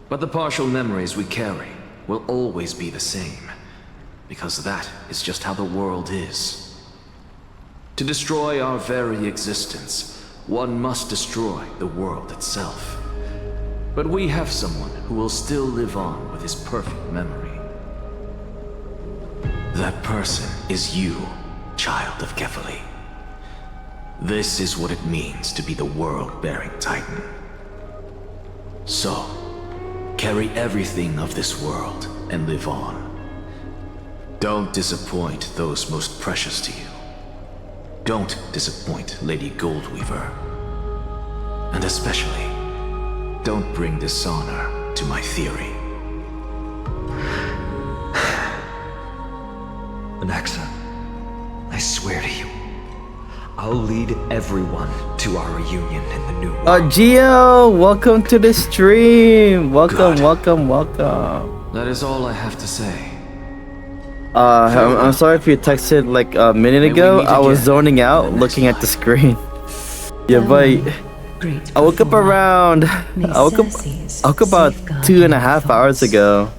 But the partial memories we carry will always be the same, because that is just how the world is. To destroy our very existence, one must destroy the world itself. But we have someone who will still live on with his perfect memory. That person is you, child of Kefali. This is what it means to be the world-bearing Titan. So, carry everything of this world and live on. Don't disappoint those most precious to you. Don't disappoint Lady Goldweaver. And especially, don't bring dishonor to my theory. Anaxa, I swear to you, I'll lead everyone to our reunion in the new world. Gio, welcome to the stream. Welcome. That is all I have to say. I'm sorry if you texted like a minute ago. I was zoning out, looking at the screen. Yeah, but I woke up around. I woke up about 2.5 hours ago.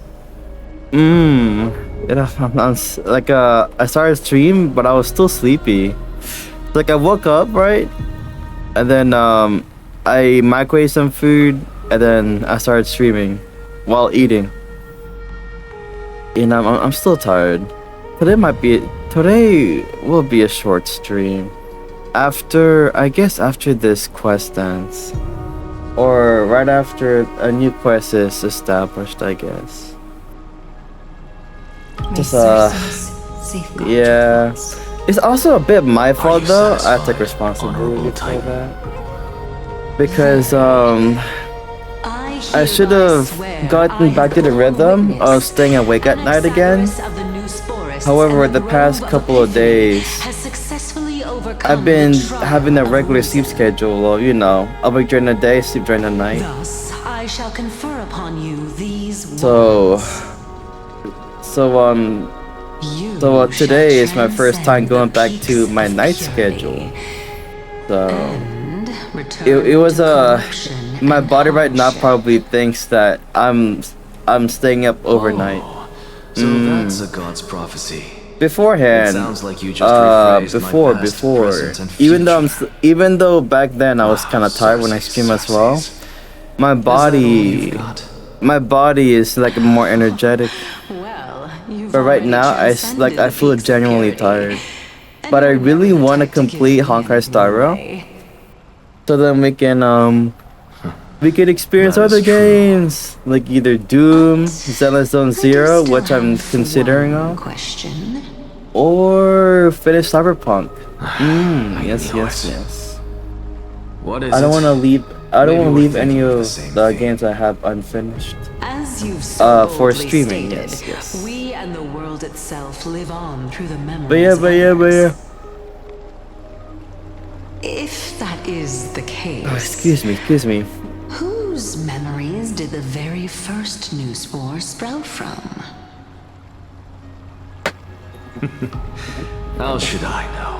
I started stream, but I was still sleepy. Like I woke up, right? And then I microwaved some food, and then I started streaming while eating. And I'm still tired. Today will be a short stream. After this quest dance, or right after a new quest is established, I guess. Just yeah. It's also a bit my fault though. I take responsibility for that. Because I should have gotten back to the rhythm of staying awake at night again. However, the past couple of days, I've been having a regular sleep schedule. Awake during the day, sleep during the night. Thus, I shall confer upon you these So today is my first time going back to my night schedule. So it was my body right now probably thinks that I'm staying up overnight. So that's a god's prophecy. Beforehand, It sounds like you just rephrased before, my past, present, and even though back then I was kind of tired when I stream as well, my body is like more energetic. But right now, I feel genuinely tired. But I really want to complete Honkai Star Rail, so then we can experience other games like either Doom, Zealous Zone Zero, which I'm considering or finish Cyberpunk. Yes. What is I don't it? want to leave. I don't want to leave any thinking of of the same the games I have unfinished. As you've so For boldly streaming, stated, yes. we and the world itself live on through the memories But yeah. If that is the case, Excuse me. whose memories did the very first new spore sprout from? How should I know?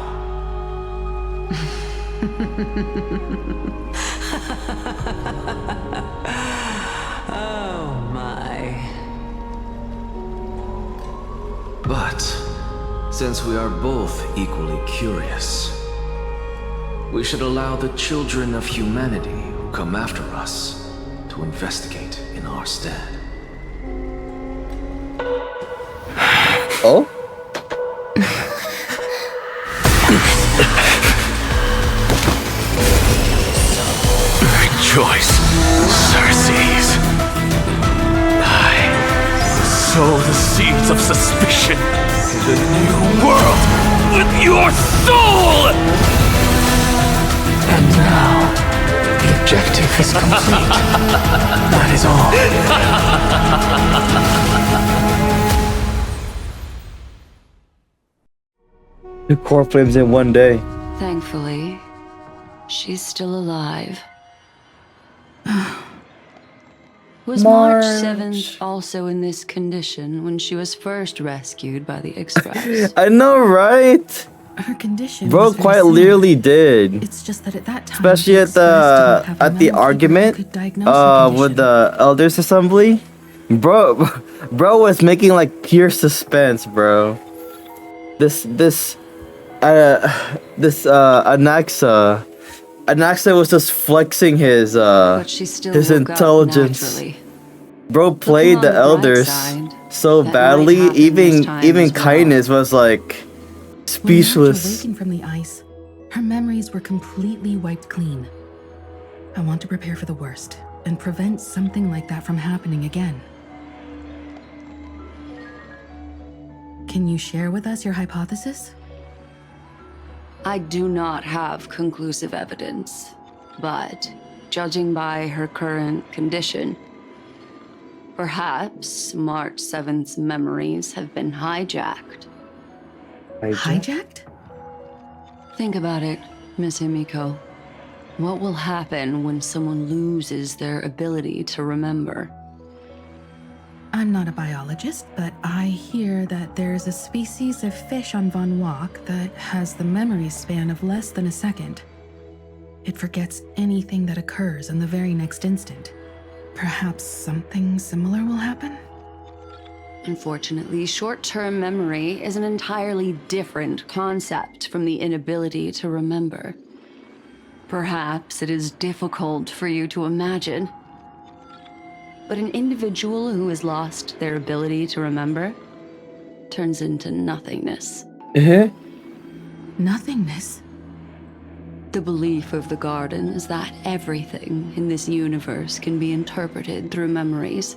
Oh my. But since we are both equally curious, we should allow the children of humanity who come after us to investigate in our stead. Oh? choice, Circes. I sow the seeds of suspicion in the new world with your soul! And now, the objective is complete. That is all. The core flames in one day. Thankfully, she's still alive. Was March 7th also in this condition when she was first rescued by the Express? I know, right? Her condition Bro was very quite similar. literally did. It's just that at that time, Especially the at Express didn't have a the memory keeper who argument could diagnose the with the elders assembly. Bro was making like pure suspense, bro. This Anaxa was just flexing his his intelligence. Bro played the elders so badly, even kindness was like speechless. When March awakened from the ice, her memories were completely wiped clean. I want to prepare for the worst and prevent something like that from happening again. Can you share with us your hypothesis? I do not have conclusive evidence, but judging by her current condition, perhaps March 7th's memories have been hijacked. Hijacked? Think about it, Miss Himiko. What will happen when someone loses their ability to remember? I'm not a biologist, but I hear that there's a species of fish on Von Wach that has the memory span of less than a second. It forgets anything that occurs in the very next instant. Perhaps something similar will happen? Unfortunately, short-term memory is an entirely different concept from the inability to remember. Perhaps it is difficult for you to imagine, but an individual who has lost their ability to remember turns into nothingness. Nothingness? The belief of the Garden is that everything in this universe can be interpreted through memories.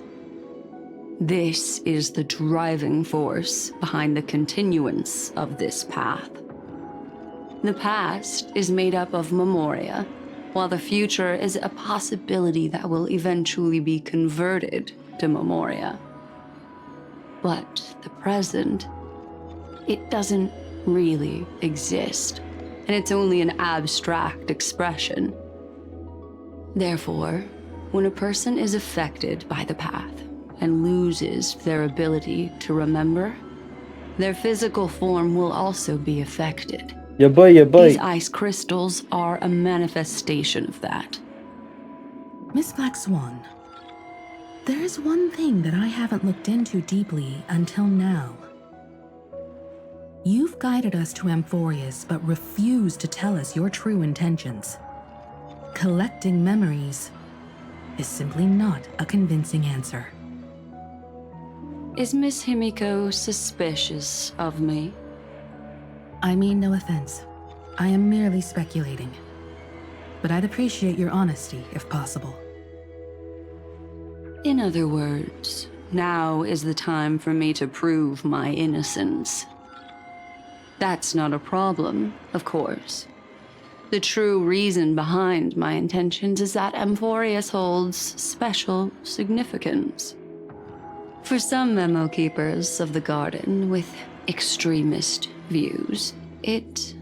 This is the driving force behind the continuance of this path. The past is made up of memoria, while the future is a possibility that will eventually be converted to memoria. But the present, it doesn't really exist, and it's only an abstract expression. Therefore, when a person is affected by the path and loses their ability to remember, their physical form will also be affected. Yeah, boy. These ice crystals are a manifestation of that. Miss Black Swan, there's one thing that I haven't looked into deeply until now. You've guided us to Amphorius, but refused to tell us your true intentions. Collecting memories is simply not a convincing answer. Is Miss Himiko suspicious of me? I mean no offense. I am merely speculating. But I'd appreciate your honesty, if possible. In other words, now is the time for me to prove my innocence. That's not a problem, of course. The true reason behind my intentions is that Amphorius holds special significance. For some memo keepers of the Garden with extremist views, it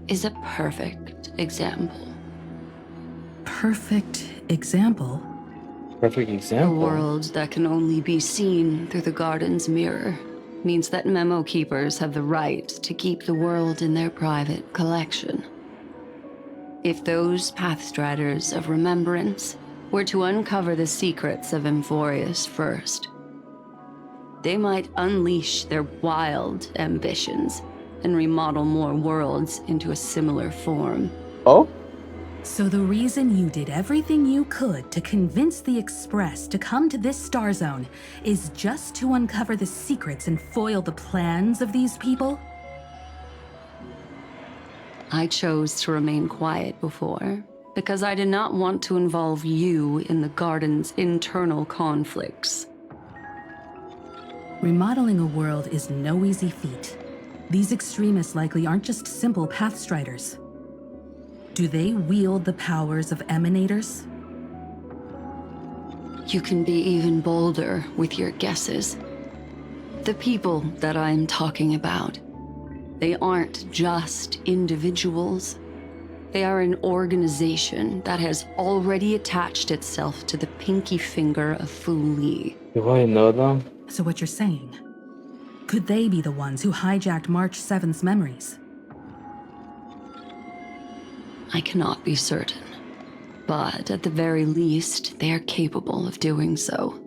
is a perfect example. Perfect example? Perfect example? A world that can only be seen through the Garden's mirror means that memo keepers have the right to keep the world in their private collection. If those Pathstriders of Remembrance were to uncover the secrets of Amphorius first, they might unleash their wild ambitions and remodel more worlds into a similar form. Oh? So the reason you did everything you could to convince the Express to come to this star zone is just to uncover the secrets and foil the plans of these people? I chose to remain quiet before, because I did not want to involve you in the Garden's internal conflicts. Remodeling a world is no easy feat. These extremists likely aren't just simple pathstriders. Do they wield the powers of emanators? You can be even bolder with your guesses. The people that I'm talking about, they aren't just individuals. They are an organization that has already attached itself to the pinky finger of Fu Li. Do I know them? So what you're saying, could they be the ones who hijacked March 7th's memories? I cannot be certain, but at the very least, they are capable of doing so.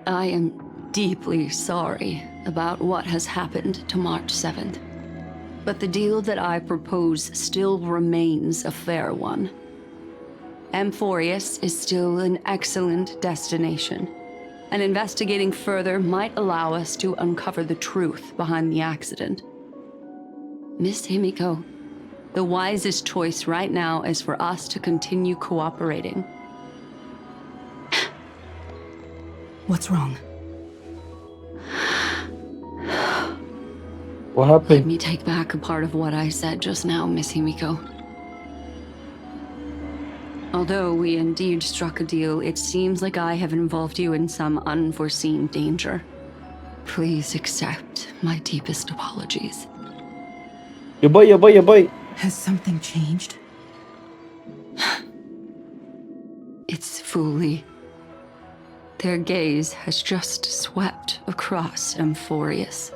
I am deeply sorry about what has happened to March 7th, but the deal that I propose still remains a fair one. Amphorius is still an excellent destination, and investigating further might allow us to uncover the truth behind the accident. Miss Himiko, the wisest choice right now is for us to continue cooperating. What's wrong? What happened? Let me take back a part of what I said just now, Miss Himiko. Although we indeed struck a deal, it seems like I have involved you in some unforeseen danger. Please accept my deepest apologies. Your boy. Has something changed? It's Fu Li. Their gaze has just swept across Amphorius.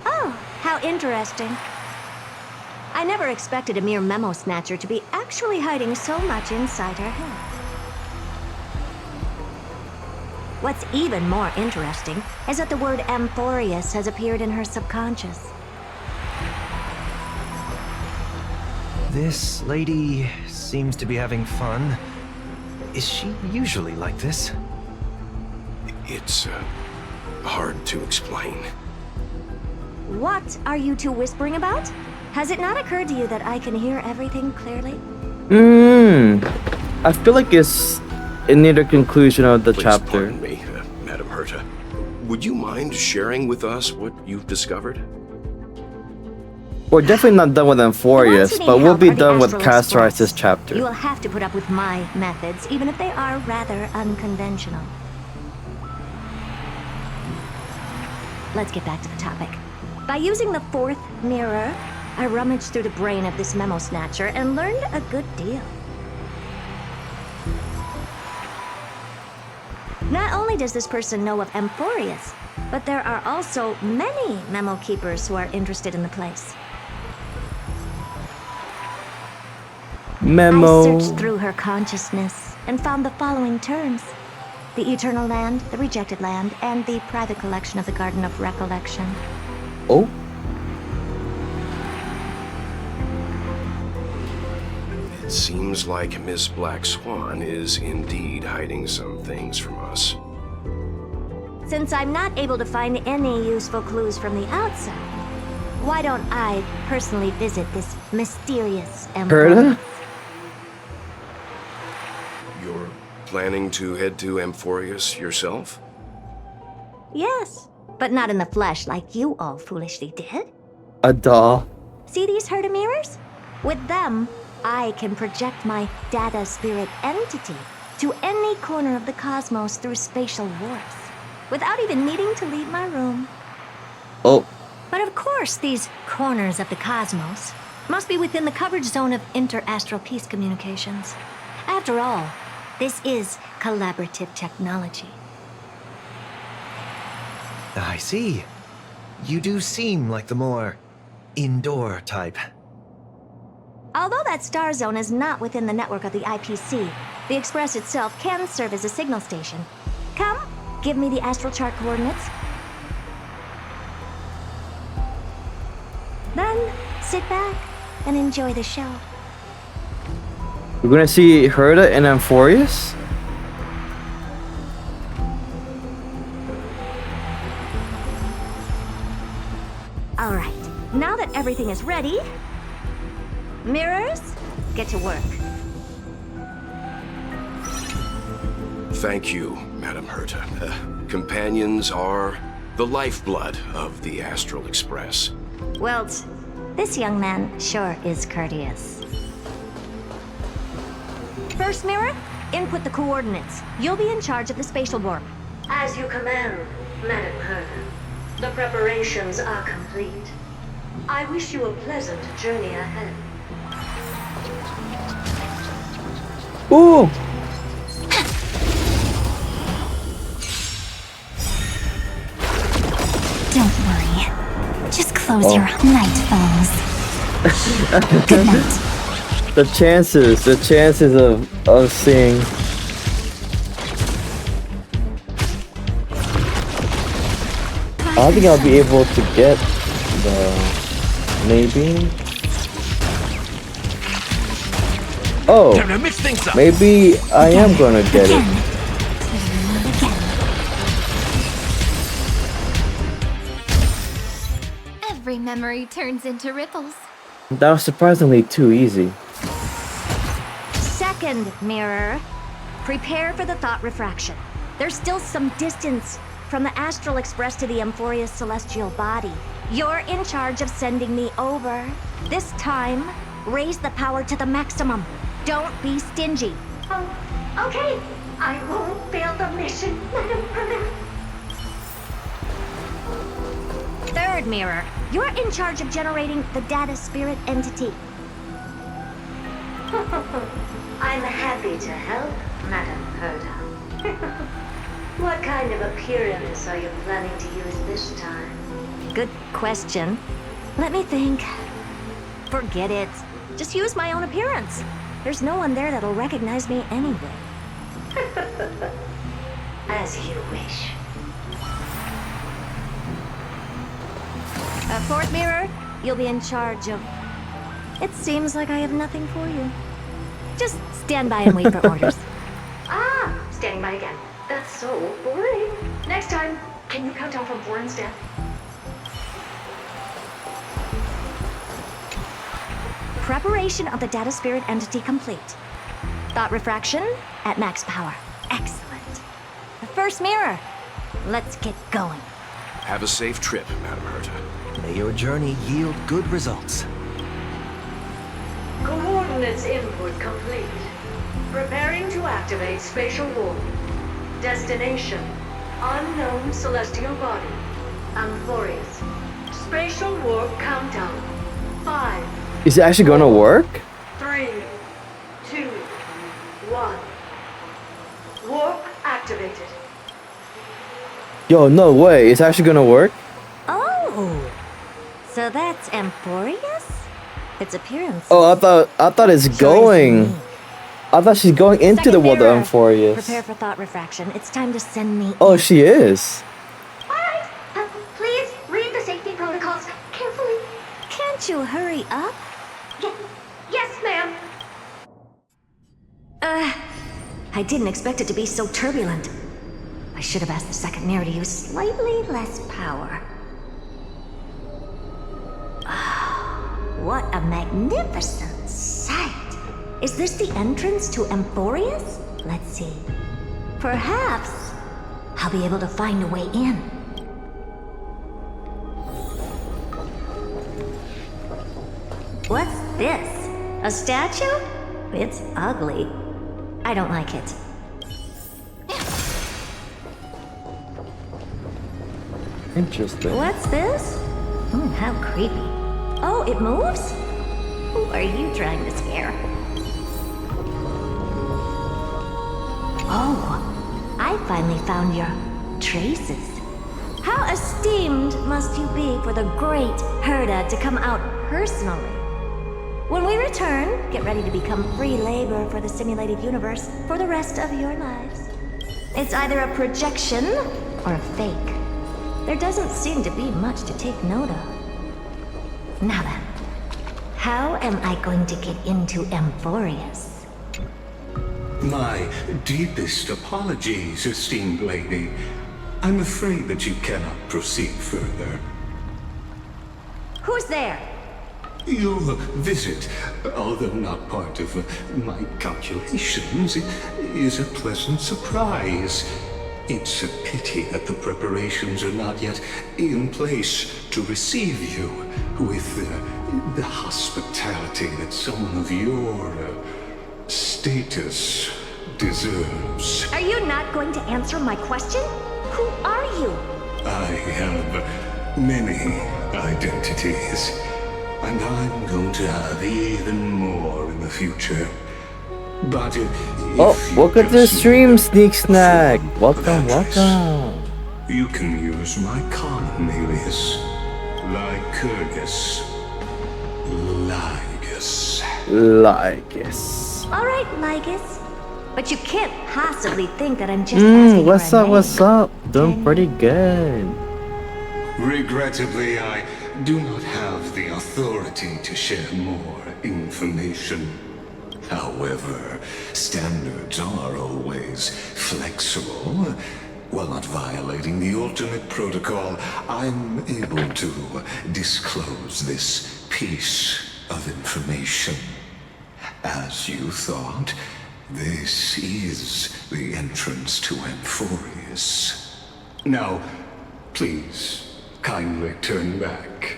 Oh, how interesting. I never expected a mere memo snatcher to be actually hiding so much inside her head. What's even more interesting is that the word Amphorius has appeared in her subconscious. This lady seems to be having fun. Is she usually like this? It's hard to explain. What are you two whispering about? Has it not occurred to you that I can hear everything clearly? I feel like it's near the conclusion of the chapter. Pardon me, Madam Herta. Would you mind sharing with us what you've discovered? We're definitely not done with Amphorius, but we'll be done with Castoriz's chapter. You will have to put up with my methods, even if they are rather unconventional. Let's get back to the topic. By using the fourth mirror, I rummaged through the brain of this memo snatcher and learned a good deal. Not only does this person know of Amphorius, but there are also many memo keepers who are interested in the place. Memo. I searched through her consciousness and found the following terms: the Eternal Land, the Rejected Land, and the private collection of the Garden of Recollection. Oh? It seems like Miss Black Swan is indeed hiding some things from us. Since I'm not able to find any useful clues from the outside, why don't I personally visit this mysterious Herta? You're planning to head to Amphorius yourself? Yes, but not in the flesh like you all foolishly did. A doll. See these Herta mirrors? With them, I can project my data spirit entity to any corner of the cosmos through spatial warps, without even needing to leave my room. Oh. But of course, these corners of the cosmos must be within the coverage zone of inter-astral peace communications. After all, this is collaborative technology. I see. You do seem like the more indoor type. Although that star zone is not within the network of the IPC, the Express itself can serve as a signal station. Come, give me the astral chart coordinates. Then, sit back and enjoy the show. We're gonna see Herta and Amphorius? everything is ready, mirrors, get to work. Thank you, Madam Herta. Companions are the lifeblood of the Astral Express. Well, this young man sure is courteous. First mirror, input the coordinates. You'll be in charge of the spatial warp. As you command, Madam Herta. The preparations are complete. I wish you a pleasant journey ahead. Ooh! Don't worry. Just close your night falls. Good night. The chances of seeing. I think I'll be able to get the maybe. Oh, maybe I am gonna get it. Every memory turns into ripples. That was surprisingly too easy. Second mirror, prepare for the thought refraction. There's still some distance from the Astral Express to the Amphoria's celestial body. You're in charge of sending me over. This time, raise the power to the maximum. Don't be stingy. Oh, okay. I won't fail the mission, Madam Herta. Third mirror, you're in charge of generating the data spirit entity. I'm happy to help, Madam Herta. What kind of appearance are you planning to use this time? Good question. Let me think. Forget it. Just use my own appearance. There's no one there that'll recognize me anyway. As you wish. Fourth mirror, you'll be in charge of... It seems like I have nothing for you. Just stand by and wait for orders. Ah, standing by again. That's so boring. Next time, can you count down from 4 instead? Preparation of the data spirit entity complete. Thought refraction at max power. Excellent. The first mirror. Let's get going. Have a safe trip, Madam Herta. May your journey yield good results. Coordinates input complete. Preparing to activate spatial warp. Destination: unknown celestial body. Amphorius. Spatial warp countdown. 5. Is it actually gonna work? 3, 2, 1. Warp activated. Yo, no way. It's actually gonna work? Oh! So that's Amphorius? Its appearance. Oh, I thought it's going. I thought she's going into the world of Amphorius. Prepare for thought refraction. It's time to send me. Oh, she is. Alright, please read the safety protocols carefully. Can't you hurry up? Yes, ma'am. I didn't expect it to be so turbulent. I should have asked the second mirror to use slightly less power. What a magnificent sight! Is this the entrance to Amphorius? Let's see. Perhaps I'll be able to find a way in. What's this? A statue? It's ugly. I don't like it. Interesting. What's this? How creepy. Oh, it moves? Who are you trying to scare? Oh, I finally found your traces. How esteemed must you be for the great Herta to come out personally? When we return, get ready to become free labor for the simulated universe for the rest of your lives. It's either a projection or a fake. There doesn't seem to be much to take note of. Now then, how am I going to get into Amphorius? My deepest apologies, esteemed lady. I'm afraid that you cannot proceed further. Who's there? Your visit, although not part of my calculations, is a pleasant surprise. It's a pity that the preparations are not yet in place to receive you with the hospitality that someone of your status deserves. Are you not going to answer my question? Who are you? I have many identities, and I'm going to have even more in the future. But look at the stream, Sneak Snack. Welcome. You can use my common alias, Lycurgus. All right, Lygus. But you can't possibly think that I'm just asking What's for a up? name. What's up? Doing pretty good. Regrettably, I do not have the authority to share more information. However, standards are always flexible. While not violating the ultimate protocol, I'm able to disclose this piece of information. As you thought, this is the entrance to Amphorius. Now, please, kindly turn back.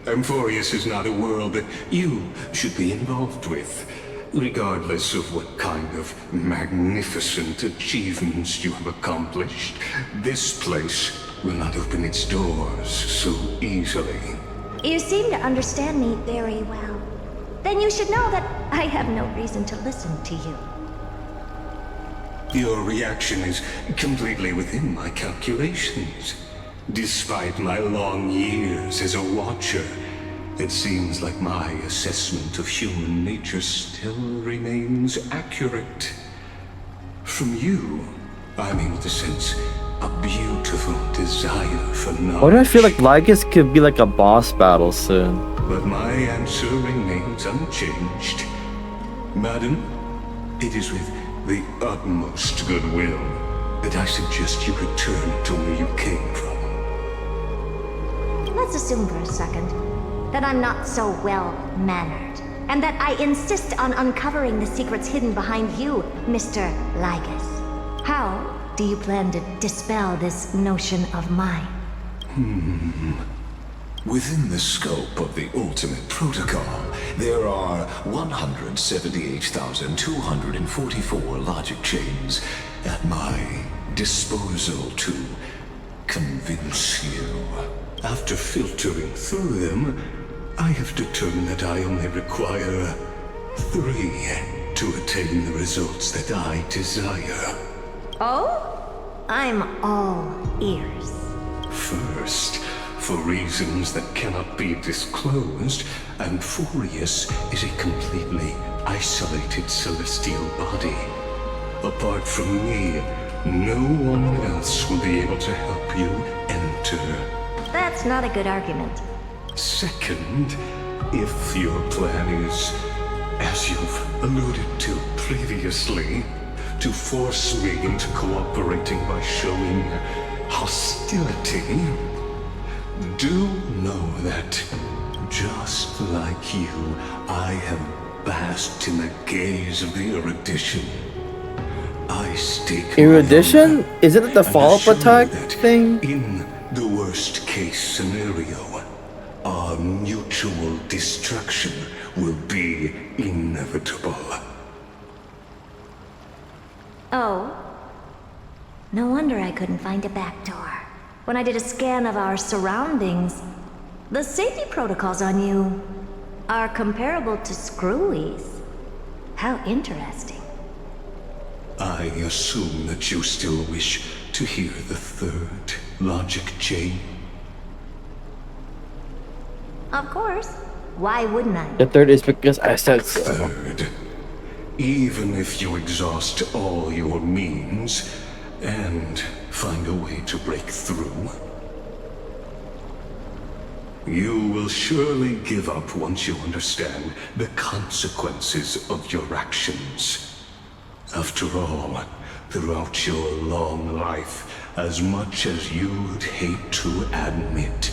Amphorius is not a world that you should be involved with. Regardless of what kind of magnificent achievements you have accomplished, this place will not open its doors so easily. You seem to understand me very well. Then you should know that I have no reason to listen to you. Your reaction is completely within my calculations. Despite my long years as a watcher, it seems like my assessment of human nature still remains accurate. From you, I'm able to sense a beautiful desire for knowledge. Why do I feel like Lygus could be like a boss battle soon? But my answer remains unchanged. Madam, it is with the utmost goodwill that I suggest you return to where you came from. Let's assume for a second that I'm not so well-mannered, and that I insist on uncovering the secrets hidden behind you, Mr. Lygus. How do you plan to dispel this notion of mine? Within the scope of the ultimate protocol, there are 178,244 logic chains at my disposal to convince you. After filtering through them, I have determined that I only require 3 to attain the results that I desire. Oh? I'm all ears. First, for reasons that cannot be disclosed, Amphorius is a completely isolated celestial body. Apart from me, no one else will be able to help you enter. That's not a good argument. Second, if your plan is, as you've alluded to previously, to force me into cooperating by showing hostility, do know that, just like you, I have basked in the gaze of the erudition. I stake Erudition? Is it the follow-up attack thing? In the worst case scenario, our mutual destruction will be inevitable. Oh? No wonder I couldn't find a back door. When I did a scan of our surroundings, the safety protocols on you are comparable to Screwy's. How interesting. I assume that you still wish to hear the third logic chain. Of course. Why wouldn't I? The third is because I said so. Third, even if you exhaust all your means and find a way to break through, you will surely give up once you understand the consequences of your actions. After all, throughout your long life, as much as you'd hate to admit,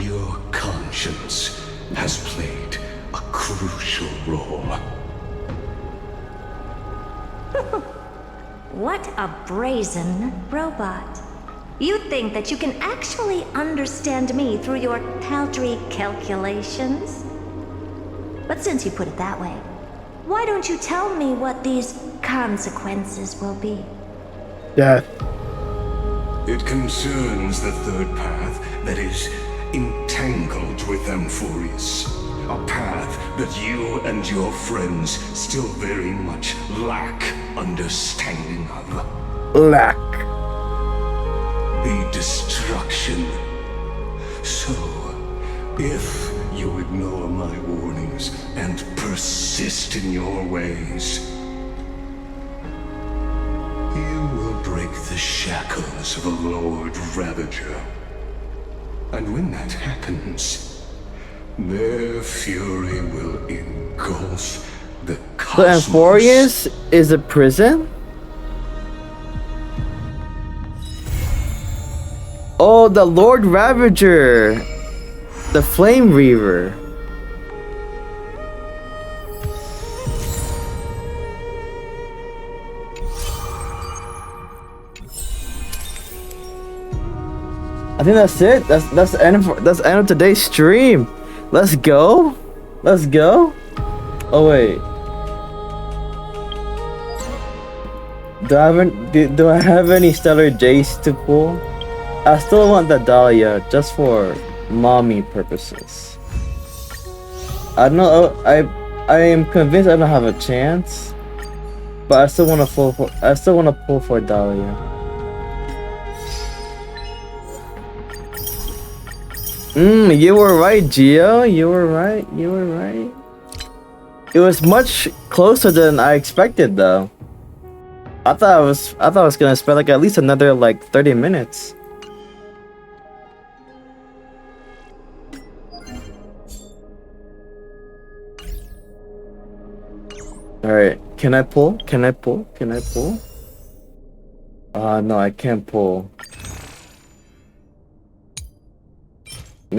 your conscience has played a crucial role. What a brazen robot. You think that you can actually understand me through your paltry calculations? But since you put it that way, why don't you tell me what these consequences will be? Death. It concerns the third path that is entangled with Amphorius. A path that you and your friends still very much lack understanding of. Lack. The destruction. So, if you ignore my warnings and persist in your ways, you will break the shackles of a Lord Ravager. And when that happens, their fury will engulf the So cosmos. Amphorius is a prison? Oh, the Lord Ravager! The Flame Reaver. I think that's it. That's the end of today's stream. Let's go. Let's go. Oh wait. Do I have any Stellar Jace to pull? I still want the Dahlia just for mommy purposes. I know I am convinced I don't have a chance, but I still want to pull for Dahlia. You were right, Gio. You were right. You were right. It was much closer than I expected, though. I thought I was gonna spend like at least another like 30 minutes. All right, can I pull? Can I pull? Can I pull? No, I can't pull.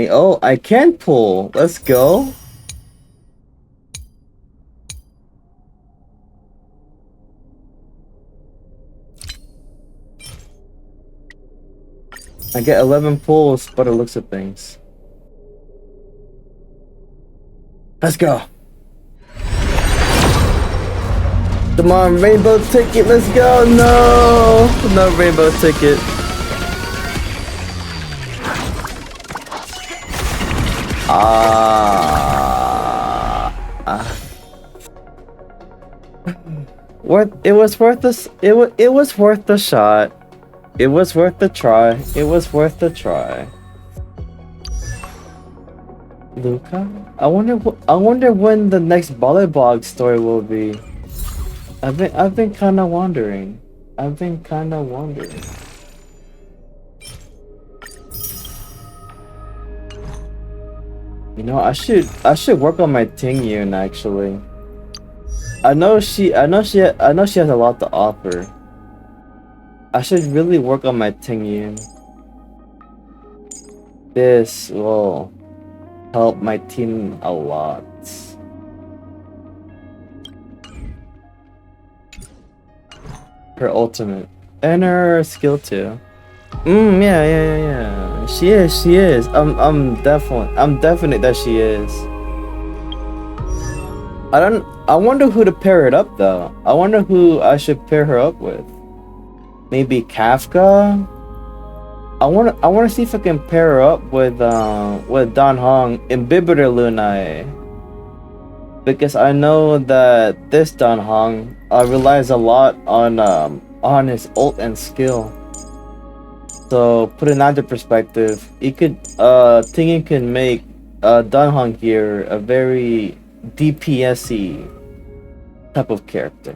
Oh, I can pull. Let's go. I get 11 pulls by the looks of things. Let's go. Come on, rainbow ticket, let's go. No, no rainbow ticket. It was worth this. It was worth the shot. It was worth the try. It was worth the try. Luca? I wonder when the next Bullybog story will be. I've been kind of wondering. You know, I should work on my Tingyun actually. I know she has a lot to offer. I should really work on my Tingyun. This will help my team a lot. Her ultimate and her skill too. Yeah. She is. I'm definite that she is. I wonder who to pair it up though. I wonder who I should pair her up with. Maybe Kafka? I wanna see if I can pair her up with Dan Hong in Imbibitor Lunai. Because I know that this Dan Hong relies a lot on his ult and skill. So put in that perspective, Tingy can make Dan Hong here a very DPS-y type of character.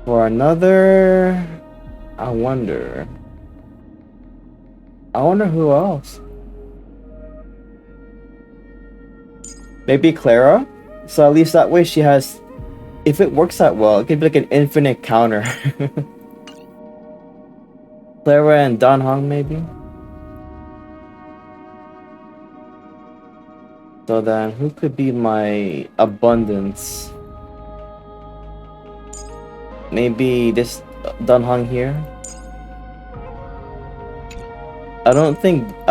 For another, I wonder who else. Maybe Clara? So at least that way she has, if it works that well, it could be like an infinite counter. Clara and Dan Hong maybe? So then, who could be my abundance? Maybe this Dunhong here. I don't think this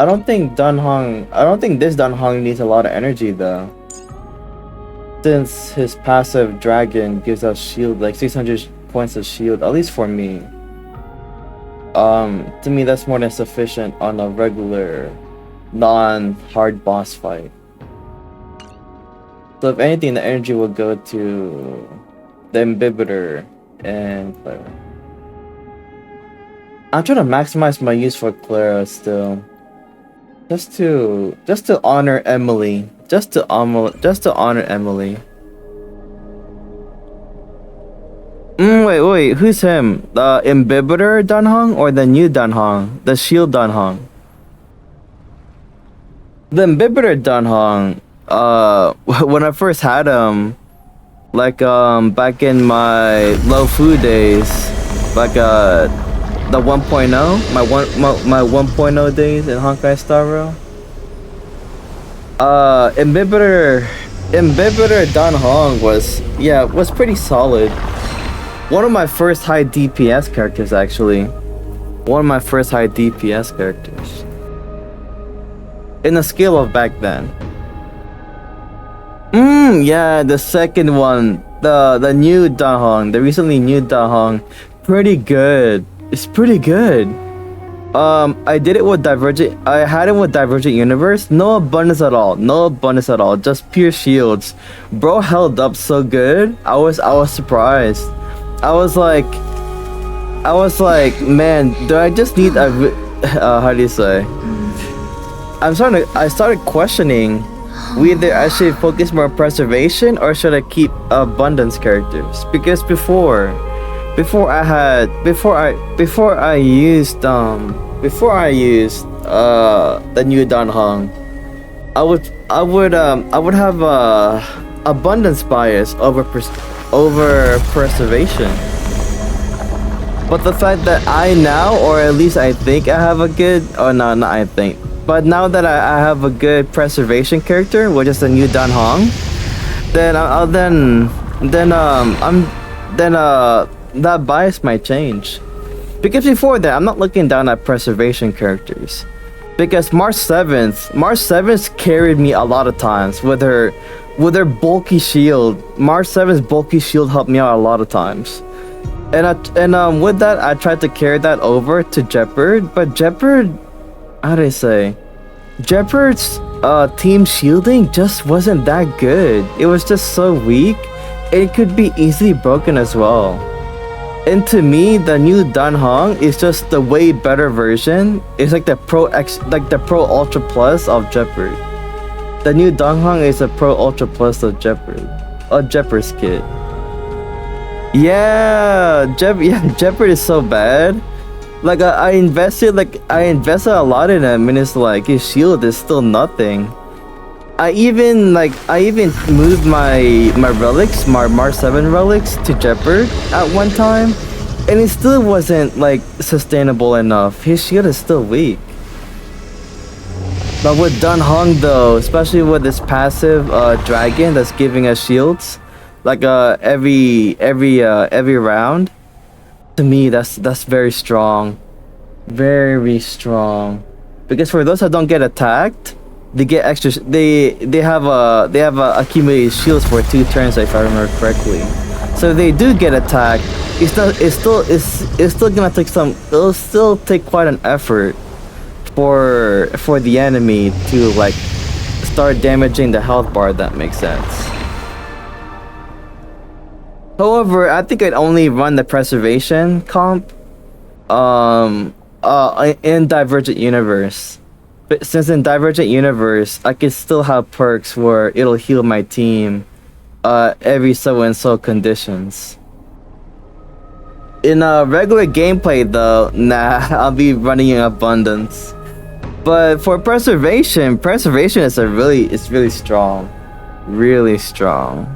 Dunhong needs a lot of energy though. Since his passive dragon gives us shield, like 600 points of shield, at least for me. To me that's more than sufficient on a regular non-hard boss fight. So if anything, the energy will go to the Imbibitor and Clara. I'm trying to maximize my use for Clara still. Just to honor Emily. Just to honor Emily. Wait, who's him? The Imbibitor Dunhong or the new Dunhong? The Shield Dunhong? The Imbibitor Dunhong, when I first had him, like back in my low food days, like the 1.0, my 1.0 days in Honkai Star Rail. Imbibitor Dunhong was pretty solid. One of my first high DPS characters actually. One of my first high DPS characters. In the scale of back then. Yeah, the second one, the new Dahong, the recently new Dahong, pretty good. It's pretty good. I did it with Divergent. I had it with Divergent Universe. No abundance at all. No abundance at all. Just pure shields. Bro held up so good. I was surprised. I was like, man, do I just need a how do you say? I started questioning whether I should focus more on preservation or should I keep abundance characters, because before I used the new Danhong, I would have abundance bias over preservation. But the fact that I now, or at least I think I have a good, oh no, not I think, but now that I have a good preservation character, which is the new Danhong, that bias might change. Because before that, I'm not looking down at preservation characters. Because March 7th carried me a lot of times with her bulky shield. March 7th's bulky shield helped me out a lot of times. And with that, I tried to carry that over to Jeopard, but Jeopard, how do I say? Jeopard's team shielding just wasn't that good. It was just so weak. It could be easily broken as well. And to me, the new Danhong is just the way better version. It's like the Pro Ultra Plus of Jeopard. The new Danhong is a Pro Ultra Plus of Jeopard. Jeopard's kit. Yeah, Jeopard is so bad. Like I invested a lot in him, and it's like his shield is still nothing. I even moved my relics, my Mars 7 relics to Jeopard at one time, and it still wasn't like sustainable enough. His shield is still weak. But with Dunhong though, especially with this passive dragon that's giving us shields, like every round, to me that's very strong. Very strong. Because for those that don't get attacked, they get extra. They have accumulated shields for 2 turns, if I remember correctly. So if they do get attacked, it's still gonna take some. It'll still take quite an effort for the enemy to like start damaging the health bar. If that makes sense. However, I think I'd only run the preservation comp in Divergent Universe. But since in Divergent Universe, I can still have perks where it'll heal my team every so and so conditions. In regular gameplay though, nah, I'll be running in abundance. But for preservation is really strong. Really strong.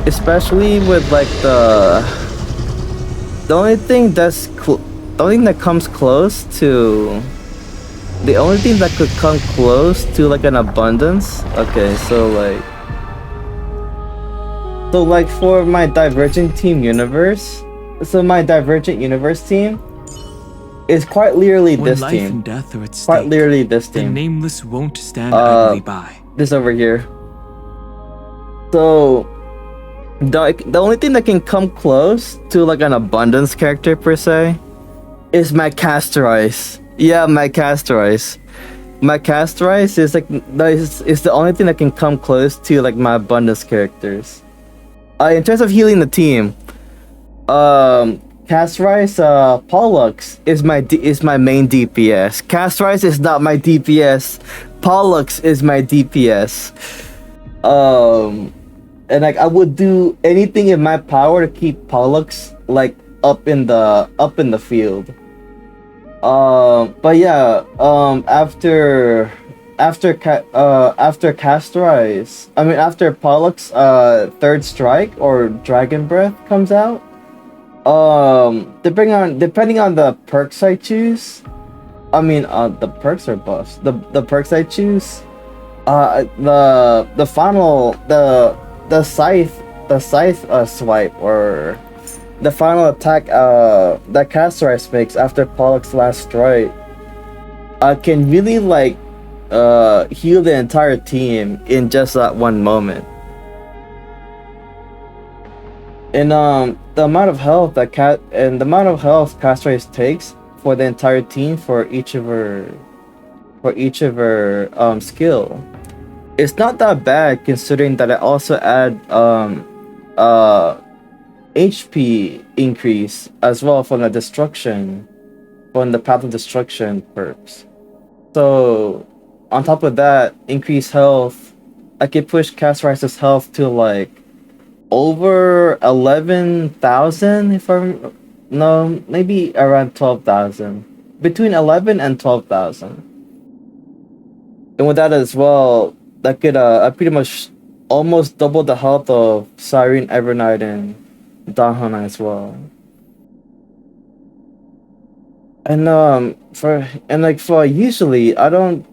Especially with like the only thing that comes close to the only thing that could come close to like an abundance. Okay, so like for my Divergent Team universe, so my Divergent Universe team is quite literally When this life team. and death are at Quite stake, literally this the team. nameless won't stand idly by. This over here. So the only thing that can come close to like an abundance character per se is my Castorice. Yeah, my Castorice. My Castorice is like is the only thing that can come close to like my abundance characters. In terms of healing the team, Castorice Pollux is my main DPS. Castorice is not my DPS. Pollux is my DPS. And like I would do anything in my power to keep Pollux like up in the field. But yeah, after Castorice, I mean after Pollux third strike or Dragon Breath comes out, depending on the perks I choose, I mean the perks are buffs. The perks I choose, the final the scythe swipe or the final attack that Castorice makes after Pollux last strike can really like heal the entire team in just that one moment. And the amount of health Castorice takes for the entire team for each of her skill, it's not that bad considering that I also add HP increase as well from the Path of Destruction perks. So on top of that, increased health, I could push Castorice's health to like over 11,000 maybe around 12,000. Between 11 and 12,000. And with that as well, that could I pretty much almost double the health of Siren, Evernight, and Danhana as well. And for usually I don't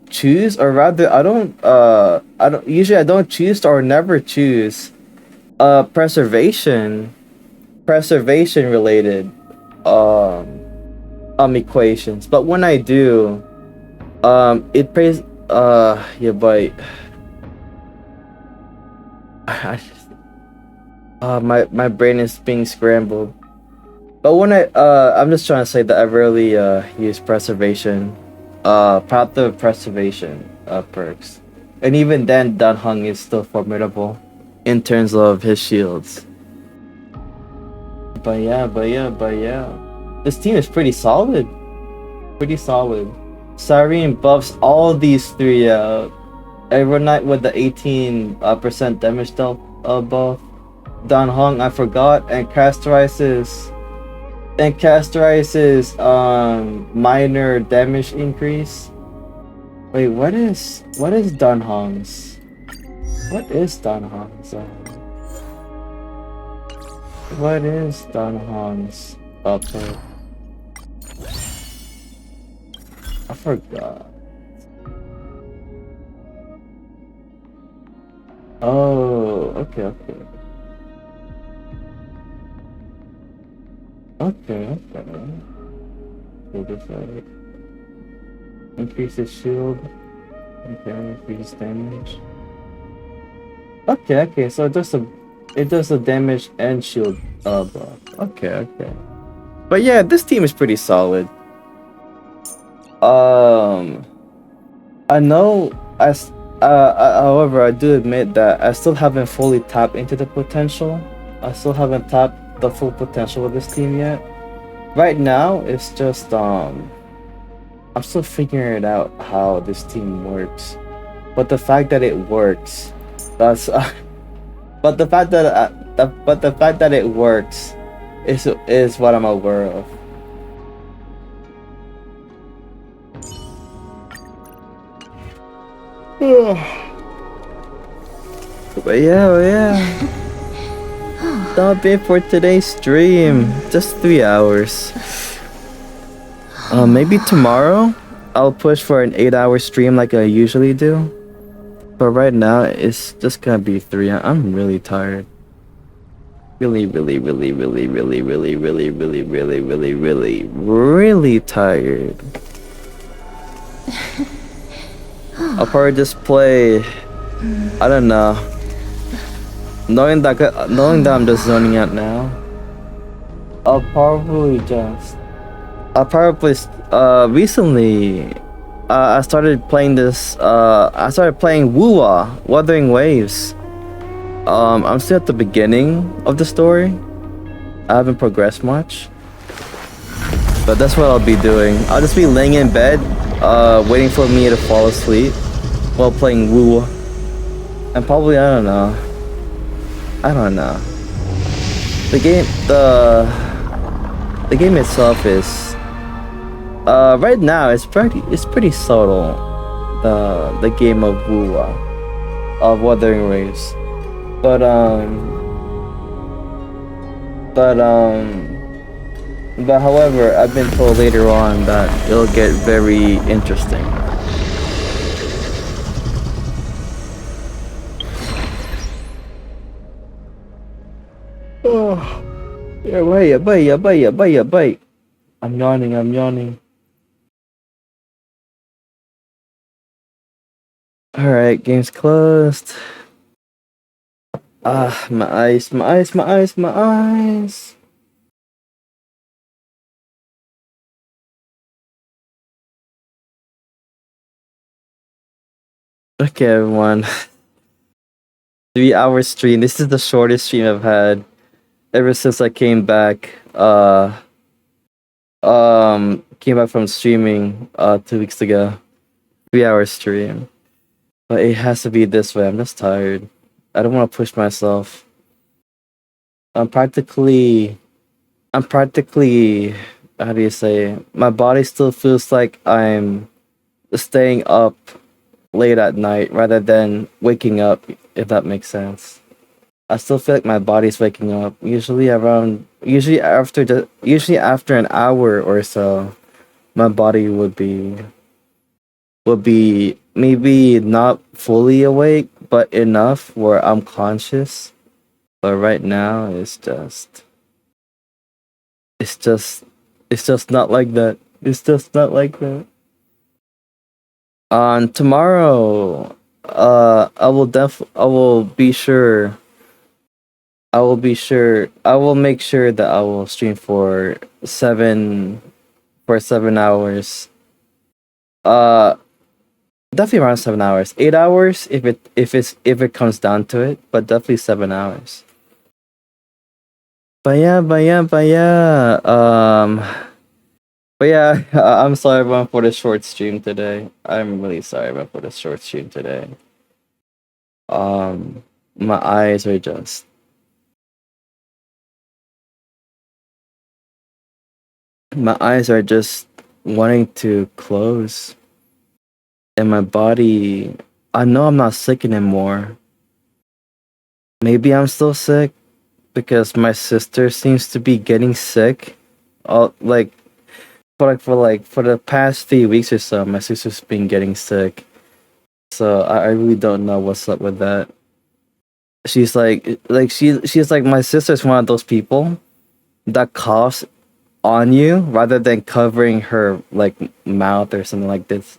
choose, or rather I don't choose or never choose preservation related equations. But when I do, it pays yeah, but my brain is being scrambled. But when I'm just trying to say that I rarely use preservation, Path of Preservation perks, and even then, Dan Hung is still formidable in terms of his shields. But yeah, this team is pretty solid. Siren buffs all these three out. Evernight with the 18% damage dealt buff. Dan Hong, I forgot, and Castorice's minor damage increase. Wait, what is Dan Hong's? What is Dan Hong's? What is Dan Hong's upper? I forgot. Oh, okay. So this increases shield. Okay, increases damage. Okay. So it does the damage and shield buff. Okay. But yeah, this team is pretty solid. I know however, I do admit that I still haven't fully tapped into the potential. I still haven't tapped the full potential of this team yet. Right now, it's just I'm still figuring it out how this team works. But the fact that it works, that's but the fact that it works is what I'm aware of. But yeah. That'll be it for today's stream. Just 3 hours. Maybe tomorrow I'll push for an 8-hour stream like I usually do. But right now it's just gonna be 3. I'm really tired. Really tired. I'll probably just play. I don't know. Knowing that I'm just zoning out now, I'll probably recently I started playing this. I started playing Wua, Wuthering Waves. I'm still at the beginning of the story. I haven't progressed much, but that's what I'll be doing. I'll just be laying in bed, waiting for me to fall asleep while playing Wua. And probably, I don't know. The game itself is right now it's pretty subtle. The game of Wua, of Wuthering Waves. But however, I've been told later on that it'll get very interesting. Oh, yeah, bye. I'm yawning. Alright, game's closed. My eyes. Okay, everyone. 3-hour stream. This is the shortest stream I've had ever since I came back. Came back from streaming 2 weeks ago. 3-hour stream. But it has to be this way. I'm just tired. I don't want to push myself. I'm practically, how do you say? My body still feels like I'm staying up late at night rather than waking up, if that makes sense. I still feel like my body's waking up. Usually after an hour or so, my body would be maybe not fully awake, but enough where I'm conscious. But right now it's just not like that. It's just not like that. On tomorrow, I will make sure that I will stream for 7 hours. Definitely around 7 hours. 8 hours if it comes down to it, but definitely 7 hours. But yeah. I'm sorry everyone for the short stream today. I'm really sorry everyone for the short stream today. My eyes are just wanting to close. And my body, I know I'm not sick anymore. Maybe I'm still sick because my sister seems to be getting sick. For the past 3 weeks or so, my sister's been getting sick. So I really don't know what's up with that. She's like my sister's one of those people that coughs on you rather than covering her like mouth or something like this.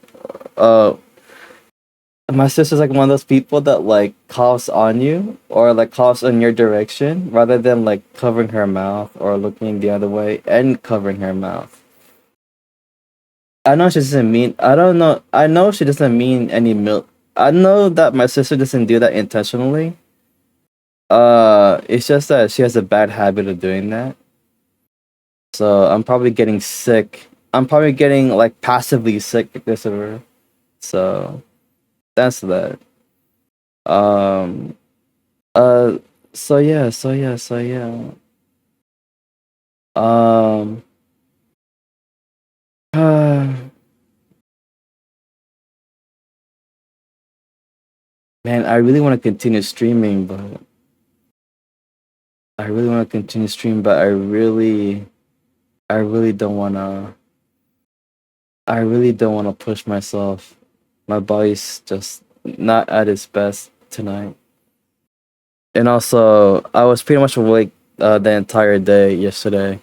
My sister's like one of those people that like coughs on you or like coughs in your direction rather than like covering her mouth or looking the other way and covering her mouth. I know she doesn't mean. I don't know. I know she doesn't mean any milk. I know that my sister doesn't do that intentionally. It's just that she has a bad habit of doing that. So I'm probably getting sick. I'm probably getting like passively sick because of her. So that's that. Um. So yeah. Um. Man, I really want to continue streaming, but I really don't want to. I really don't want to push myself. My body's just not at its best tonight. And also, I was pretty much awake the entire day yesterday.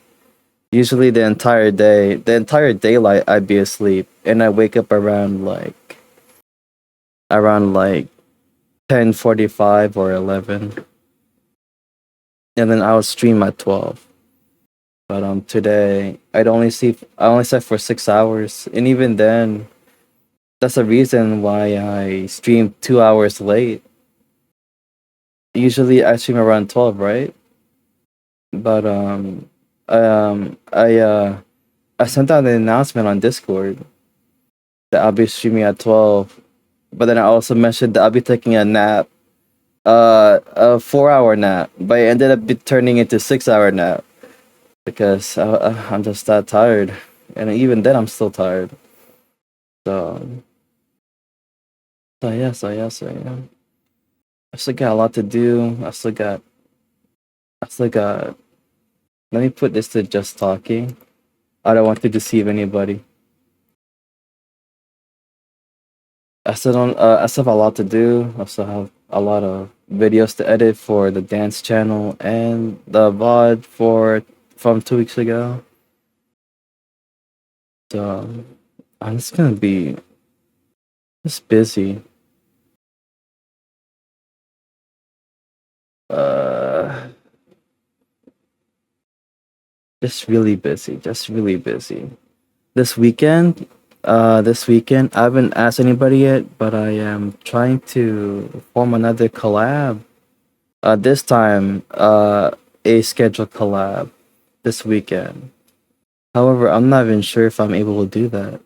Usually the entire daylight, I'd be asleep, and I wake up around like 10:45 or 11, and then I would stream at 12. But today I only slept for 6 hours, and even then, that's the reason why I stream 2 hours late. Usually I stream around 12, right? But I I sent out an announcement on Discord that I'll be streaming at 12. But then I also mentioned that I'll be taking a nap, a 4 hour nap, but it ended up turning into 6 hour nap because I'm just that tired, and even then I'm still tired. So, so yeah. I still got a lot to do. I still got. Let me put this to just talking. I don't want to deceive anybody. I still don't. I still have a lot to do. I still have a lot of videos to edit for the dance channel and the VOD from 2 weeks ago. So I'm just gonna be just busy. Uh, just really busy. Just really busy. This weekend, I haven't asked anybody yet, but I am trying to form another collab. This time, a scheduled collab this weekend. However, I'm not even sure if I'm able to do that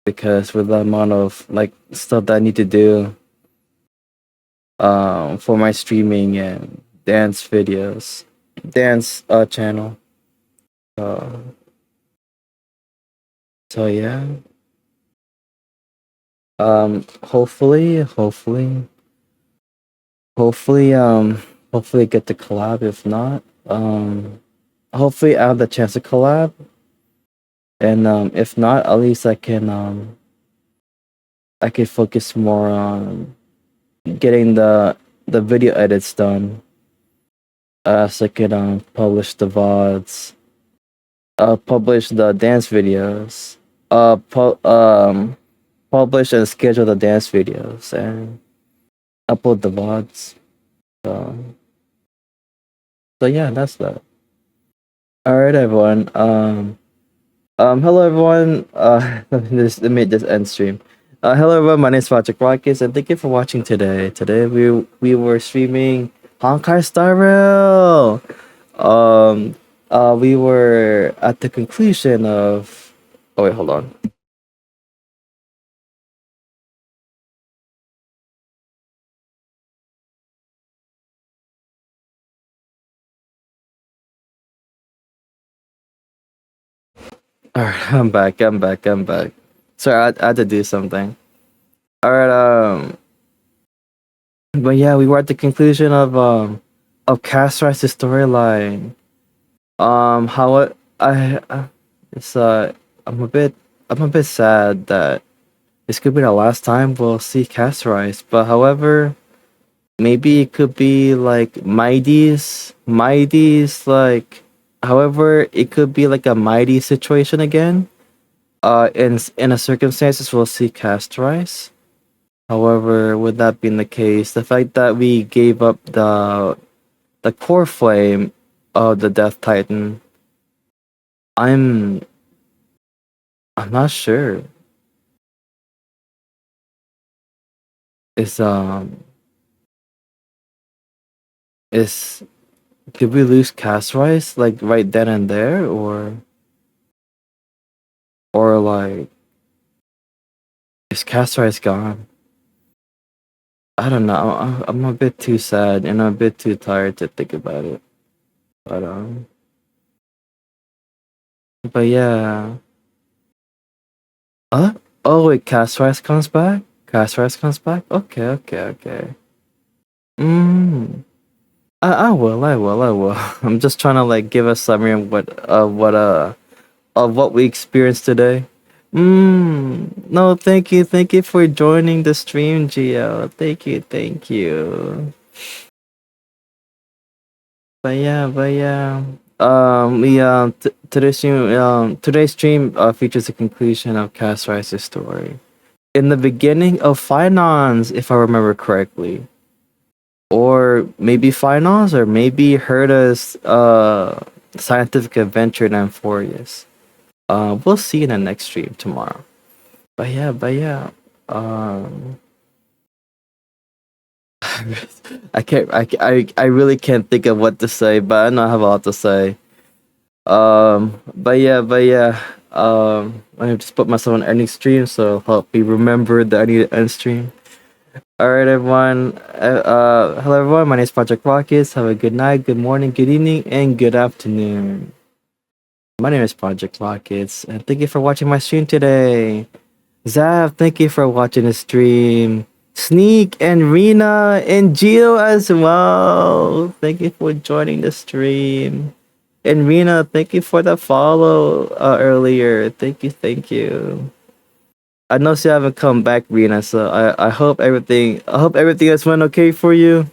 because with the amount of like stuff that I need to do, for my streaming and dance videos, dance channel. Uh, so yeah. Hopefully, hopefully, hopefully get the collab. If not, hopefully I have the chance to collab. And if not, at least I can focus more on getting the video edits done. So I can publish the VODs, publish the dance videos, publish and schedule the dance videos, and upload the VODs. So, so yeah, that's that. All right, everyone. Hello everyone. Let me just end stream. Hello everyone. My name is Patrick Rockets, and thank you for watching today. Today we were streaming Honkai Star Rail. We were at the conclusion of. Oh wait, hold on. All right, I'm back. Sorry, I had to do something. All right, but yeah, we were at the conclusion of Cast Rice's storyline. How it's I'm a bit sad that this could be the last time we'll see Cast Rice, but however, maybe it could be like Mighty's like, however, it could be like a Mighty situation again. In a circumstances, we'll see Cast Rice. However, with that being the case, the fact that we gave up the core flame of the Death Titan, I'm I'm not sure. Is is Did we lose Cast Rice like right then and there, or like is Cast Rice gone? I don't know. I'm a bit too sad and I'm a bit too tired to think about it. But but yeah. Uh oh wait, Cast Rice comes back. Cast Rice comes back. Okay. Mm. I will. I'm just trying to like give a summary of what of what we experienced today. No, thank you for joining the stream, Gio. Thank you. But yeah. Today's stream features the conclusion of Cast Rise's story. In the beginning of Finance, if I remember correctly, or maybe Finance, or maybe Herta's scientific adventure in Amphorius. We'll see in the next stream tomorrow. But yeah. Um, I really can't think of what to say, but I know I have a lot to say. But yeah. I have to put myself on ending stream, so help me remember that I need to end stream. Alright, everyone. Hello, everyone. My name is Project Rockets. Have a good night, good morning, good evening, and good afternoon. My name is Project Rockets, and thank you for watching my stream today. Zav, thank you for watching the stream. Sneak and Rena and Gio as well. Thank you for joining the stream. And Rena, thank you for the follow earlier. Thank you. I know you haven't come back, Rena, so I hope everything has went okay for you.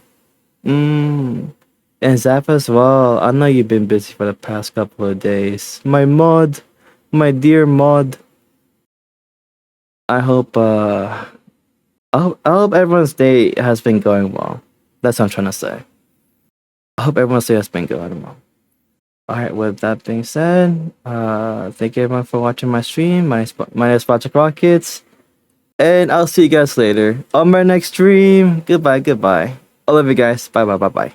And Zap as well. I know you've been busy for the past couple of days. My dear mod. I hope I hope everyone's day has been going well. That's what I'm trying to say. I hope everyone's day has been going well. Alright, with that being said, thank you everyone for watching my stream. My name is Project Rockets. And I'll see you guys later on my next stream. Goodbye. I love you guys. Bye.